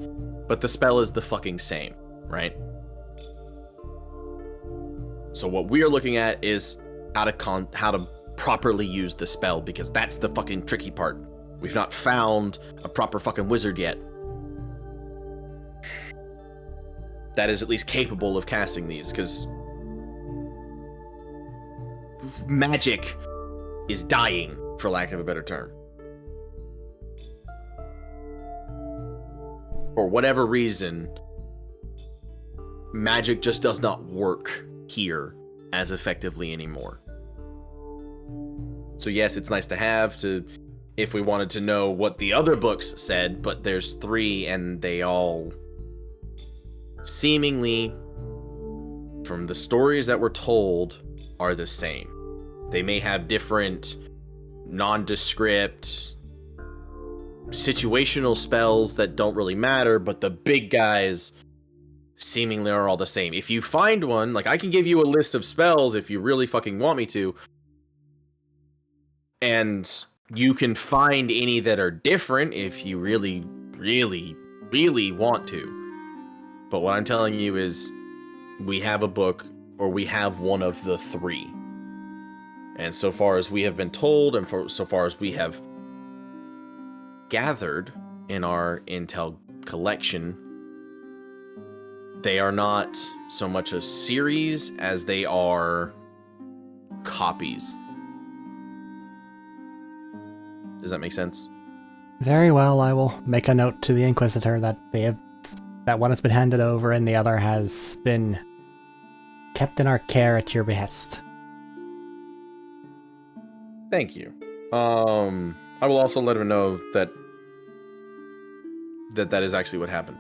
but the spell is the fucking same, right? So what we are looking at is how to properly use the spell, because that's the fucking tricky part. We've not found a proper fucking wizard yet that is at least capable of casting these, because magic is dying, for lack of a better term. For whatever reason, magic just does not work here as effectively anymore. So yes, it's nice to have to, if we wanted to know what the other books said, but there's 3 and they all seemingly, from the stories that were told, are the same. They may have different nondescript situational spells that don't really matter, but the big guys seemingly are all the same. If you find one, like, I can give you a list of spells if you really fucking want me to, and you can find any that are different if you really, really, really want to. But what I'm telling you is, we have a book, or we have one of the 3. And so far as we have been told, and so far as we have gathered in our intel collection, they are not so much a series as they are copies. Does that make sense? Very well, I will make a note to the Inquisitor that that one has been handed over and the other has been kept in our care at your behest. Thank you. I will also let him know that that is actually what happened.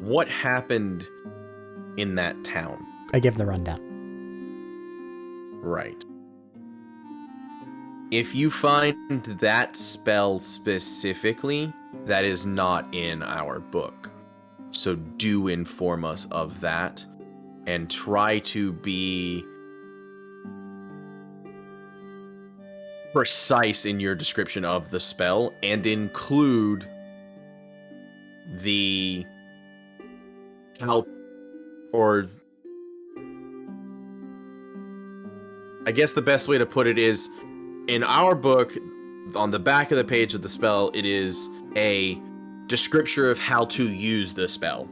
What happened in that town? I give the rundown. Right. If you find that spell specifically, that is not in our book. So do inform us of that, and try to be precise in your description of the spell, and include the help, or I guess the best way to put it is, in our book, on the back of the page of the spell, it is a description of how to use the spell.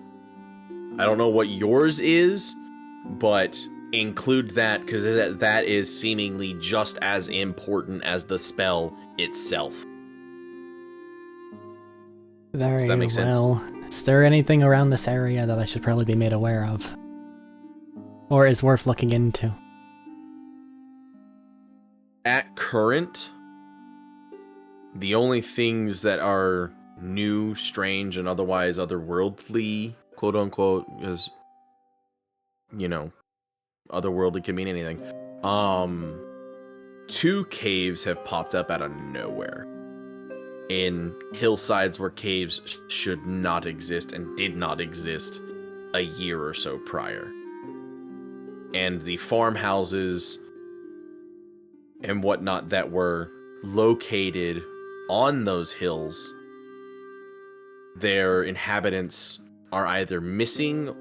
I don't know what yours is, but include that, because that is seemingly just as important as the spell itself. Very Does that make sense? well. Is there anything around this area that I should probably be made aware of? Or is worth looking into? At current, The only things that are new, strange, and otherwise otherworldly, quote unquote, is, you know, otherworldly can mean anything. 2 caves have popped up out of nowhere in hillsides where caves should not exist and did not exist a year or so prior. And the farmhouses and whatnot that were located on those hills, their inhabitants are either missing,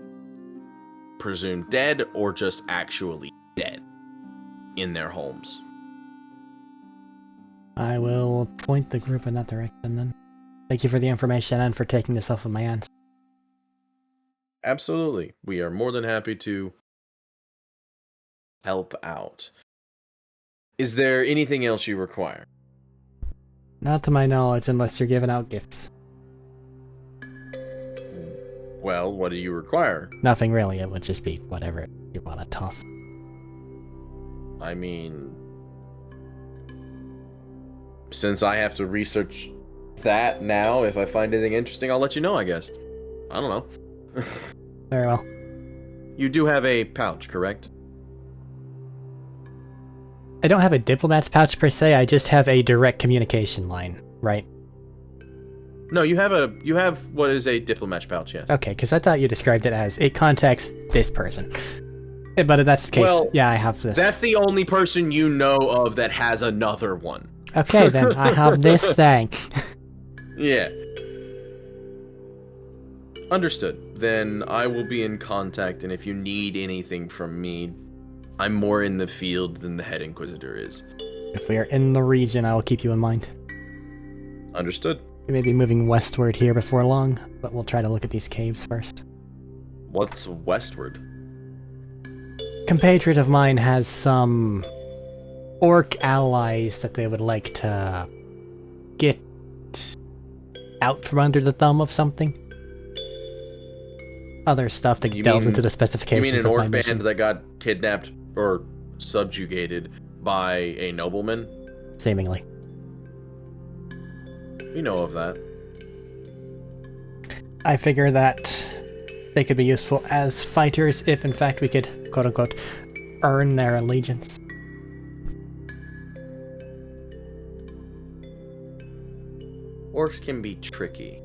presumed dead, or just actually dead in their homes. I will point the group in that direction then. Thank you for the information and for taking this off of my hands. Absolutely. We are more than happy to help out. Is there anything else you require? Not to my knowledge, unless you're giving out gifts. Well, what do you require? Nothing really, it would just be whatever you want to toss. I mean, since I have to research that now, if I find anything interesting, I'll let you know, I guess. I don't know. Very well. You do have a pouch, correct? I don't have a diplomat's pouch per se, I just have a direct communication line, right? No, you have what is a diplomat pouch, yes. Okay, because I thought you described it as it contacts this person. But if that's the case, Well, yeah, I have this. That's the only person you know of that has another one. Okay, then I have this thing. Yeah. Understood. Then I will be in contact, and if you need anything from me, I'm more in the field than the head inquisitor is. If we are in the region, I will keep you in mind. Understood. We may be moving westward here before long, but we'll try to look at these caves first. What's westward? Compatriot of mine has some orc allies that they would like to get out from under the thumb of something. Other stuff that delves into the specifications. You mean an of my orc mission. band that got kidnapped or subjugated by a nobleman? Seemingly. We know of that. I figure that they could be useful as fighters if in fact we could, quote-unquote, earn their allegiance. Orcs can be tricky.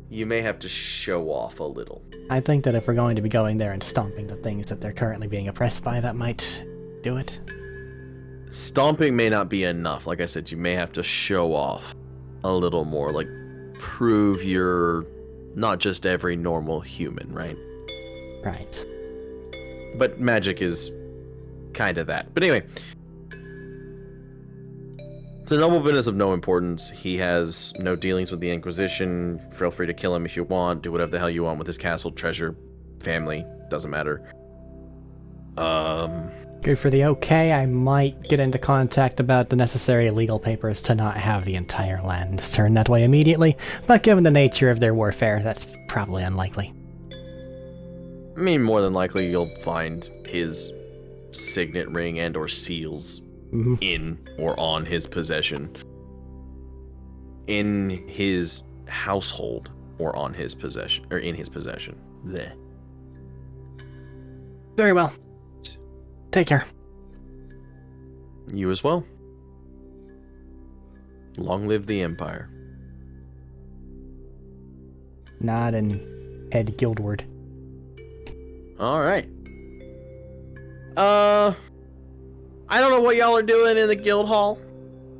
You may have to show off a little. I think that if we're going to be going there and stomping the things that they're currently being oppressed by, that might do it. Stomping may not be enough. Like I said, you may have to show off a little more. Like, prove you're not just every normal human, right? Right. But magic is kind of that. But anyway, the nobleman is of no importance. He has no dealings with the Inquisition. Feel free to kill him if you want. Do whatever the hell you want with his castle, treasure, family. Doesn't matter. Good for the okay. I might get into contact about the necessary legal papers to not have the entire lands turned that way immediately, but given the nature of their warfare, that's probably unlikely. I mean, more than likely you'll find his signet ring and or seals in or on his possession. In his household or on his possession, or in his possession. Blech. Very well. Take care. You as well. Long live the Empire. Nod and head guildward. Alright. I don't know what y'all are doing in the guild hall.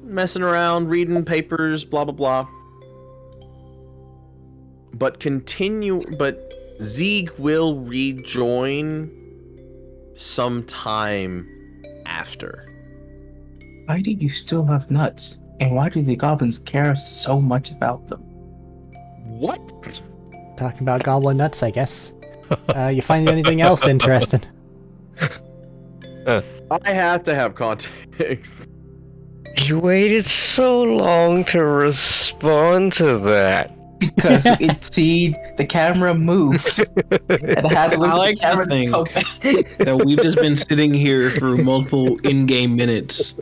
Messing around, reading papers, blah blah blah. But Zeeg will rejoin sometime after. Why do you still have nuts? And why do the goblins care so much about them? What? Talking about goblin nuts, I guess. You find anything else interesting? I have to have context. You waited so long to respond to that. Because the camera moved. And I had to wait I for like the camera to think to come back. that we've just been sitting here for multiple in-game minutes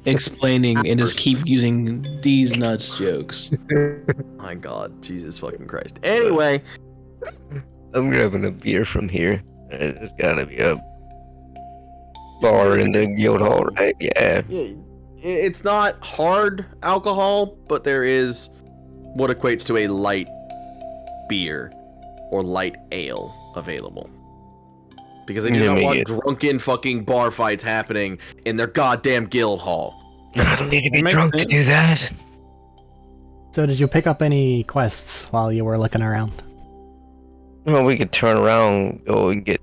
explaining and just keep using these nuts jokes. My God, Jesus fucking Christ. Anyway, I'm grabbing a beer from here. There's gotta be a bar in the guild hall, right? Yeah. it's not hard alcohol, but there is what equates to a light beer or light ale available. Because they do not want drunken fucking bar fights happening in their goddamn guild hall. I don't need to be Makes drunk to sense. do that. So did you pick up any quests while you were looking around? Well, we could turn around, go and get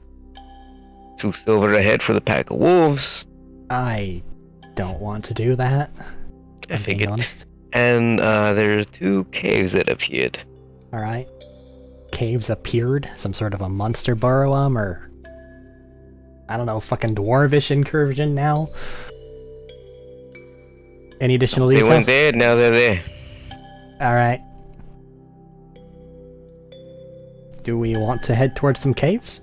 2 silver a head for the pack of wolves. I don't want to do that. I I'm being figured. honest. And there's 2 caves that appeared. Alright. Caves appeared? Some sort of a monster burrow 'em, or I don't know, fucking dwarvish incursion now? Any additional They details? went there, now they're there. Alright. Do we want to head towards some caves?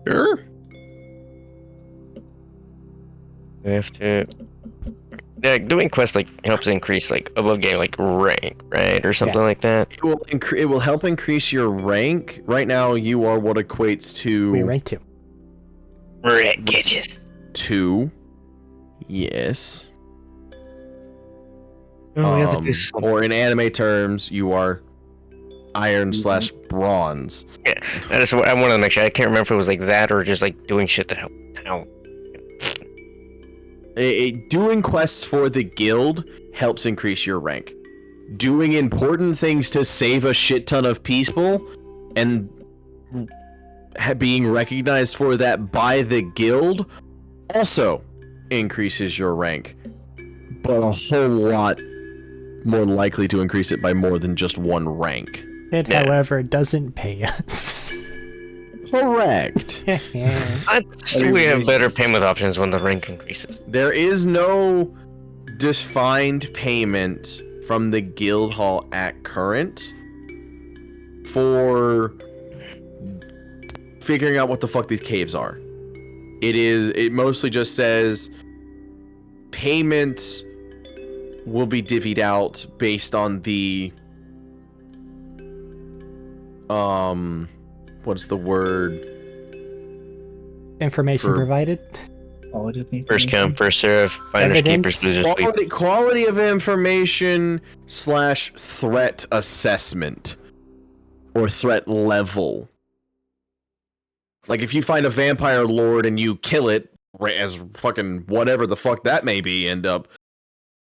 Sure. We have to. Yeah, doing quests like helps increase like above game like rank, right, or something Yes. like that. It will help increase your rank. Right now, you are what equates to We rank 2. Rank gauges. 2. Yes. Oh, we have to do something. Or in anime terms, you are iron/bronze. Yeah, I want to make sure. I can't remember if it was like that or just like doing shit to help. Doing quests for the guild helps increase your rank. Doing important things to save a shit ton of people and being recognized for that by the guild also increases your rank, but a whole lot more likely to increase it by more than just 1 rank. It, Yeah. however, doesn't pay us. Correct. We have better payment options when the rank increases. There is no defined payment from the guild hall at current for figuring out what the fuck these caves are. It mostly just says payments will be divvied out based on the what's the word? Information For- provided? First come, first serve. Finders, Evidence. keepers, losers, leave. Quality of information / threat assessment or threat level. Like if you find a vampire lord and you kill it as fucking whatever the fuck that may be,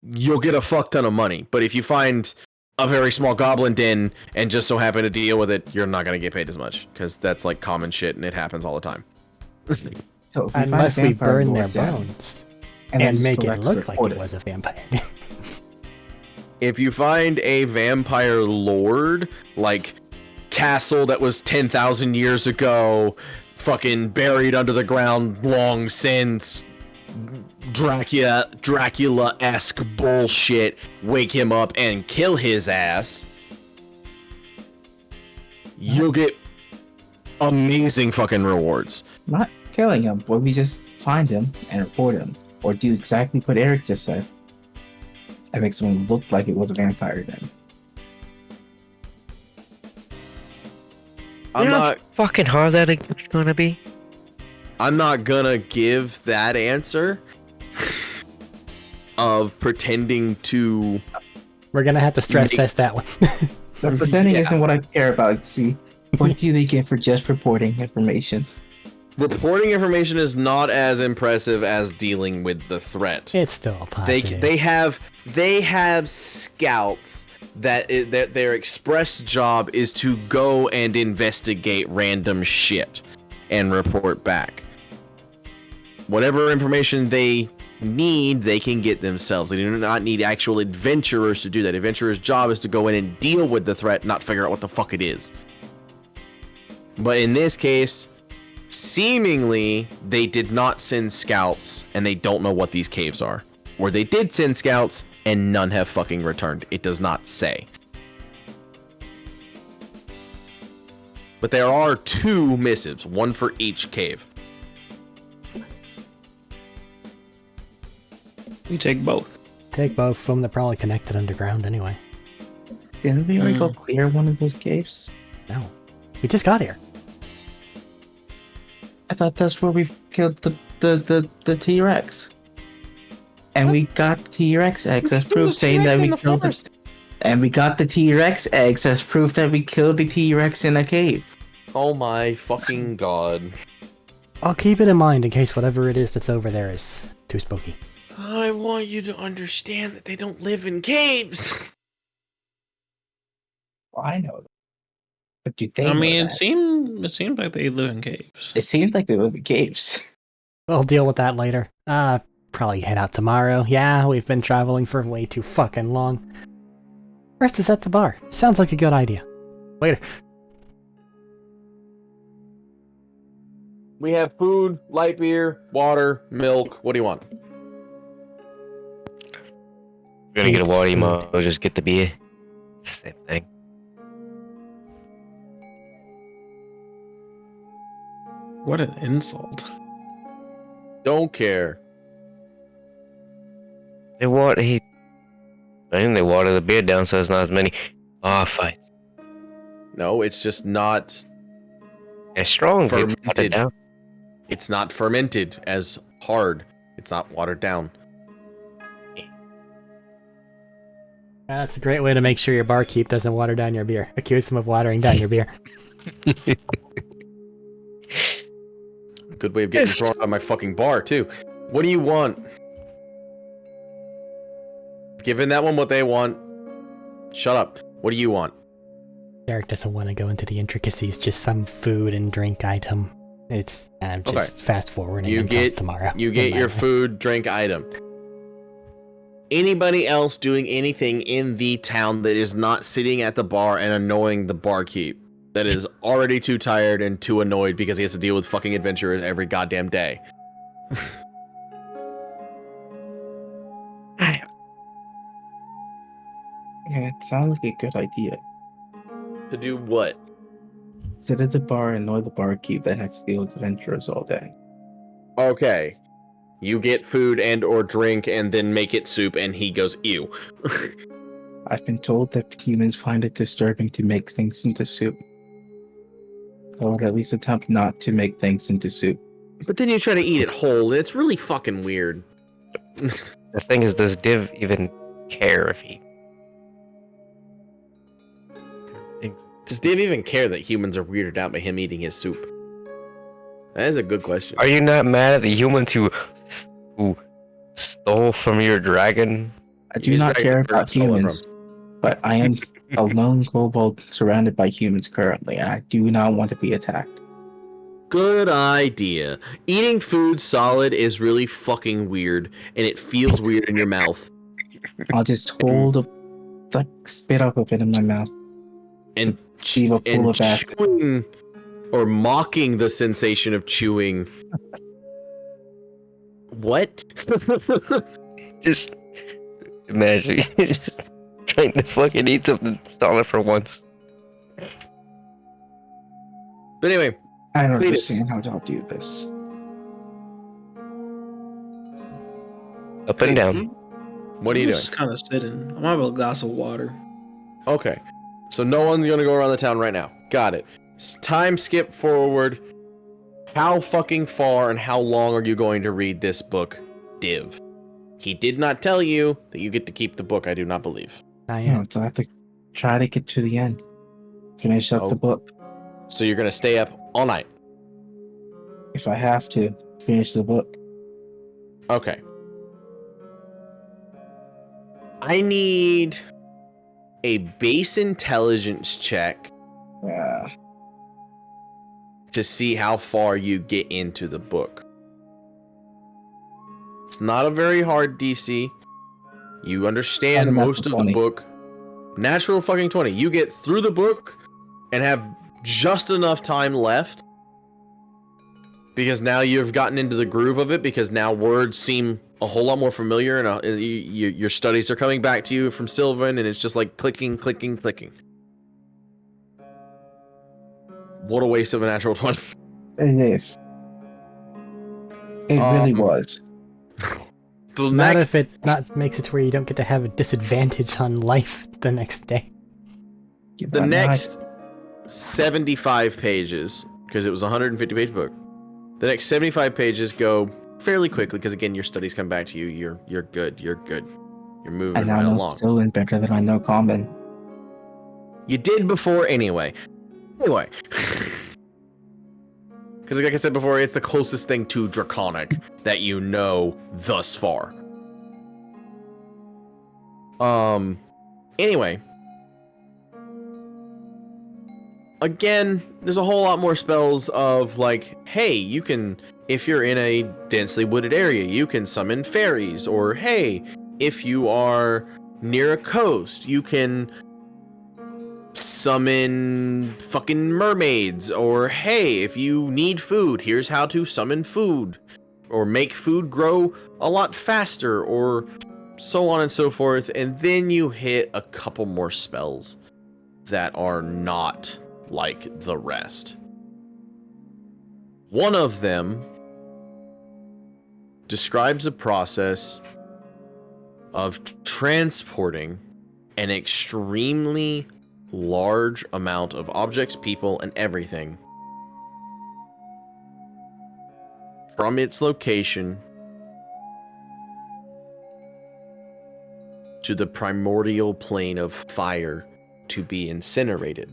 you'll get a fuck ton of money. But if you find a very small goblin den and just so happen to deal with it, you're not gonna get paid as much because that's like common shit and it happens all the time. So if you find a Unless we vampire burn their lord down, bones then and just make go it back to look like report it was a vampire. If you find a vampire lord, like castle that was 10,000 years ago, fucking buried under the ground long since, Dracula-esque bullshit, wake him up and kill his ass, you'll get amazing fucking rewards. not killing him, but we just find him and report him, or do exactly what Eric just said. That makes him look like it was a vampire then. I'm You know how not fucking hard that it's gonna be. I'm not gonna give that answer of pretending to. We're gonna have to stress test that one. The pretending Yeah. isn't what I care about. See, what do they get for just reporting information? Reporting information is not as impressive as dealing with the threat. It's still a positive. They have scouts that their express job is to go and investigate random shit and report back. Whatever information they need, they can get themselves. They do not need actual adventurers to do that. Adventurers' job is to go in and deal with the threat, not figure out what the fuck it is. But in this case, seemingly they did not send scouts and they don't know what these caves are. or they did send scouts and none have fucking returned. It does not say. But there are 2 missives, one for each cave. We take both. Take both of them. They're probably connected underground anyway. Didn't we already go clear one of those caves? No. We just got here. I thought that's where we killed the T-Rex. And we got the T-Rex eggs as proof saying that we killed the... And we got the T-Rex eggs as proof that we killed the T-Rex in a cave. Oh my fucking god. I'll keep it in mind in case whatever it is that's over there is too spooky. I want you to understand that they don't live in caves. Well, I know that. But do they I know mean, that? it seems like they live in caves. It seems like they live in caves. We'll deal with that later. Probably head out tomorrow. Yeah, we've been traveling for way too fucking long. Rest is at the bar. Sounds like a good idea. Later. We have food, light beer, water, milk. What do you want? We're gonna get a It's water, you food. might as well just get the beer. Same thing. What an insult. Don't care. I think they water the beer down so there's not as many fights. No, it's just not. It's strong. It's watered Fermented. down. It's not fermented as hard. It's not watered down. That's a great way to make sure your barkeep doesn't water down your beer. Accuse him of watering down your beer. Good way of getting thrown out of my fucking bar, too. What do you want? Giving that one what they want. Shut up. What do you want? Arik doesn't want to go into the intricacies, just some food and drink item. It's just fast forwarding You until get tomorrow. You get No your matter. food, drink item. Anybody else doing anything in the town that is not sitting at the bar and annoying the barkeep, that is already too tired and too annoyed because he has to deal with fucking adventurers every goddamn day? Yeah, it sounds like a good idea. To do what? Sit at the bar and annoy the barkeep that has to deal with adventurers all day. Okay. You get food and or drink and then make it soup and he goes, ew. I've been told that humans find it disturbing to make things into soup. I would at least attempt not to make things into soup. But then you try to eat it whole and it's really fucking weird. The thing is, does Div even care if he? Does Dave even care that humans are weirded out by him eating his soup? That is a good question. Are you not mad at the humans who stole from your dragon? I do His not dragon care bird about stole it from humans, but I am a lone kobold surrounded by humans currently, and I do not want to be attacked. Good idea. Eating food solid is really fucking weird, and it feels weird in your mouth. I'll just hold a spit up of it in my mouth. And Achieve a pull of acid. chewing or mocking the sensation of chewing. What? Just imagine just trying to fucking eat something solid for once. But anyway, I don't Cletus. understand how y'all do this. Up and down. what are you doing? Just kind of sitting. I'm gonna have a glass of water. Okay. So no one's gonna go around the town right now. Got it. Time skip forward. How fucking far and how long are you going to read this book, Div? He did not tell you that you get to keep the book, I do not believe. Not Yeah, yet. so I have to try to get to the end. Finish up Oh. the book. So you're gonna stay up all night. If I have to, finish the book. Okay. I need a base intelligence check Yeah. to see how far you get into the book. It's not a very hard DC. You understand Automatic most of 20. the book. Natural fucking 20. You get through the book and have just enough time left because now you've gotten into the groove of it, because now words seem a whole lot more familiar, and your studies are coming back to you from Sylvan, and it's just like clicking, clicking, clicking. What a waste of a natural 20. It is. It really was. The Not next, if it not makes it to where you don't get to have a disadvantage on life the next day. Give the that next 75 pages, because it was a 150-page book. The next 75 pages go fairly quickly, because again, your studies come back to you. You're good. You're good. You're I moving now right know along. Sylvan better than I know Common. You did before anyway. Anyway. Because like I said before, it's the closest thing to Draconic that you know thus far. Anyway. Again, there's a whole lot more spells of like, hey, you can, if you're in a densely wooded area, you can summon fairies. Or hey, if you are near a coast, you can summon fucking mermaids. Or hey, if you need food, here's how to summon food. Or make food grow a lot faster, or so on and so forth. And then you hit a couple more spells that are not like the rest. One of them describes a process of transporting an extremely large amount of objects, people, and everything from its location to the primordial plane of fire to be incinerated.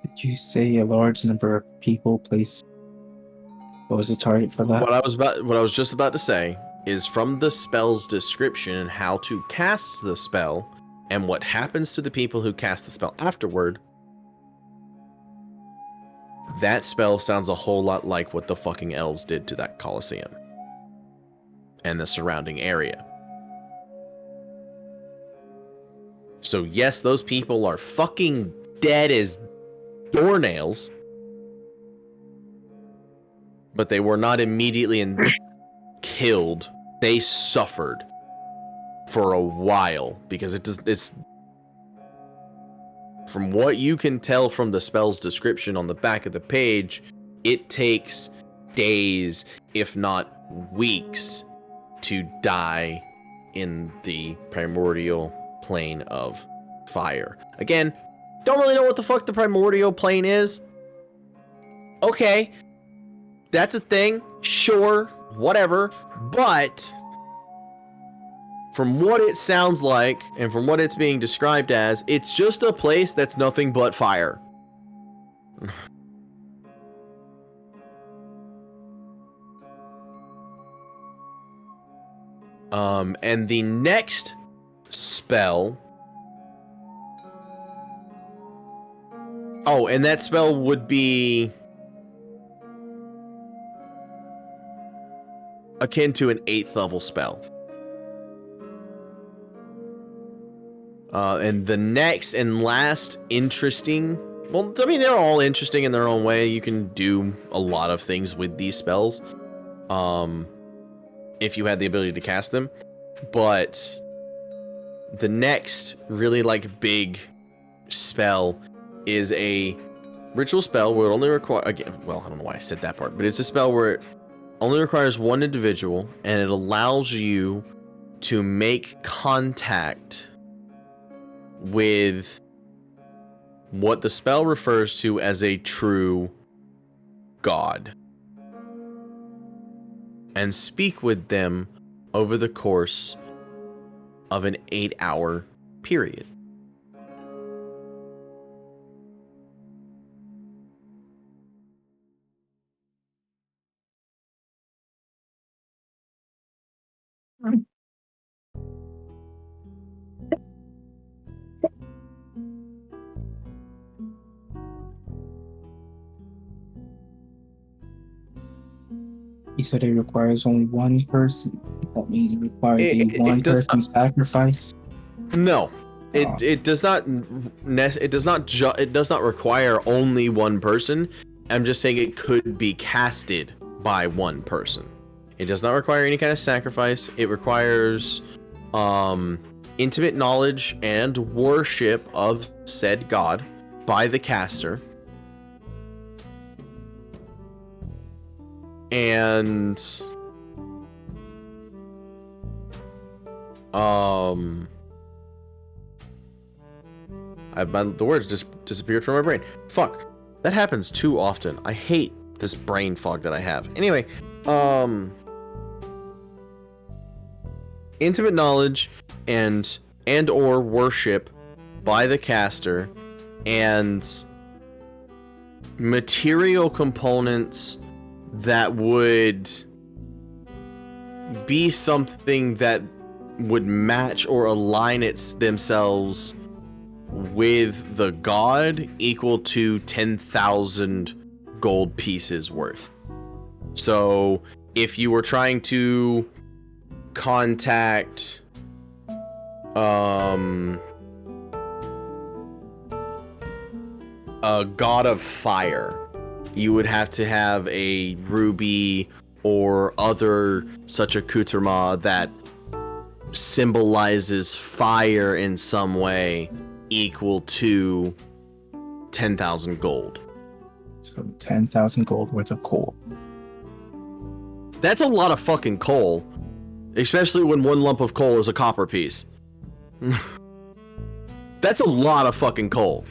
Did you say a large number of people place? What was the target for that? What I was just about to say is from the spell's description and how to cast the spell and what happens to the people who cast the spell afterward. That spell sounds a whole lot like what the fucking elves did to that Colosseum and the surrounding area. So yes, those people are fucking dead as doornails, but they were not immediately killed. They suffered for a while because it's from what you can tell from the spell's description on the back of the page, it takes days, if not weeks, to die in the primordial plane of fire. Again, don't really know what the fuck the primordial plane is. Okay, that's a thing, sure, whatever, but from what it sounds like and from what it's being described as, it's just a place that's nothing but fire. And the next spell. Oh, and that spell would be akin to an 8th level spell. And the next and last interesting, well, I mean, they're all interesting in their own way. You can do a lot of things with these spells, if you had the ability to cast them. But the next really like big spell is a ritual spell where it only require, again, well, I don't know why I said that part, but it's a spell where it only requires one individual, and it allows you to make contact with what the spell refers to as a true god and speak with them over the course of an 8-hour period. You said it requires only one person. That means it requires It one does person sacrifice. No, It does not require only one person. I'm just saying it could be casted by one person. It does not require any kind of sacrifice. It requires intimate knowledge and worship of said god by the caster. And the words just disappeared from my brain. Fuck. That happens too often. I hate this brain fog that I have. Anyway, intimate knowledge and or worship by the caster, and material components that would be something that would match or align themselves with the god, equal to 10,000 gold pieces worth. So if you were trying to contact a god of fire, you would have to have a ruby or other such accoutrement that symbolizes fire in some way, equal to 10,000 gold. So 10,000 gold worth of coal. That's a lot of fucking coal, especially when one lump of coal is a copper piece. That's a lot of fucking coal.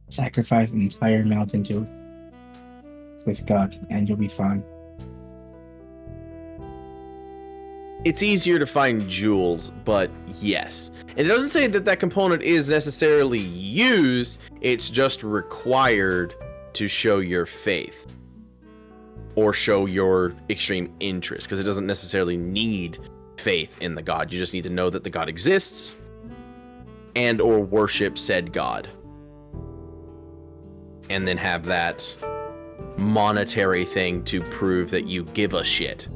Sacrifice an entire mountain to this god, and you'll be fine. It's easier to find jewels, but yes. And it doesn't say that component is necessarily used, it's just required to show your faith. Or show your extreme interest, because it doesn't necessarily need faith in the god. You just need to know that the god exists, and or worship said god. And then have that monetary thing to prove that you give a shit.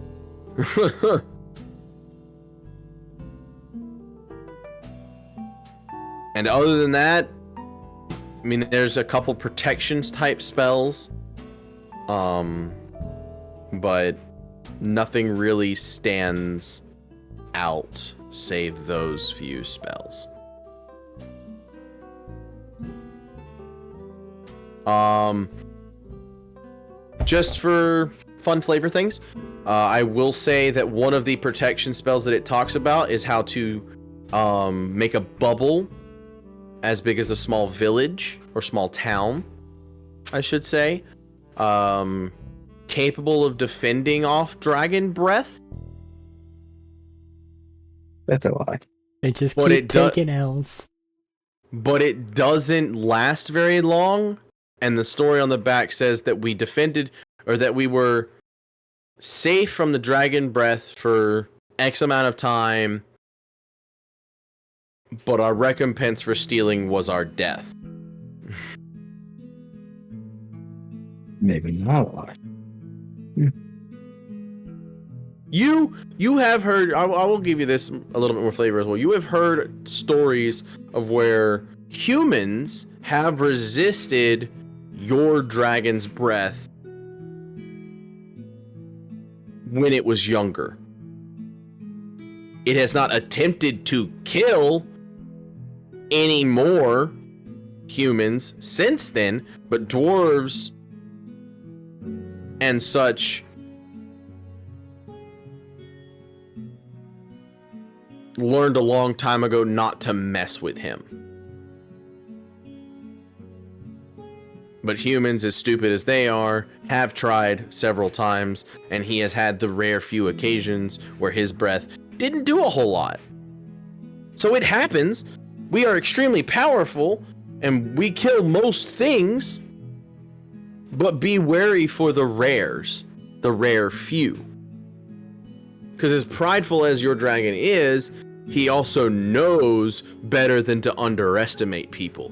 And other than that, I mean, there's a couple protections type spells, but nothing really stands out save those few spells. Just for fun flavor things, I will say that one of the protection spells that it talks about is how to make a bubble as big as a small village or small town, I should say, capable of defending off dragon breath. That's a lot. They just But keep taking L's. But it doesn't last very long, and the story on the back says that we defended, or that we were safe from the dragon breath for X amount of time, but our recompense for stealing was our death. Maybe not a lot. You have heard, I will give you this a little bit more flavor as well. You have heard stories of where humans have resisted your dragon's breath when it was younger. It has not attempted to kill any more humans since then, but dwarves and such learned a long time ago not to mess with him. But humans, as stupid as they are, have tried several times, and he has had the rare few occasions where his breath didn't do a whole lot. So it happens. We are extremely powerful, and we kill most things, but be wary for the rares, the rare few. Because as prideful as your dragon is, he also knows better than to underestimate people.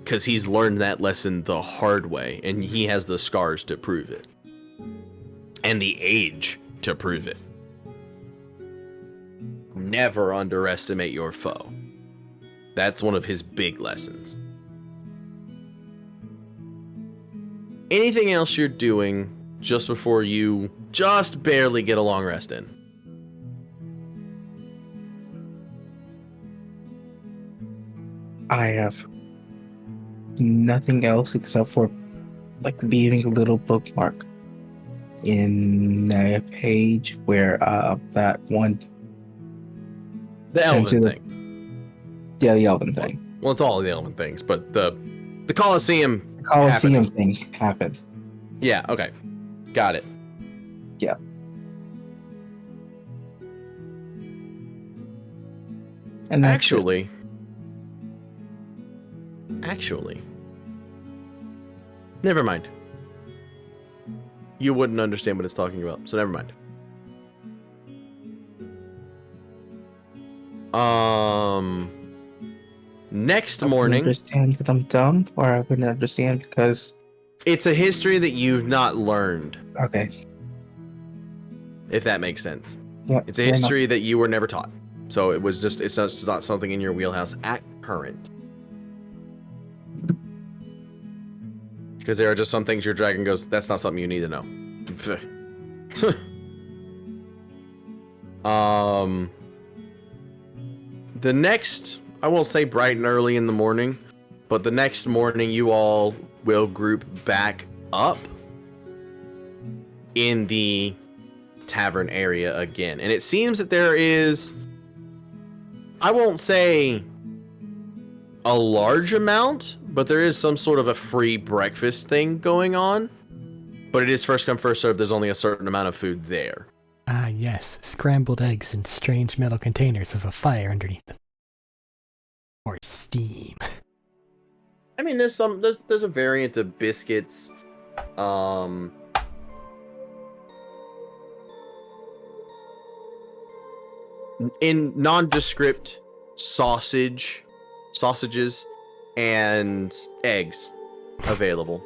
Because he's learned that lesson the hard way, and he has the scars to prove it. And the age to prove it. never underestimate your foe. That's one of his big lessons. Anything else you're doing just before you just barely get a long rest in? I have nothing else except for like leaving a little bookmark in a page where that one The sends you elven the thing. the elven thing. Well, it's all the elven things, but the Colosseum. The Colosseum happening. thing happened. Yeah. Okay. Got it. Yeah. And that's it. Actually, never mind. You wouldn't understand what it's talking about, so never mind. Next I wouldn't morning, understand because I'm dumb, or I wouldn't understand because it's a history that you've not learned, okay. if that makes sense. Yeah, It's a fair history that you were never taught. So it's not something in your wheelhouse at current. Because there are just some things your dragon goes, that's not something you need to know. The next, I won't say bright and early in the morning, but the next morning you all will group back up in the tavern area again. And it seems that there is, I won't say a large amount, but there is some sort of a free breakfast thing going on. But it is first come, first served. There's only a certain amount of food there. Ah, yes. Scrambled eggs in strange metal containers with a fire underneath them. Or steam. I mean, there's a variant of biscuits. In nondescript sausages, and eggs available.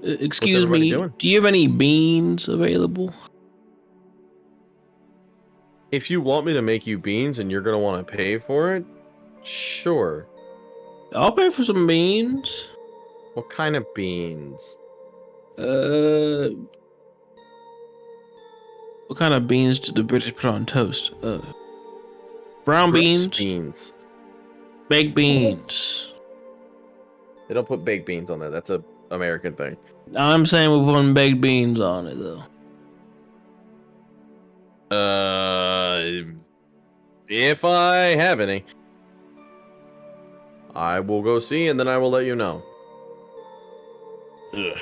Excuse everybody me, doing? do you have any beans available? If you want me to make you beans and you're gonna want to pay for it, sure. I'll pay for some beans. What kind of beans? What kind of beans do the British put on toast? Brown Rice beans, beans. baked beans. They don't put baked beans on there. That's a American thing. I'm saying we're putting baked beans on it though. If I have any, I will go see and then I will let you know. Ugh.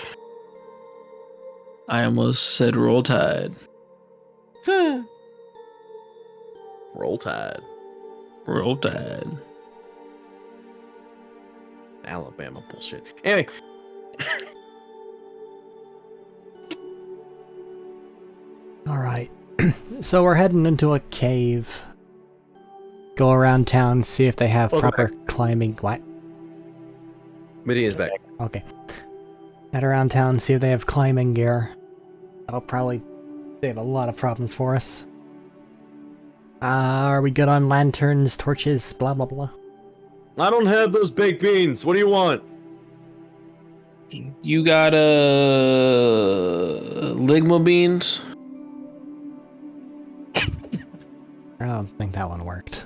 I almost said roll tide. Roll Tide. Roll tide. Alabama bullshit. Anyway. Alright. So we're heading into a cave. Go around town, see if they have Welcome proper climbing. What? Midian's back. Okay. Head around town, see if they have climbing gear. That'll probably save a lot of problems for us. Are we good on lanterns, torches, blah blah blah? I don't have those baked beans. What do you want? You got ligma beans? I don't think that one worked.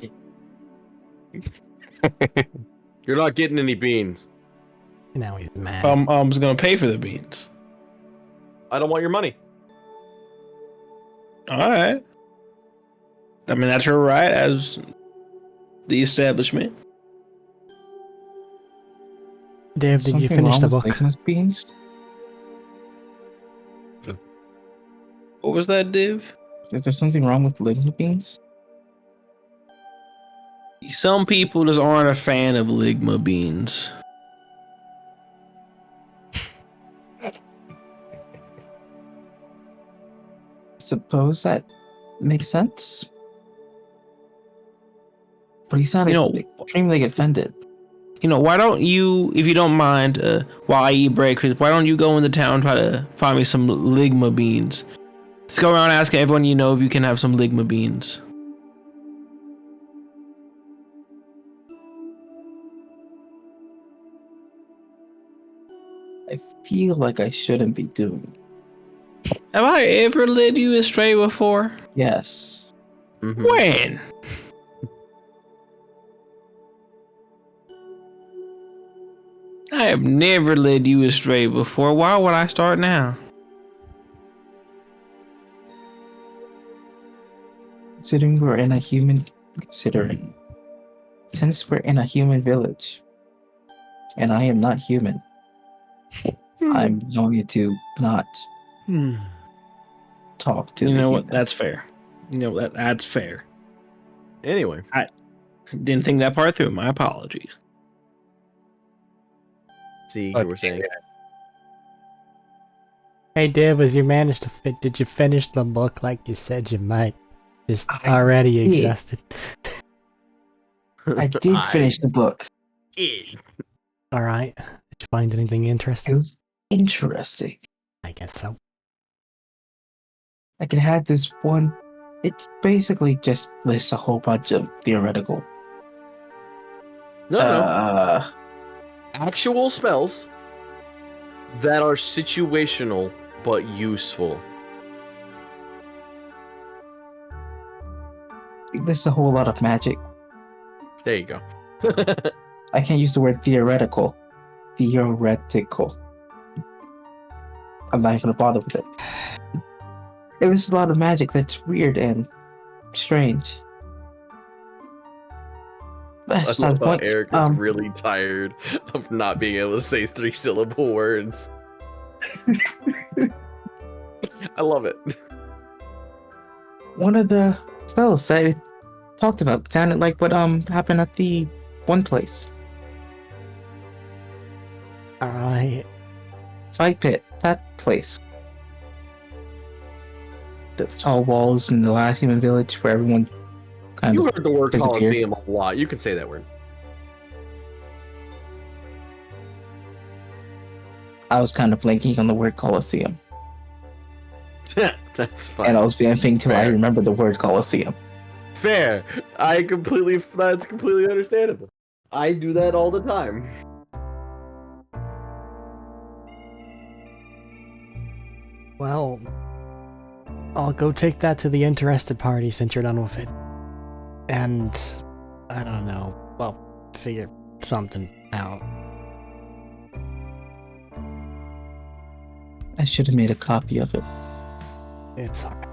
You're not getting any beans. Now he's mad. I'm just gonna pay for the beans. I don't want your money. All right. I mean, that's your right as the establishment. Dave, did you Something finish wrong the with book? Ligma's beans? What was that, Div? Is there something wrong with Ligma beans? Some people just aren't a fan of ligma beans. Suppose that makes sense. But he sounded You know- extremely offended. why don't you, if you don't mind, while I eat breakfast, why don't you go in the town and try to find me some ligma beans? Let's go around asking everyone you know if you can have some ligma beans. I feel like I shouldn't be doing it. Have I ever led you astray before? Yes. Mhm. When? I have never led you astray before. Why would I start now? Considering we're in a human since we're in a human village and I am not human, I'm going to not talk to You the know what? humans. That's fair. That's fair. Anyway, Didn't think that part through. My apologies. see, you were saying. Hey, Div, as you managed to did you finish the book like you said you might? Just I already did. existed. I did finish the book. All right. Did you find anything It interesting? was interesting. I guess so. Like it had this one. It basically just lists a whole bunch of theoretical. No. Actual spells that are situational but useful. It lists a whole lot of magic. There you go. I can't use the word theoretical. Theoretical. I'm not even gonna bother with it. It lists a lot of magic that's weird and strange. I That's love not the how point. Eric is really tired of not being able to say 3-syllable words. I love it. One of the spells that it talked about sounded like what happened at the one place. All right. Fight pit. That place. The tall walls in the last human village where everyone kind You of heard the word disappeared. Colosseum a lot. You can say that word. I was kind of blanking on the word Colosseum. That's fine. And I was vamping till I Fair. remember the word Colosseum. Fair. That's completely understandable. I do that all the time. Well, I'll go take that to the interested party since you're done with it. And I don't know. Well, figure something out. I should have made a copy of it. It's alright.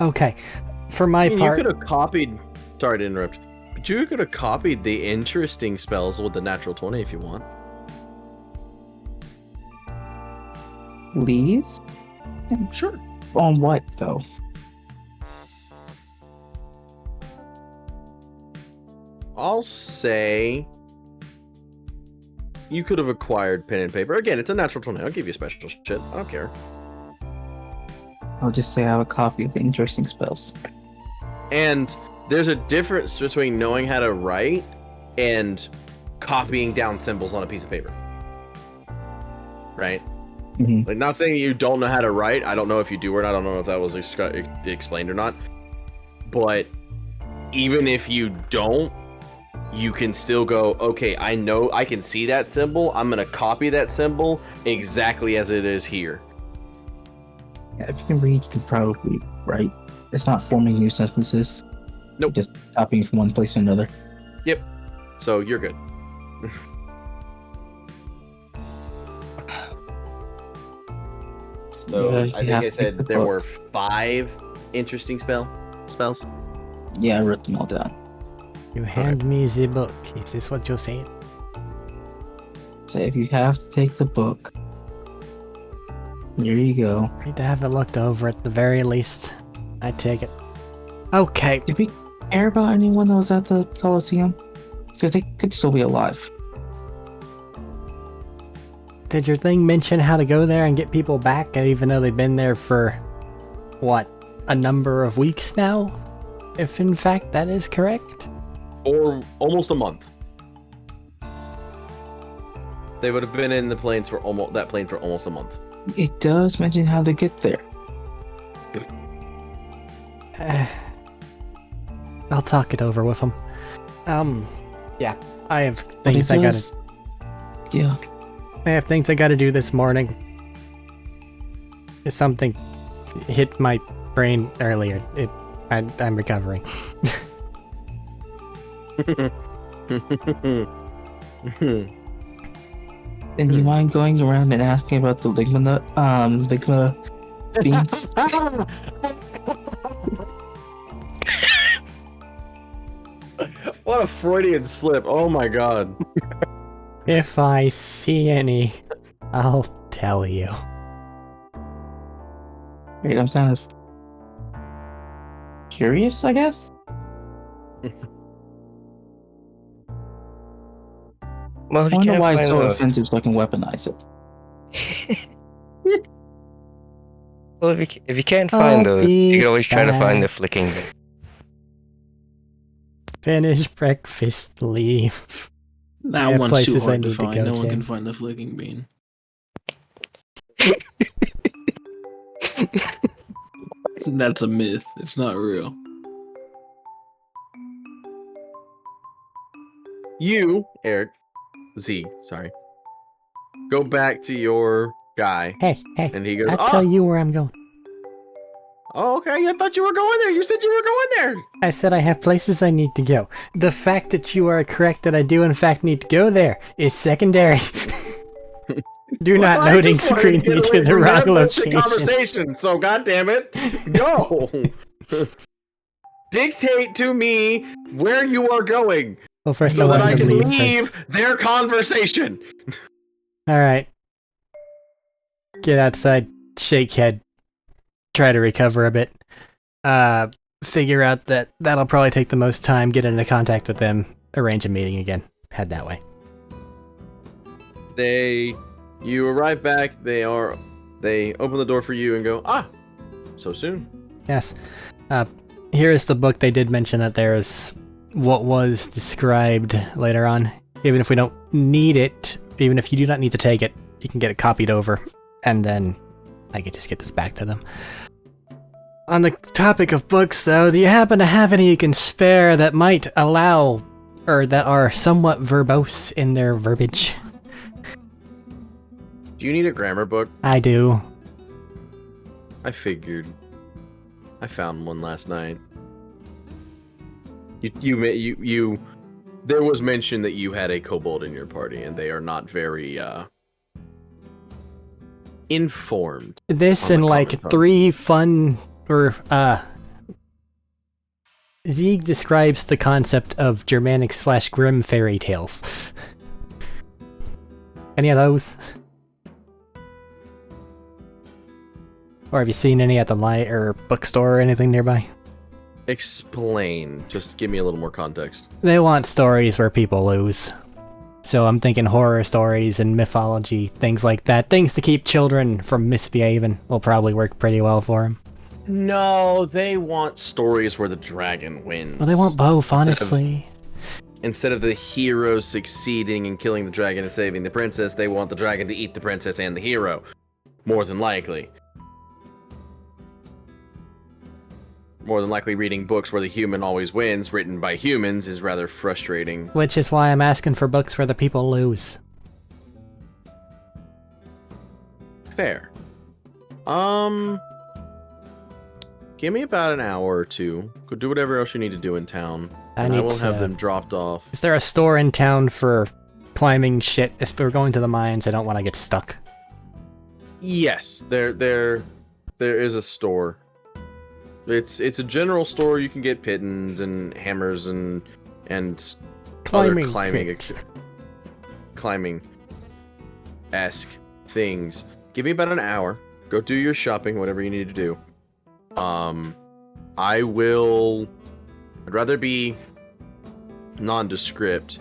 Okay. For my You part, could have copied. Sorry to interrupt. But you could have copied the interesting spells with the natural 20 if you want. Please? Sure. On what, though? I'll say you could have acquired pen and paper. Again, it's a natural 20. I'll give you special shit. I don't care. I'll just say I have a copy of the interesting spells. And there's a difference between knowing how to write and copying down symbols on a piece of paper. Right? Mhm. Like, not saying you don't know how to write. I don't know if you do or not. I don't know if that was explained or not. But even if you don't, you can still go, okay, I know I can see that symbol. I'm going to copy that symbol exactly as it is here. Yeah, if you can read, you can probably write. It's not forming new sentences. Nope. Just copying from one place to another. Yep. So you're good. So Yeah, I you think have I to said pick the there book. were 5 interesting spells. Yeah, I wrote them all down. you hand me the book. Is this what you're saying? So if you have to take the book, here you go. Need to have it looked over at the very least. I take it. Okay. Did we care about anyone that was at the Colosseum? Because they could still be alive. Did your thing mention how to go there and get people back, even though they've been there for, what, a number of weeks now? If in fact that is correct. Or almost a month. They would have been in the planes for almost a month. It does mention how to get there. I'll talk it over with him. Yeah, I have things I gotta. Yeah. I have things I gotta do this morning. Something hit my brain earlier. I'm recovering. And you mind going around and asking about the ligma beans? What a Freudian slip. Oh my god. If I see any, I'll tell you. Wait, I'm kind of curious, I guess? Well, I if you wonder can't why it's find so the- offensive so I can weaponize it. Well, if you can't I'll find those, be you can always try to find the back. flicking. Finish breakfast, leave. I That have one's too places I hard to need to find. go, No one can James. find the flicking bean. That's a myth. It's not real. You, Eric, Z, sorry. Go back to your guy, Hey, and he goes, I'll "Ah, tell you where I'm going. oh, okay. I thought you were going there. You said you were going there." I said I have places I need to go. The fact that you are correct that I do in fact need to go there is secondary. Do not Well, I loading just wanted screen get me to away the from wrong that bullshit location. conversation. So, goddamn it, go. Dictate to me where you are going, Well, first so I that want I to can leave leave first. their conversation. Alright. Get outside, shake head, try to recover a bit. Figure out that that'll probably take the most time, get into contact with them, arrange a meeting again. Head that way. You arrive back. They open the door for you and go, "Ah, so soon." Yes. Here is the book. They did mention that there is what was described later on. Even if we don't need it, even if you do not need to take it, you can get it copied over, and then I can just get this back to them. On the topic of books, though, do you happen to have any you can spare that might allow, or that are somewhat verbose in their verbiage? Do you need a grammar book? I do. I figured. I found one last night. You there was mention that you had a kobold in your party, and they are not very informed. This on the and like common tongue. 3 fun, or Zeeg describes the concept of Germanic / Grimm fairy tales. Any of those? Or have you seen any at the light or bookstore or anything nearby? Explain. Just give me a little more context. They want stories where people lose. So I'm thinking horror stories and mythology, things like that. Things to keep children from misbehaving will probably work pretty well for them. No, they want stories where the dragon wins. Well, they want both, Instead of- honestly. Instead of the hero succeeding and killing the dragon and saving the princess, they want the dragon to eat the princess and the hero. More than likely. More than likely, reading books where the human always wins, written by humans, is rather frustrating. Which is why I'm asking for books where the people lose. Fair. Give me about an hour or two. Go do whatever else you need to do in town. I And I need will have to- them dropped off. Is there a store in town for climbing shit? If we're going to the mines, I don't want to get stuck. Yes, there is a store. It's a general store. You can get pittons and hammers and Climbing other kit. climbing-esque things. Give me about an hour. Go do your shopping, whatever you need to do. I'd rather be nondescript,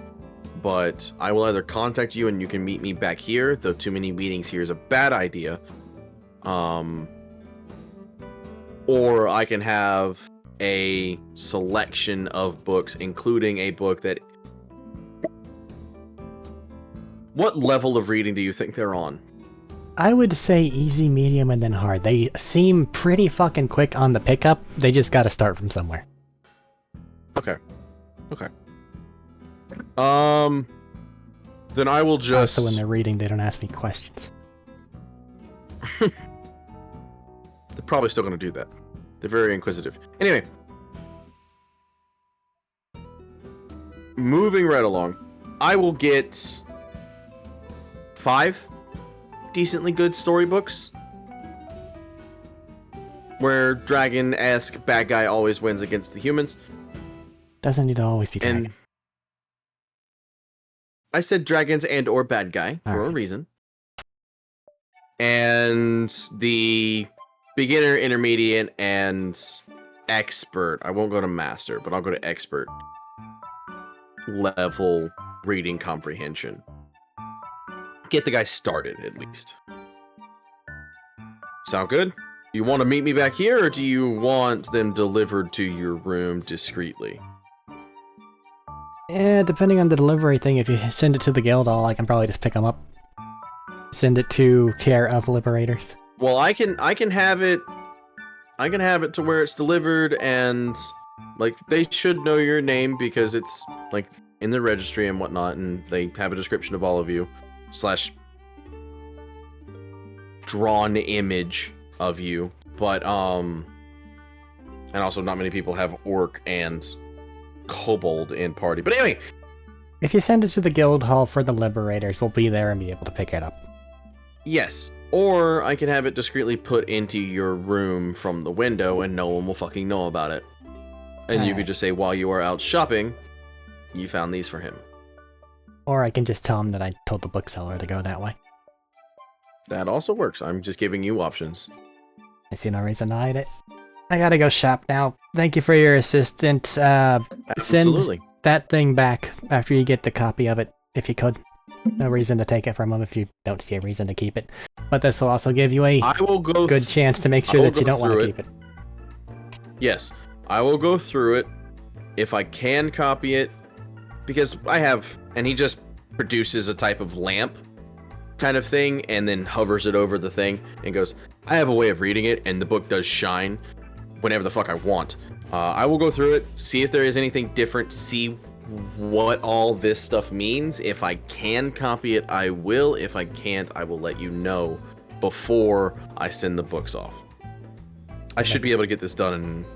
but I will either contact you and you can meet me back here, though too many meetings here is a bad idea. Or I can have a selection of books, including a book that... What level of reading do you think they're on? I would say easy, medium, and then hard. They seem pretty fucking quick on the pickup. They just gotta start from somewhere. Okay. Then I will just... Also, when they're reading, they don't ask me questions. They're probably still going to do that. They're very inquisitive. Anyway. Moving right along. I will get 5 decently good storybooks where dragon-esque bad guy always wins against the humans. Doesn't need to always be dragon. And I said dragons and or bad guy for a reason. And the beginner, intermediate, and expert. I won't go to master, but I'll go to expert level reading comprehension. Get the guy started, at least. Sound good? You want to meet me back here, or do you want them delivered to your room discreetly? Yeah, depending on the delivery thing, if you send it to the guild hall, I can probably just pick them up. Send it to care of Liberators. Well, I can have it. I can have it to where it's delivered, and like they should know your name because it's like in the registry and whatnot, and they have a description of all of you / drawn image of you. But and also not many people have orc and kobold in party. But anyway, if you send it to the guild hall for the Liberators, we'll be there and be able to pick it up. yes. Or I can have it discreetly put into your room from the window and no one will fucking know about it. And you could just say, while you are out shopping, you found these for him. Or I can just tell him that I told the bookseller to go that way. That also works. I'm just giving you options. I see no reason to hide it. I gotta go shop now. Thank you for your assistance. Absolutely. Send that thing back after you get the copy of it, if you could. No reason to take it from him if you don't see a reason to keep it. But this will also give you a good chance to make sure that you don't want to keep it. Yes, I will go through it if I can copy it, because I have, and he just produces a type of lamp kind of thing and then hovers it over the thing and goes, I have a way of reading it, and the book does shine whenever the fuck I want. I will go through it, see if there is anything different, see what all this stuff means. If I can copy it, I will. If I can't, I will let you know before I send the books off. I should be able to get this done in an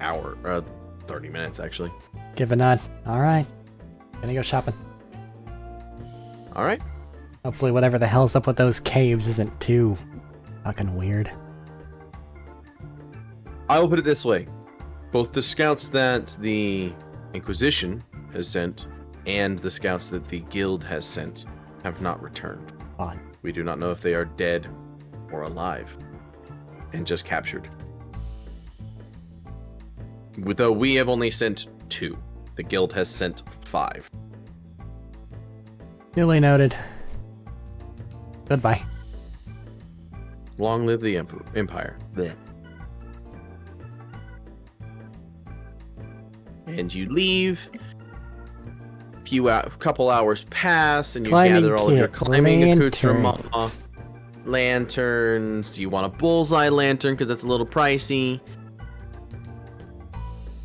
hour, 30 minutes actually. Give a nod. Alright. Gonna go shopping. Alright. Hopefully whatever the hell's up with those caves isn't too fucking weird. I will put it this way. Both the scouts that the Inquisition has sent and the scouts that the guild has sent have not returned. Fine. We do not know if they are dead or alive and just captured. Though we have only sent 2. The guild has sent 5. Duly noted. Goodbye. Long live the Empire. Blech. And you leave. Couple hours pass, and you gather all of your climbing accoutrements. Lanterns. Do you want a bullseye lantern? Because that's a little pricey.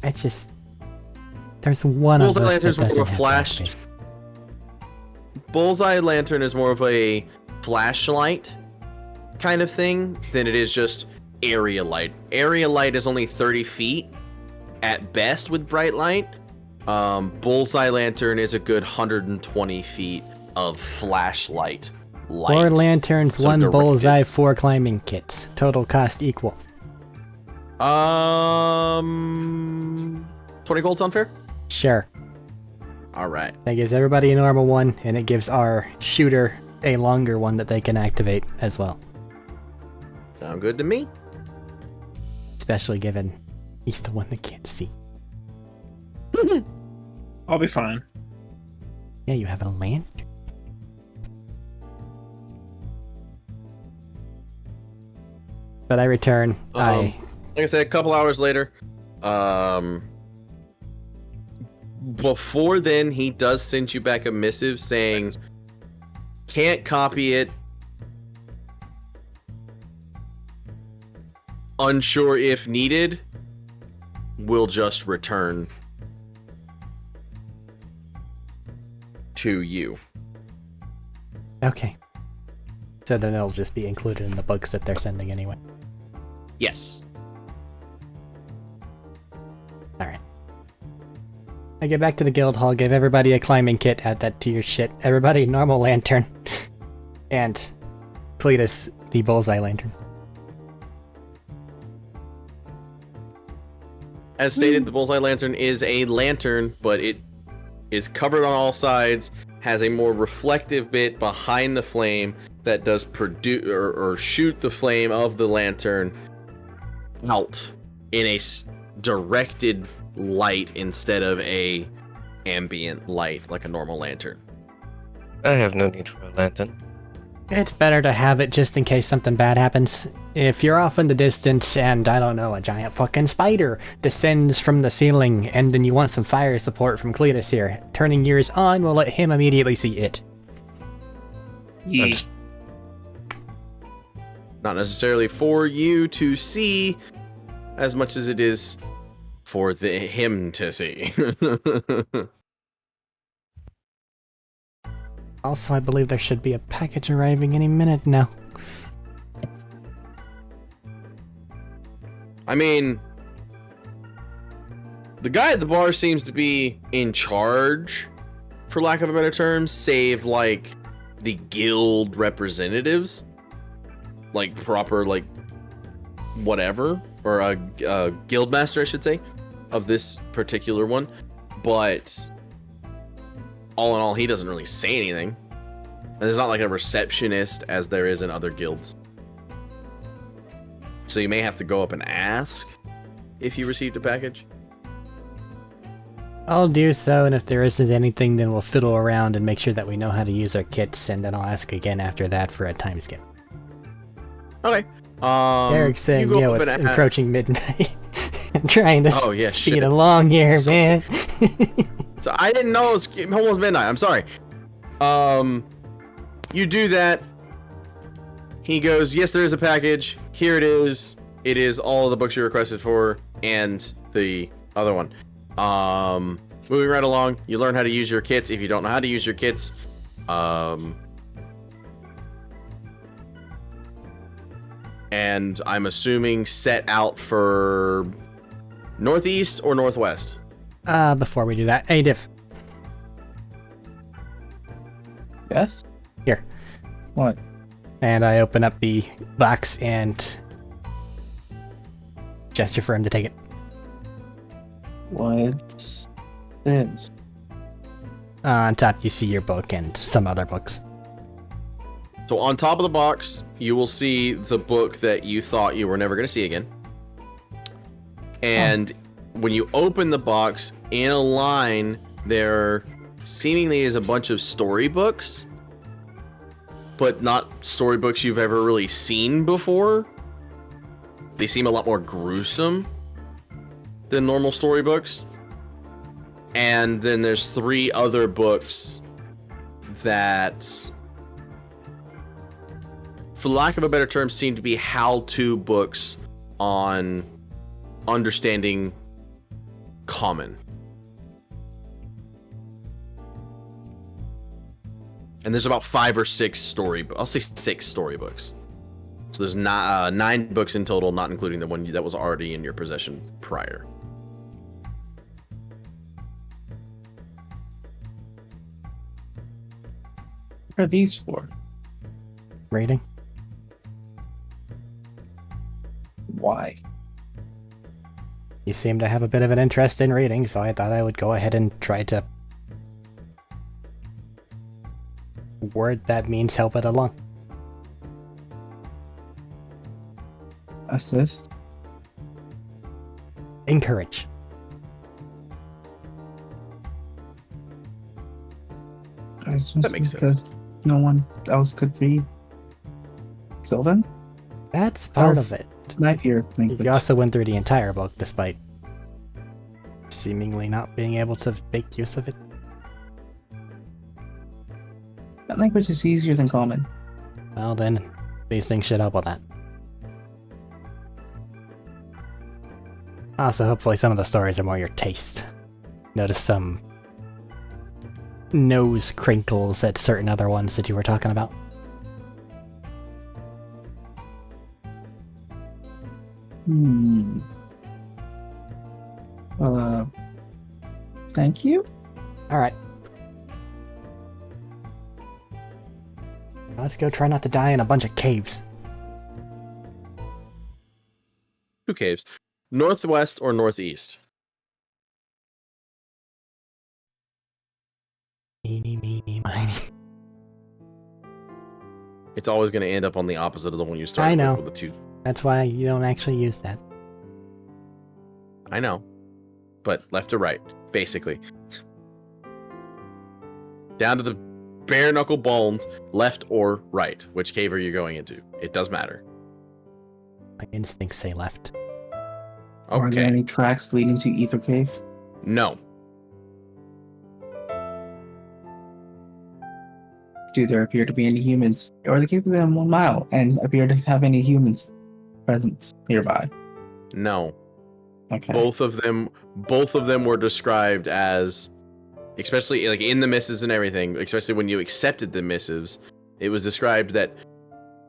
It's just... There's one of us Bullseye that lantern's doesn't more of a have flash. activation. Bullseye lantern is more of a flashlight kind of thing than it is just area light. Area light is only 30 feet at best with bright light. Bullseye lantern is a good 120 feet of flashlight light. 4 lanterns, So 1 directed. bullseye, 4 climbing kits. Total cost equal. 20 gold sound fair? Sure. All right. That gives everybody a normal one, and it gives our shooter a longer one that they can activate as well. Sound good to me. Especially given he's the one that can't see. I'll be fine. Yeah, you have a lantern. But I return. Like I said, a couple hours later, Before then, he does send you back a missive saying, can't copy it. Unsure if needed. Will just return to you. Okay. So then it'll just be included in the books that they're sending anyway. Yes. Alright. I get back to the guild hall, give everybody a climbing kit, add that to your shit. Everybody, normal lantern. And Cletus, the bullseye lantern. As stated, the bullseye lantern is a lantern, but it is covered on all sides, has a more reflective bit behind the flame that does produce or shoot the flame of the lantern out in a directed light instead of a ambient light like a normal lantern. I have no need for a lantern. It's better to have it just in case something bad happens. If you're off in the distance and, I don't know, a giant fucking spider descends from the ceiling and then you want some fire support from Cletus here, turning yours on will let him immediately see it. Yeah. Not necessarily for you to see as much as it is for him to see. Also, I believe there should be a package arriving any minute now. I mean, the guy at the bar seems to be in charge, for lack of a better term, save, like, the guild representatives. Like, proper, like, whatever. Or a guild master, I should say, of this particular one. But all in all, he doesn't really say anything. And there's not like a receptionist as there is in other guilds. So you may have to go up and ask if you received a package. I'll do so, and if there isn't anything, then we'll fiddle around and make sure that we know how to use our kits, and then I'll ask again after that for a time skip. Okay. Eric's saying, yo, it's approaching midnight. I'm trying to speed shit. along here, man. So I didn't know it was almost midnight. I'm sorry. You do that. He goes, yes, there is a package. Here it is. It is all of the books you requested for and the other one. Moving right along, you learn how to use your kits. If you don't know how to use your kits, and I'm assuming set out for northeast or northwest. Before we do that, hey, Diff. Yes? Here. What? And I open up the box and gesture for him to take it. What's this? On top, you see your book and some other books. So on top of the box, you will see the book that you thought you were never going to see again. And when you open the box, in a line, there seemingly is a bunch of storybooks, but not storybooks you've ever really seen before. They seem a lot more gruesome than normal storybooks. And then there's 3 other books that, for lack of a better term, seem to be how-to books on understanding common. And there's about 5 or 6 I'll say 6 storybooks. So there's 9 books in total, not including the one that was already in your possession prior. What are these for? Rating? Why? You seem to have a bit of an interest in reading, so I thought I would go ahead and try to word that means help it along. Assist? Encourage. That makes sense. Because no one else could read Sylvan? That's part of it. Knife here. You also went through the entire book, despite seemingly not being able to make use of it. That language is easier than common. Well then, these things should help with that. Also, hopefully some of the stories are more your taste. Notice some nose crinkles at certain other ones that you were talking about. Well, thank you. Alright. Let's go try not to die in a bunch of caves. 2 caves. Northwest or northeast? Eeny, meeny, miny. It's always going to end up on the opposite of the one you started I know. with the 2. That's why you don't actually use that. I know. But left to right, basically. Down to the bare knuckle bones, left or right. Which cave are you going into? It does matter. My instincts say left. Are there Okay. any tracks leading to either cave? No. Do there appear to be any humans? Or the cave within 1 mile and appear to have any humans presence nearby? No. Okay. Both of them were described as, especially like in the missives and everything, especially when you accepted the missives, it was described that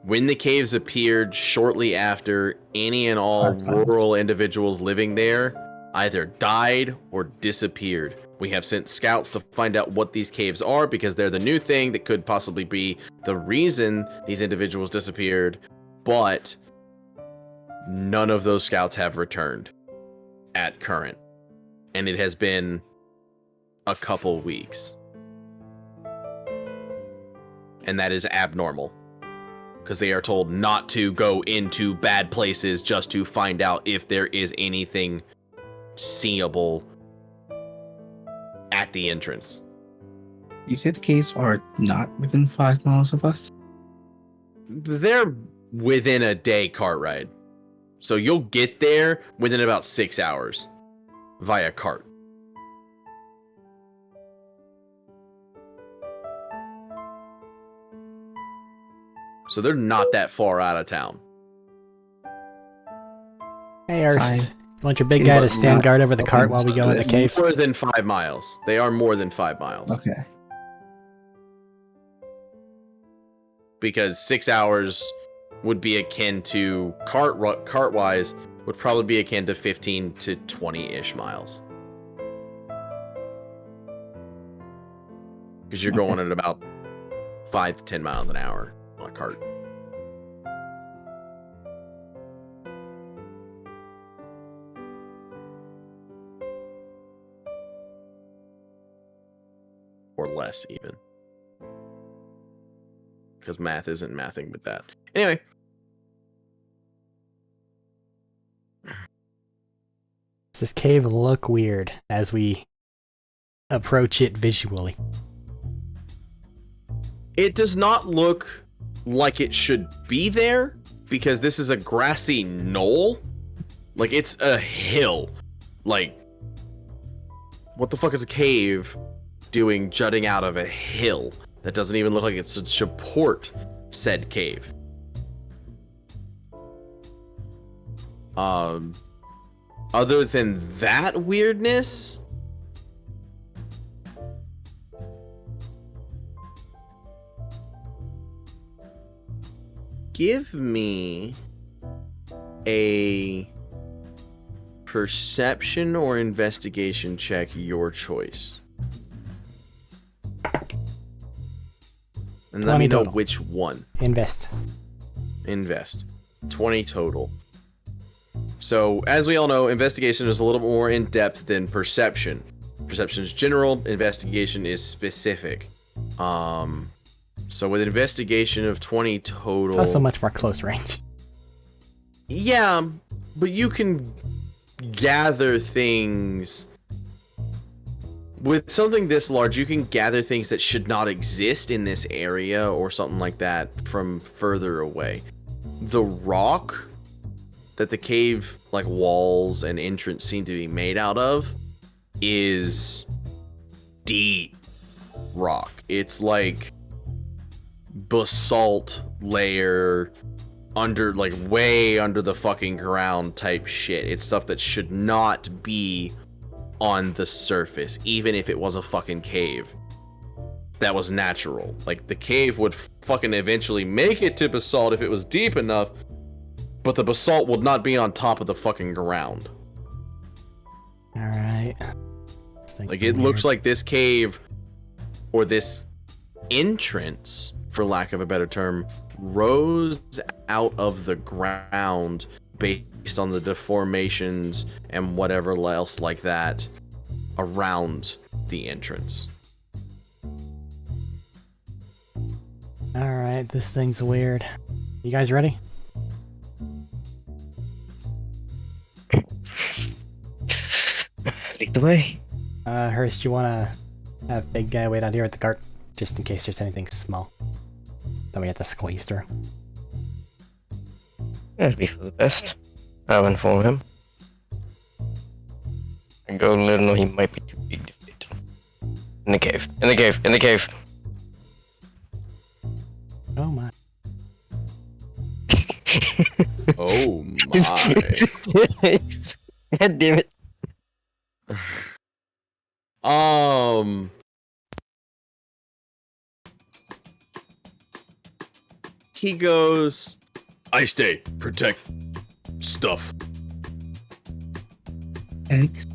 when the caves appeared shortly after, any and all rural individuals living there either died or disappeared. We have sent scouts to find out what these caves are because they're the new thing that could possibly be the reason these individuals disappeared, but none of those scouts have returned at current. And it has been a couple weeks. And that is abnormal. Because they are told not to go into bad places just to find out if there is anything seeable at the entrance. You said the caves are not within 5 miles of us? They're within a day cart ride. So you'll get there within about 6 hours via cart. So they're not that far out of town. Hey, Ernst. I- Want your big guy to It's stand not guard over the cart open while we go in the to cave? More than 5 miles. They are more than 5 miles. Okay. Because 6 hours would be akin to cart-wise would probably be akin to 15 to 20-ish miles. Because you're going at about 5 to 10 miles an hour on a cart. Or less, even. Because math isn't mathing with that. Anyway. Does this cave look weird as we approach it visually? It does not look like it should be there, because this is a grassy knoll. Like, it's a hill. Like, what the fuck is a cave doing jutting out of a hill? That doesn't even look like it should support said cave. Other than that weirdness, give me a perception or investigation check, your choice. And let 20 me know total. which one. Invest. Invest. 20 total. So, as we all know, investigation is a little bit more in depth than perception. Perception is general, investigation is specific. So with investigation of 20 total. Also much more close range. Yeah, but you can gather things. With something this large, you can gather things that should not exist in this area or something like that from further away. The rock that the cave, like walls and entrance, seem to be made out of is deep rock. It's like basalt layer under, like, way under the fucking ground type shit. It's stuff that should not be on the surface, even if it was a fucking cave that was natural. Like, the cave would fucking eventually make it to basalt if it was deep enough, but the basalt would not be on top of the fucking ground. Alright. Like, it looks like this cave, or this entrance, for lack of a better term, rose out of the ground based on the deformations and whatever else like that around the entrance. Alright, this thing's weird. You guys ready? Lead the way. Hurst, you wanna have big guy wait out here at the cart? Just in case there's anything small that we have to squeeze through. That'd be for the best. I'll inform him. And go let him know he might be too big to fit. In the cave. In the cave. In the cave. Oh my. Oh my. God damn it. He goes, I stay, protect stuff. Eggs.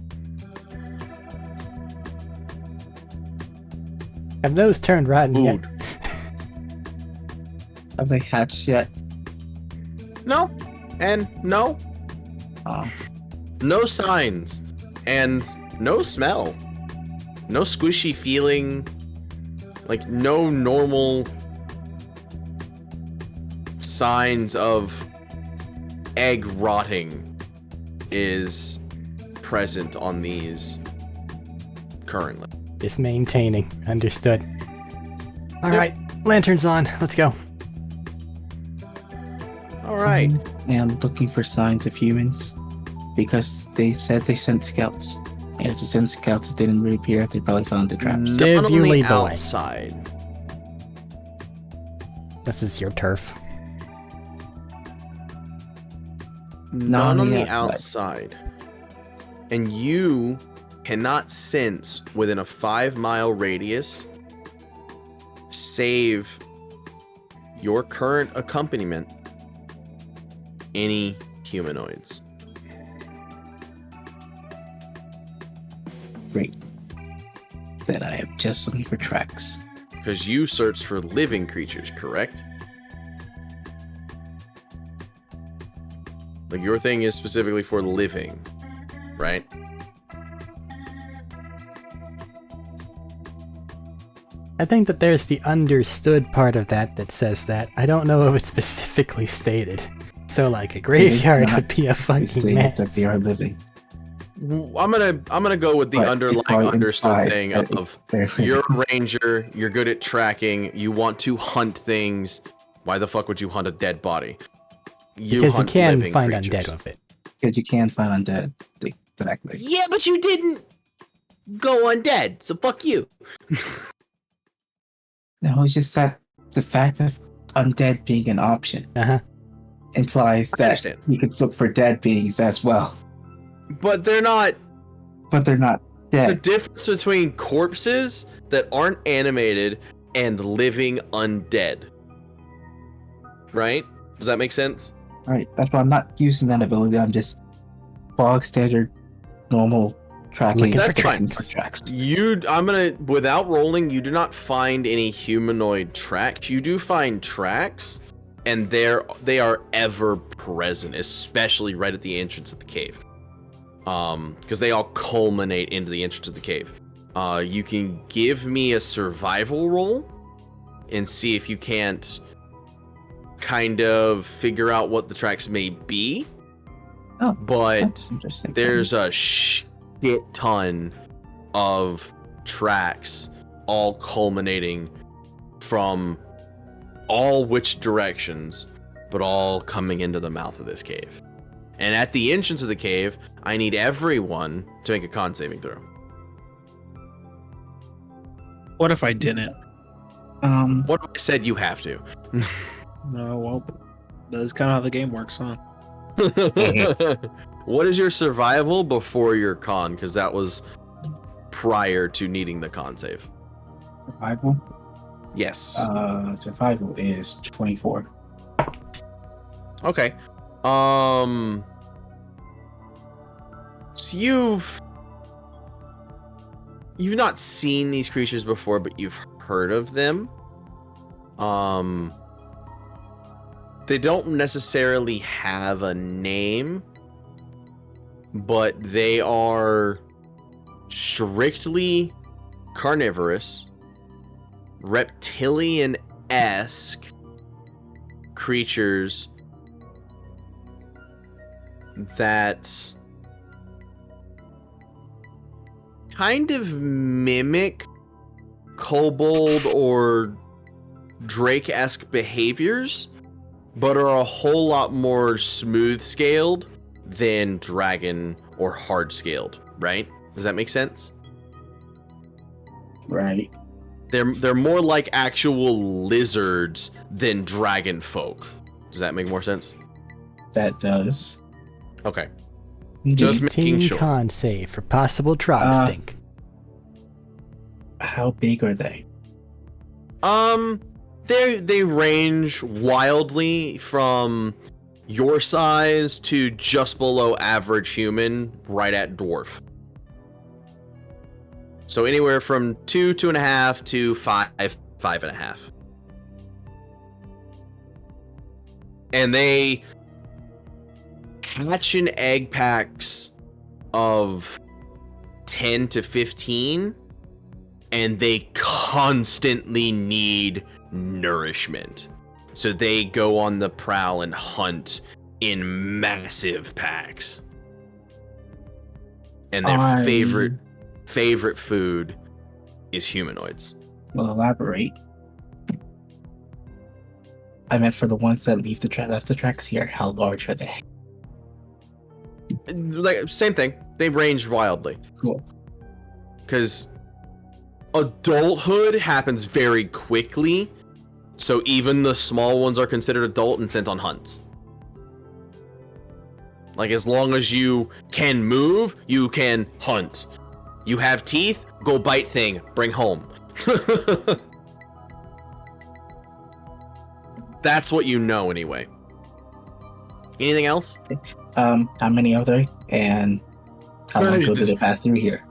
Have those turned rotten yet? Food. Have they hatched yet? No, and no. No signs, and no smell. No squishy feeling. Like, no normal signs of egg rotting is present on these currently. Just maintaining. Understood. Alright, lanterns on. Let's go. All right. And looking for signs of humans because they said they sent scouts. And if they sent scouts that didn't reappear, they probably found the traps. Div, Not you on lead the the way. outside. This is your turf. Not on the outside. outside. And you cannot sense within a 5-mile radius, save your current accompaniment, any humanoids. Great. Then I am just looking for tracks. Because you searched for living creatures, correct? Like, your thing is specifically for living, right? I think that there's the understood part of that that says that. I don't know if it's specifically stated. So, like, a graveyard not would be a They fucking say mess. that they are living. I'm gonna go with the But it underlying probably understood implies thing that of they're you're a ranger, you're good at tracking, you want to hunt things. Why the fuck would you hunt a dead body? Because you hunt can living find creatures. undead with it. Because you can find undead. Exactly. Yeah, but you didn't go undead, so fuck you. No, it's just that the fact of undead being an option Uh-huh. implies I that understand. you could look for dead beings as well. But they're not. But they're not There's a dead. difference between corpses that aren't animated and living undead. Right? Does that make sense? Right. That's why I'm not using that ability. I'm just bog standard, normal tracking. Looking for looking tracks. for tracks. I'm gonna, without rolling, you do not find any humanoid tracks. You do find tracks, and they are ever present, especially right at the entrance of the cave. Because they all culminate into the entrance of the cave. You can give me a survival roll and see if you can't kind of figure out what the tracks may be. Oh, But That's interesting. there's a shit ton of tracks all culminating from all which directions, but all coming into the mouth of this cave. And at the entrance of the cave, I need everyone to make a con saving throw. What if I didn't? What if I said you have to? No, well, that's kind of how the game works, huh? What is your survival before your con? Because that was prior to needing the con save. Survival. Yes. Survival is 24. Okay. So you've not seen these creatures before, but you've heard of them. They don't necessarily have a name, but they are strictly carnivorous, reptilian-esque creatures that kind of mimic kobold or drake-esque behaviors, but are a whole lot more smooth-scaled than dragon or hard-scaled, right? Does that make sense? Right. They're more like actual lizards than dragon folk. Does that make more sense? That does. Okay. Just making 16 sure. con save for possible trog stink. How big are they? They range wildly from your size to just below average human, right at dwarf. So anywhere from 2.5 to 5.5. And they hatch in egg packs of 10 to 15, and they constantly need nourishment. So they go on the prowl and hunt in massive packs. And their favorite food is humanoids. Well, elaborate. I meant for the ones that left the tracks here, how large are they? Like, same thing. They range wildly. Cool. Because adulthood happens very quickly, so even the small ones are considered adult and sent on hunts. Like, as long as you can move, you can hunt. You have teeth, go bite thing, bring home. That's what you know anyway. Anything else? How many are there? And how long ago did they pass through here?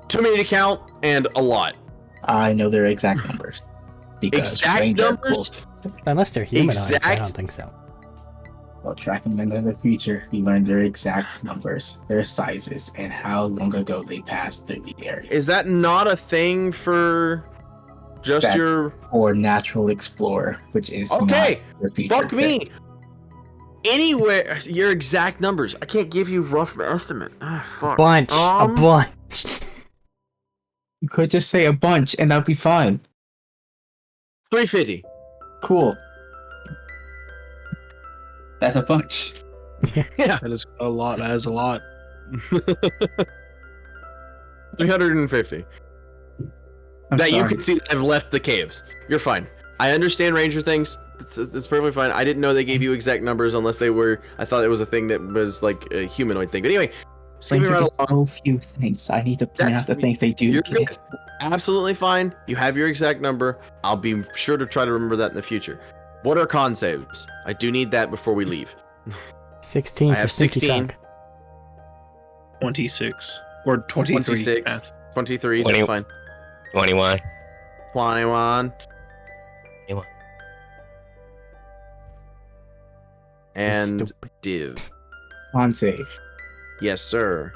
Too many to count, and a lot. I know their exact numbers. Because Exact Ranger numbers? Unless they're humanoids, I Exact- don't think so. While tracking another creature, we learned their exact numbers, their sizes, and how long ago they passed through the area. Is that not a thing for just That's your... Or natural explorer, which is Okay, not your feature. fuck me! Anywhere, your exact numbers. I can't give you rough estimate. Ah, fuck. Bunch. A bunch. You could just say a bunch, and that'd be fine. 350. Cool. That's a bunch. Yeah. That is a lot. That is a lot. 350. I'm that you sorry. can see have left the caves. You're fine. I understand ranger things. It's perfectly fine. I didn't know they gave you exact numbers unless they were... I thought it was a thing that was like a humanoid thing. But anyway, skipping right Ranger does along. so few things. I need to point That's- out the things they do. You're get. good. Absolutely fine. You have your exact number. I'll be sure to try to remember that in the future. What are con saves? I do need that before we leave. 16 I for have stinky 16. trunk. 26 or 23. 26. Yeah. 23, 20. that's fine. 21. 21. 21. And Stupid. div. On save. Yes, sir.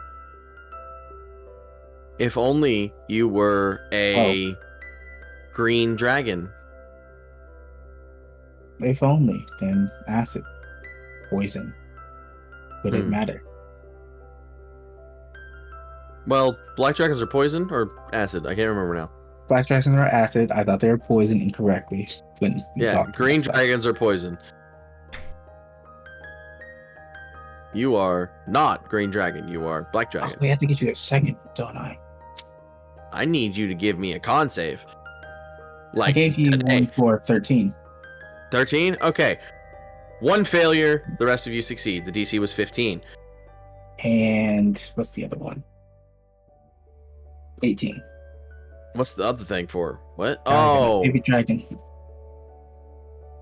If only you were a green dragon. If only, then acid. Poison. Would it matter? Well, black dragons are poison or acid? I can't remember now. Black dragons are acid. I thought they were poison incorrectly. When we Yeah, talked green about that. dragons are poison. You are not green dragon. You are black Oh, dragon. we have to get you a second, don't I? I need you to give me a con save. Like I gave you today. one for 13. 13? Okay. One failure, the rest of you succeed. The DC was 15. And what's the other one? 18. What's the other thing for? What? Dragon, Oh. Baby dragon.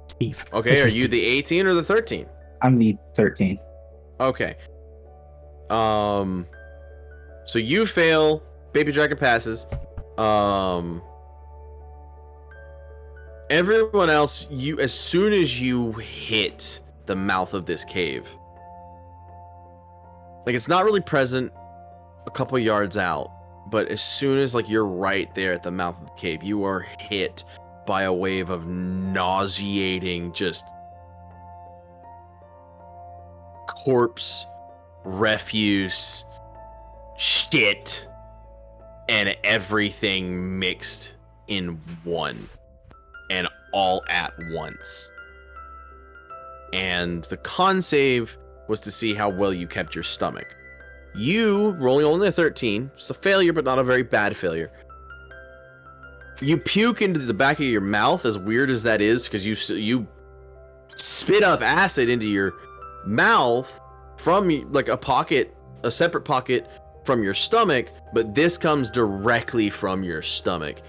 Steve. Okay, Mr. are you Steve. the 18 or the 13? I'm the 13. Okay. So you fail, Baby Dragon passes. Everyone else, you as soon as you hit the mouth of this cave, like it's not really present a couple yards out, but as soon as like you're right there at the mouth of the cave, you are hit by a wave of nauseating just corpse, refuse, shit, and everything mixed in one and all at once. And the con save was to see how well you kept your stomach. You, rolling only a 13, it's a failure, but not a very bad failure. You puke into the back of your mouth, as weird as that is, because you spit up acid into your mouth from like a separate pocket from your stomach, but this comes directly from your stomach.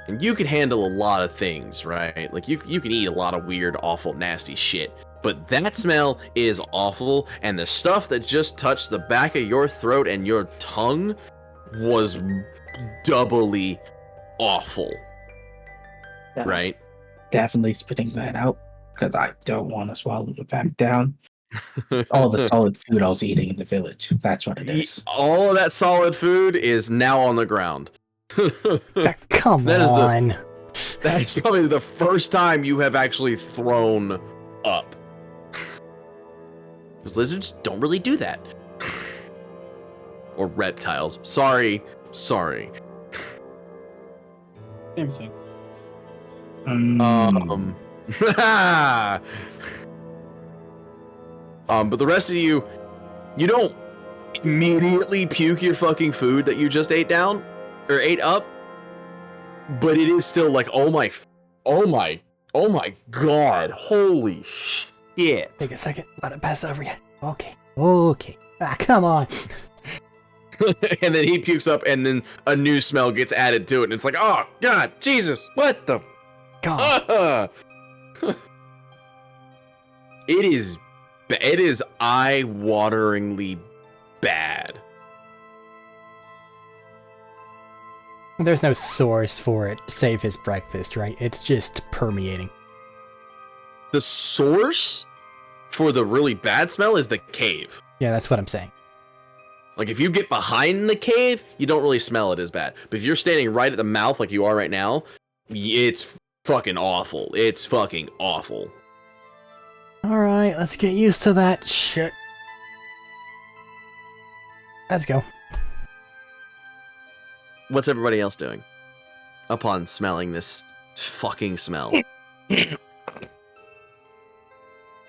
And you can handle a lot of things, right? Like you can eat a lot of weird, awful, nasty shit. But that smell is awful, and the stuff that just touched the back of your throat and your tongue was doubly awful. Yeah, Right? Definitely spitting that out because I don't want to swallow it back down. All the solid food I was eating in the village. That's what it is. All of that solid food is now on the ground. Come That is on. That's probably the first time you have actually thrown up. Because lizards don't really do that. Or reptiles. Sorry. Same thing. But the rest of you don't immediately puke your fucking food that you just ate down or ate up, but it is still like, oh my god, holy shit. Take a second. Let it pass over you. Okay. Come on. And then he pukes up, and then a new smell gets added to it, and it's like, oh god, Jesus, what the God. It is eye-wateringly bad. There's no source for it, save his breakfast, right? It's just permeating. The source for the really bad smell is the cave. Yeah, that's what I'm saying. Like, if you get behind the cave, you don't really smell it as bad. But if you're standing right at the mouth like you are right now, it's fucking awful. It's fucking awful. Alright, let's get used to that shit. Let's go. What's everybody else doing upon smelling this fucking smell? I'm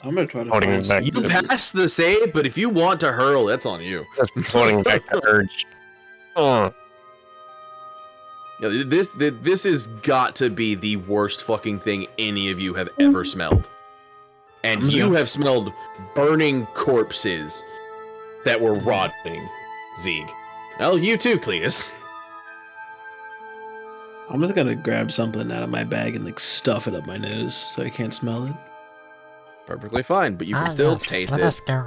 gonna try to Holding find back. You passed the save, but if you want to hurl, that's on you. Just holding back the urge. Oh, Yeah, this has got to be the worst fucking thing any of you have ever smelled. And you have smelled burning corpses that were rotting, Zeeg. Well, you too, Cletus. I'm just gonna grab something out of my bag and like stuff it up my nose so I can't smell it. Perfectly fine, but you can still taste Let it. us go.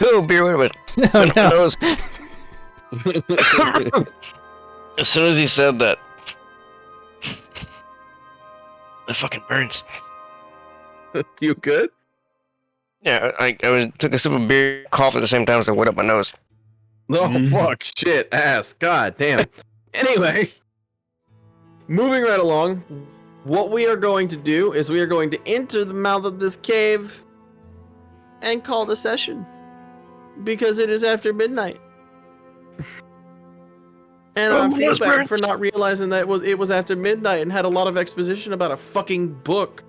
oh, beer, wait a minute. Oh no. As soon as he said that, it fucking burns. You good? Yeah, I took a sip of beer, cough at the same time as I wet up my nose. Oh, fuck, shit, ass, god damn. Anyway, moving right along, what we are going to do is we are going to enter the mouth of this cave and call the session. Because it is after midnight. And I feel bad for not realizing that it was after midnight and had a lot of exposition about a fucking book.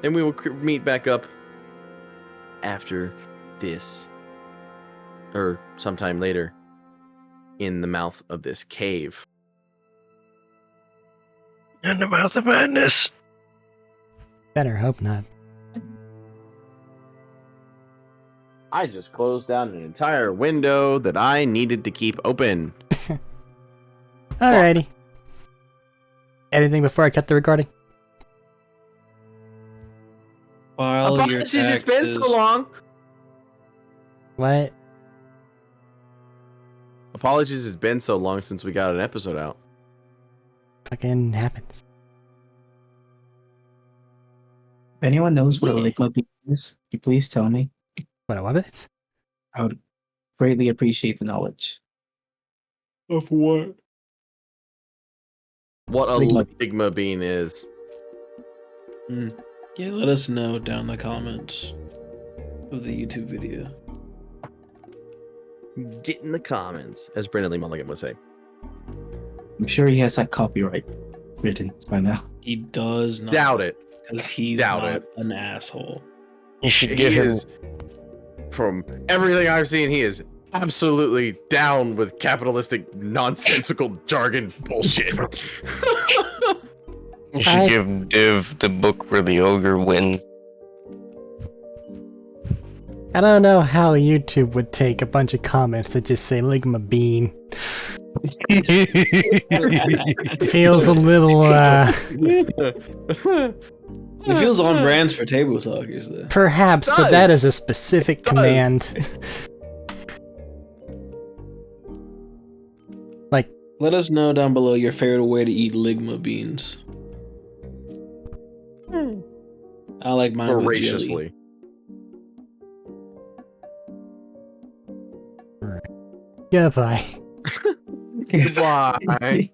And we will meet back up after this. Or sometime later. in the mouth of this cave. In the mouth of madness. Better hope not. I just closed down an entire window that I needed to keep open. Alrighty. Anything before I cut the recording? File your Apologies, it's been so taxes. long. What? Apologies, it's been so long since we got an episode out. Fucking happens. If anyone knows what a ligma bean is, can you please tell me? What is it? I would greatly appreciate the knowledge. Of what? What a Ligma. ligma bean is. Yeah, let us know down in the comments of the YouTube video. Get in the comments, as Brandon Lee Mulligan would say. I'm sure he has that copyright written by now. He does not. Doubt it. Because he's Doubt not it. an asshole. You should He give him. is, from everything I've seen, he is absolutely down with capitalistic, nonsensical jargon bullshit. You should give Div the book where the ogre win. I don't know how YouTube would take a bunch of comments that just say Ligma Bean. Feels a little, It feels on brands for Tabletalkers, though. perhaps, but that is a specific Does. command. Let us know down below your favorite way to eat ligma beans. I like mine with jelly. Voraciously. Goodbye. Goodbye.